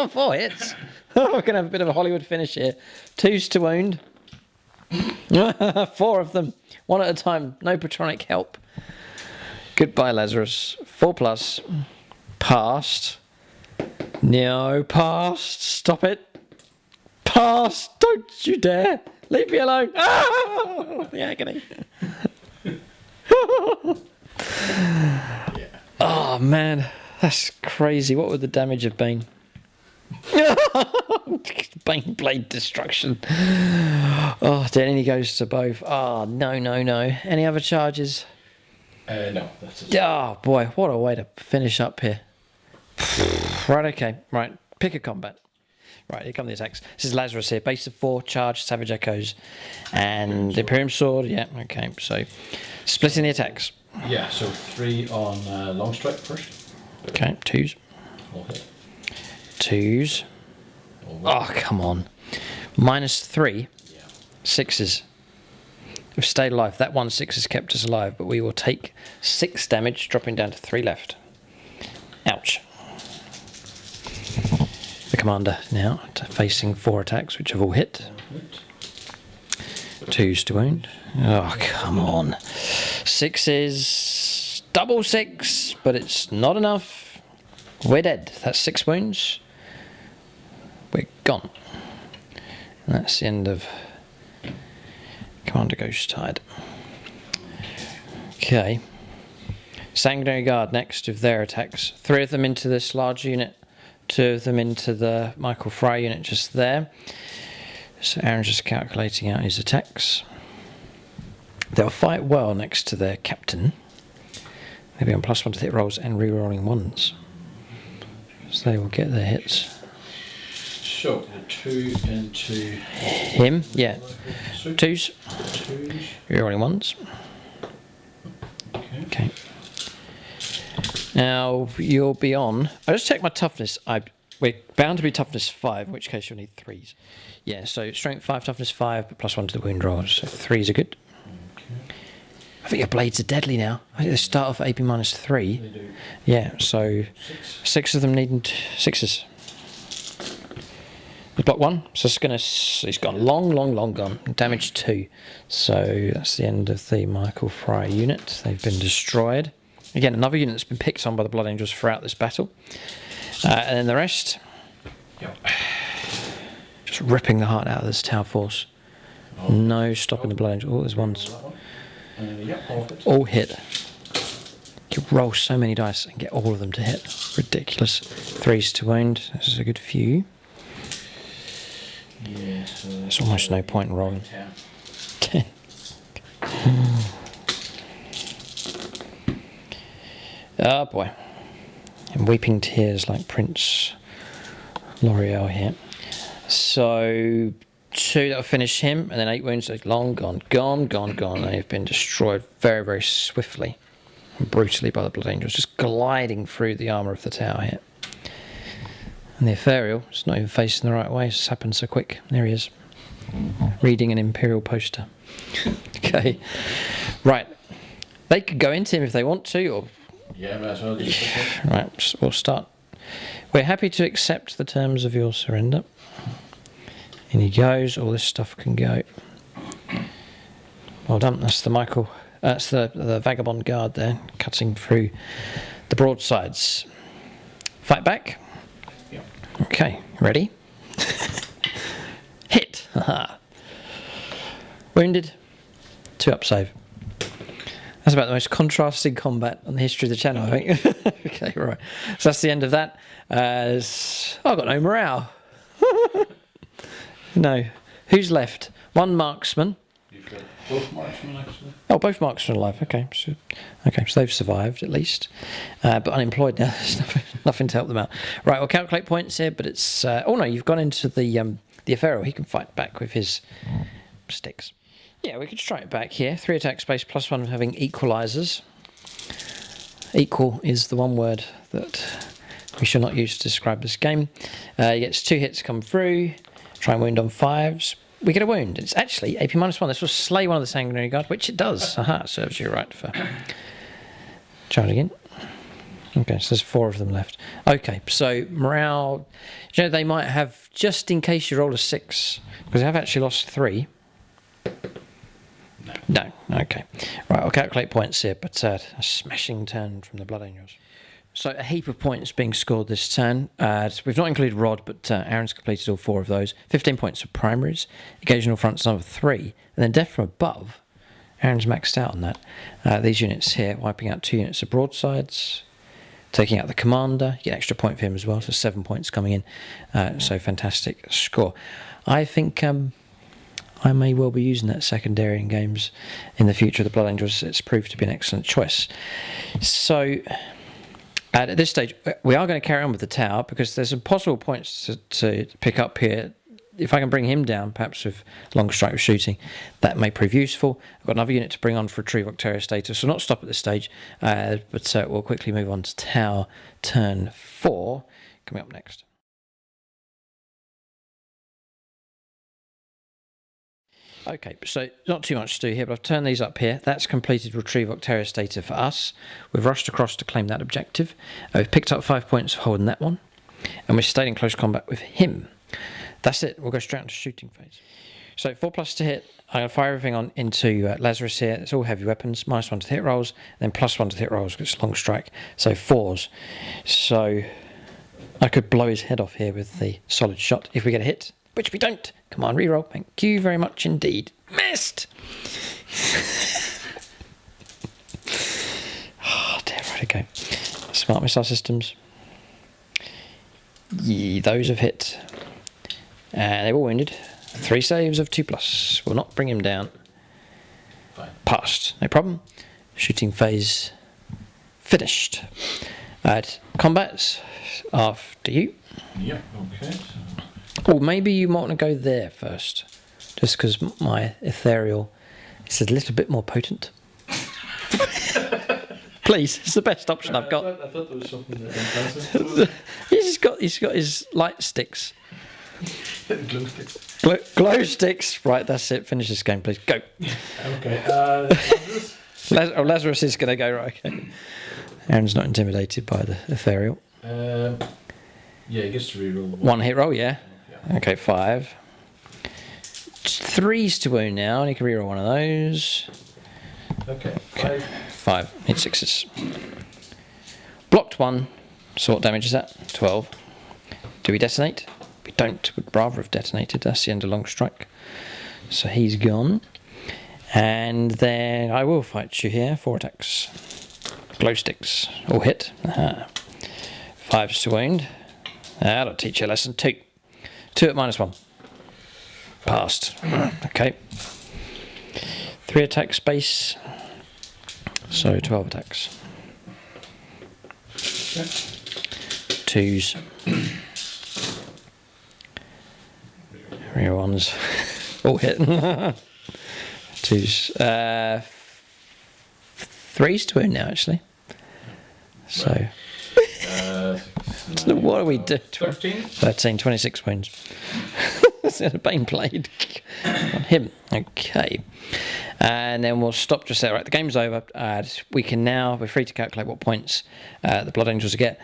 4 hits. We're going to have a bit of a Hollywood finish here. 2s to wound. 4 of them. 1 at a time. No patronic help. Goodbye, Lazarus. 4+. Passed. No, passed. Stop it. Passed. Don't you dare. Leave me alone. Ah! The agony. Yeah. Oh man, that's crazy. What would the damage have been? Bane blade destruction. Oh, then he goes to both. Oh no. Any other charges? No, that's it. Oh boy, what a way to finish up here. Right, okay, right. Pick a combat. Right, here come the attacks. This is Lazarus here. Base of 4, charge, Savage Echoes, and the Imperium Sword. Yeah, okay. So, splitting the attacks. Yeah, so 3 on long strike first. Okay, 2s. All hit. 2s. Oh, come on. -3. Yeah. 6s. We've stayed alive. That 1/6 has kept us alive, but we will take 6 damage, dropping down to 3 left. Ouch. The commander now facing 4 attacks, which have all hit. 2s to wound. Oh, come on. 6s. Double 6, but it's not enough. We're dead. That's 6 wounds. We're gone. And that's the end of Commander Ghost Tide. Okay. Sanguinary Guard next with their attacks. 3 of them into this large unit, 2 of them into the Michael Fry unit just there. So Aaron's just calculating out his attacks. They'll fight well next to their captain. They'll be on +1 to hit rolls and re-rolling 1s. So they will get their hits. So, the 2 into him, yeah. 2s. Re-rolling 1s. Okay. Now you'll be on. I just check my toughness. We're bound to be toughness 5, in which case you'll need 3s. Yeah, so strength 5, toughness 5, but +1 to the wound rolls. So 3s are good. Okay. I think your blades are deadly now. I think they start off at AP -3. They do. Yeah, so 6 of them needing 6s. He's blocked 1, so he's gone long gone. Damage 2. So that's the end of the Michael Fry unit. They've been destroyed. Again, another unit that's been picked on by the Blood Angels throughout this battle. And then the rest, just ripping the heart out of this tower force. No stopping the Blood Angels. Oh, there's ones. All hit. You roll so many dice and get all of them to hit. Ridiculous. 3s to wound. This is a good few. Yeah, so there's almost no point in rolling. 10. Oh boy. And weeping tears like Prince L'Oreal here. So 2 that'll finish him, and then 8 wounds. So long gone. They've been destroyed very, very swiftly and brutally by the Blood Angels, just gliding through the armour of the tower here. And the Ethereal, it's not even facing the right way, it's just happened so quick. There he is, reading an Imperial poster. Okay, right. They could go into him if they want to, or... Yeah, might as well do it. Right, we'll start. We're happy to accept the terms of your surrender. In he goes, all this stuff can go. Well done, that's the Michael... That's the Vagabond Guard there, cutting through the broadsides. Fight back. Okay, ready? Hit! Wounded. 2 up save. That's about the most contrasting combat on the history of the channel, I think. Okay, right. So that's the end of that. I've got no morale. No. Who's left? 1 marksman. You've got both marksmen, actually. Oh, both marksmen are alive. Okay, so they've survived at least, but unemployed now. There's nothing to help them out. Right, we'll calculate points here, but it's oh no, you've gone into the Ethereal. He can fight back with his sticks. Yeah, we could strike back here. 3 attack space +1 having equalizers. Equal is the one word that we shall not use to describe this game. He gets 2 hits come through. Try and wound on 5s. We get a wound. It's actually AP -1. This will slay one of the Sanguinary Guard, which it does. Aha, it serves you right for charging in. Okay, so there's 4 of them left. Okay, so morale, they might have, just in case you roll a 6, because they have actually lost 3. No, okay. Right, I'll calculate points here, but a smashing turn from the Blood Angels. So a heap of points being scored this turn. We've not included Rod, but Aaron's completed all 4 of those. 15 points for primaries. Occasional fronts another 3. And then death from above. Aaron's maxed out on that. These units here, wiping out 2 units of broadsides. Taking out the commander. You get an extra point for him as well, so 7 points coming in. So fantastic score. I think I may well be using that secondary in games in the future of the Blood Angels. It's proved to be an excellent choice. So... at this stage, we are going to carry on with the tower because there's some possible points to pick up here if I can bring him down, perhaps with long strike with shooting, that may prove useful. I've got another unit to bring on for Retrieval status, so not stop at this stage, but we'll quickly move on to Tau turn 4, coming up next. Okay, so not too much to do here, but I've turned these up here. That's completed Retrieval data for us. We've rushed across to claim that objective. We've picked up 5 points for holding that one, and we've stayed in close combat with him. That's it. We'll go straight into shooting phase. So 4+ to hit. I'm going to fire everything on into Lazarus here. It's all heavy weapons. -1 to hit rolls, then +1 to hit rolls because it's long strike. So 4s. So I could blow his head off here with the solid shot if we get a hit, which we don't. Come on, reroll. Thank you very much indeed. Missed! Oh dear, right, okay. Smart missile systems. Yeah, those have hit. And they're all wounded. 3 saves of 2+. Will not bring him down. Fine. Passed. No problem. Shooting phase finished. Combats after you. Yep, okay. Or maybe you might want to go there first. Just because my ethereal is a little bit more potent. Please, it's the best option I've got. I thought there was something that he's got his light sticks. Glow sticks. Glow sticks. Right, that's it. Finish this game, please. Go. Okay. Lazarus is going to go, right, okay. Aaron's not intimidated by the ethereal. Yeah, he gets to reroll the 1 hit roll, yeah. Yeah. Okay, 5. 3s to wound now, and he can reroll one of those. Okay. 5. Hit 6s. Blocked 1. So what damage is that? 12. Do we detonate? We don't. Would rather have detonated. That's the end of long strike. So he's gone. And then I will fight you here. 4 attacks. Glow sticks. All hit. 5s to wound. That'll teach you a lesson. 2. 2 at -1. Passed. Okay. 3 attack space. So 12 attacks. Okay. 2s. Real ones. All hit. 2s. 3s to wound now, actually. So. What do we do? 13, 26 wounds. That's a Bane blade on him. Okay. And then we'll stop just there. Right, the game's over. We're free to calculate what points the Blood Angels get.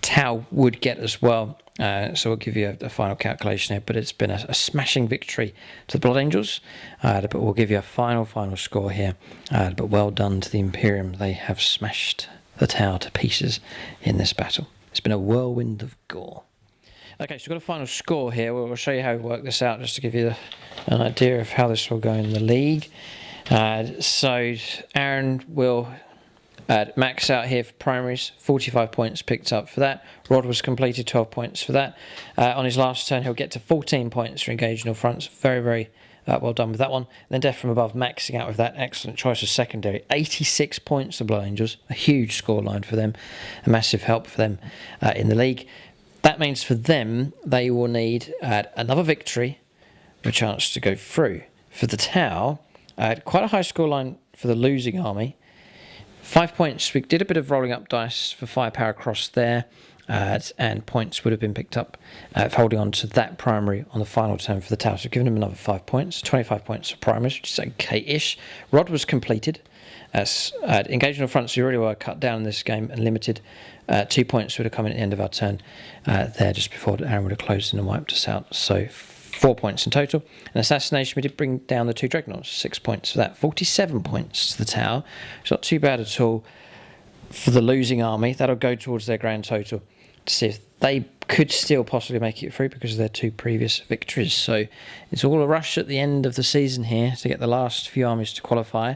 Tau would get as well. So we'll give you a final calculation here. But it's been a smashing victory to the Blood Angels. But we'll give you a final score here. But well done to the Imperium. They have smashed the Tau to pieces in this battle. It's been a whirlwind of gore. Okay, so we've got a final score here. We'll show you how we work this out just to give you an idea of how this will go in the league. So Aaron will max out here for primaries, 45 points picked up for that. Rod was completed, 12 points for that. On his last turn, he'll get to 14 points for engaging all fronts. Very, very well done with that one. And then Death from Above maxing out with that. Excellent choice of secondary. 86 points to Blood Angels. A huge scoreline for them. A massive help for them in the league. That means for them, they will need another victory for a chance to go through. For the Tau, quite a high scoreline for the losing army. 5 points. We did a bit of rolling up dice for firepower across there. And points would have been picked up for holding on to that primary on the final turn for the Tau. So giving them another 5 points, 25 points for primaries, which is okay-ish. Rod was completed. Engaging on fronts, we really were cut down in this game and limited. 2 points would have come in at the end of our turn there just before Aaron would have closed in and wiped us out. So 4 points in total. And assassination, we did bring down the 2 dreadnoughts, 6 points for that. 47 points to the Tau. It's not too bad at all for the losing army. That'll go towards their grand total to see if they could still possibly make it through because of their 2 previous victories. So it's all a rush at the end of the season here to get the last few armies to qualify.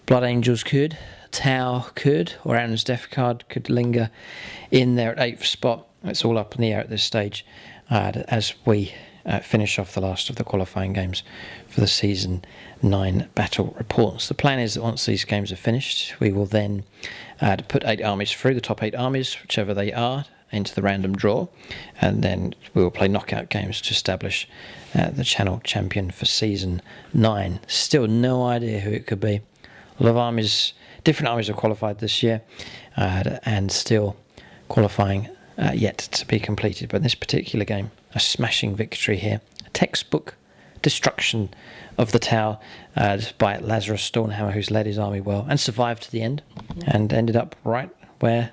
Blood Angels could, Tau could, or Aaron's Death card could linger in there at 8th spot. It's all up in the air at this stage as we finish off the last of the qualifying games for the Season 9 battle reports. The plan is that once these games are finished, we will then put 8 armies through, the top 8 armies, whichever they are, into the random draw, and then we will play knockout games to establish the channel champion for season 9. Still no idea who it could be. A lot of armies, different armies have qualified this year, and still qualifying yet to be completed. But in this particular game, a smashing victory here. A textbook destruction of the Tau by Lazarus Stormhammer, who's led his army well and survived to the end, and ended up right where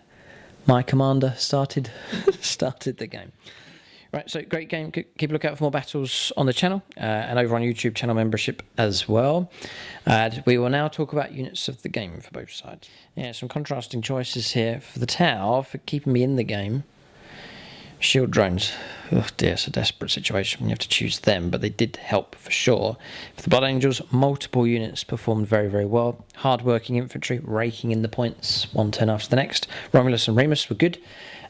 my commander started the game. Right, so great game. Keep a lookout for more battles on the channel and over on YouTube channel membership as well. We will now talk about units of the game for both sides. Yeah, some contrasting choices here for the Tau for keeping me in the game. Shield drones. Oh dear, it's a desperate situation when you have to choose them, but they did help for sure. For the Blood Angels, multiple units performed very, very well. Hard-working infantry, raking in the points, one turn after the next. Romulus and Remus were good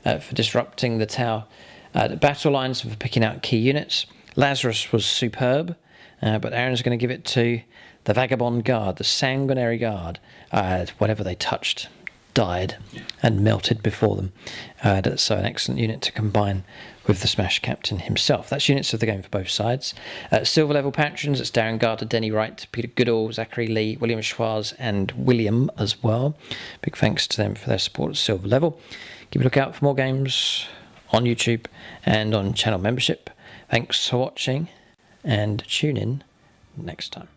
for disrupting the Tau battle lines and for picking out key units. Lazarus was superb, but Aaron's going to give it to the Vagabond Guard, the Sanguinary Guard. Whatever they touched died and melted before them. So an excellent unit to combine with the Smash Captain himself. That's units of the game for both sides. Silver level patrons, it's Darren Garter, Denny Wright, Peter Goodall, Zachary Lee, William Schwarz and William as well. Big thanks to them for their support at silver level. Keep a lookout for more games on YouTube and on channel membership. Thanks for watching, and tune in next time.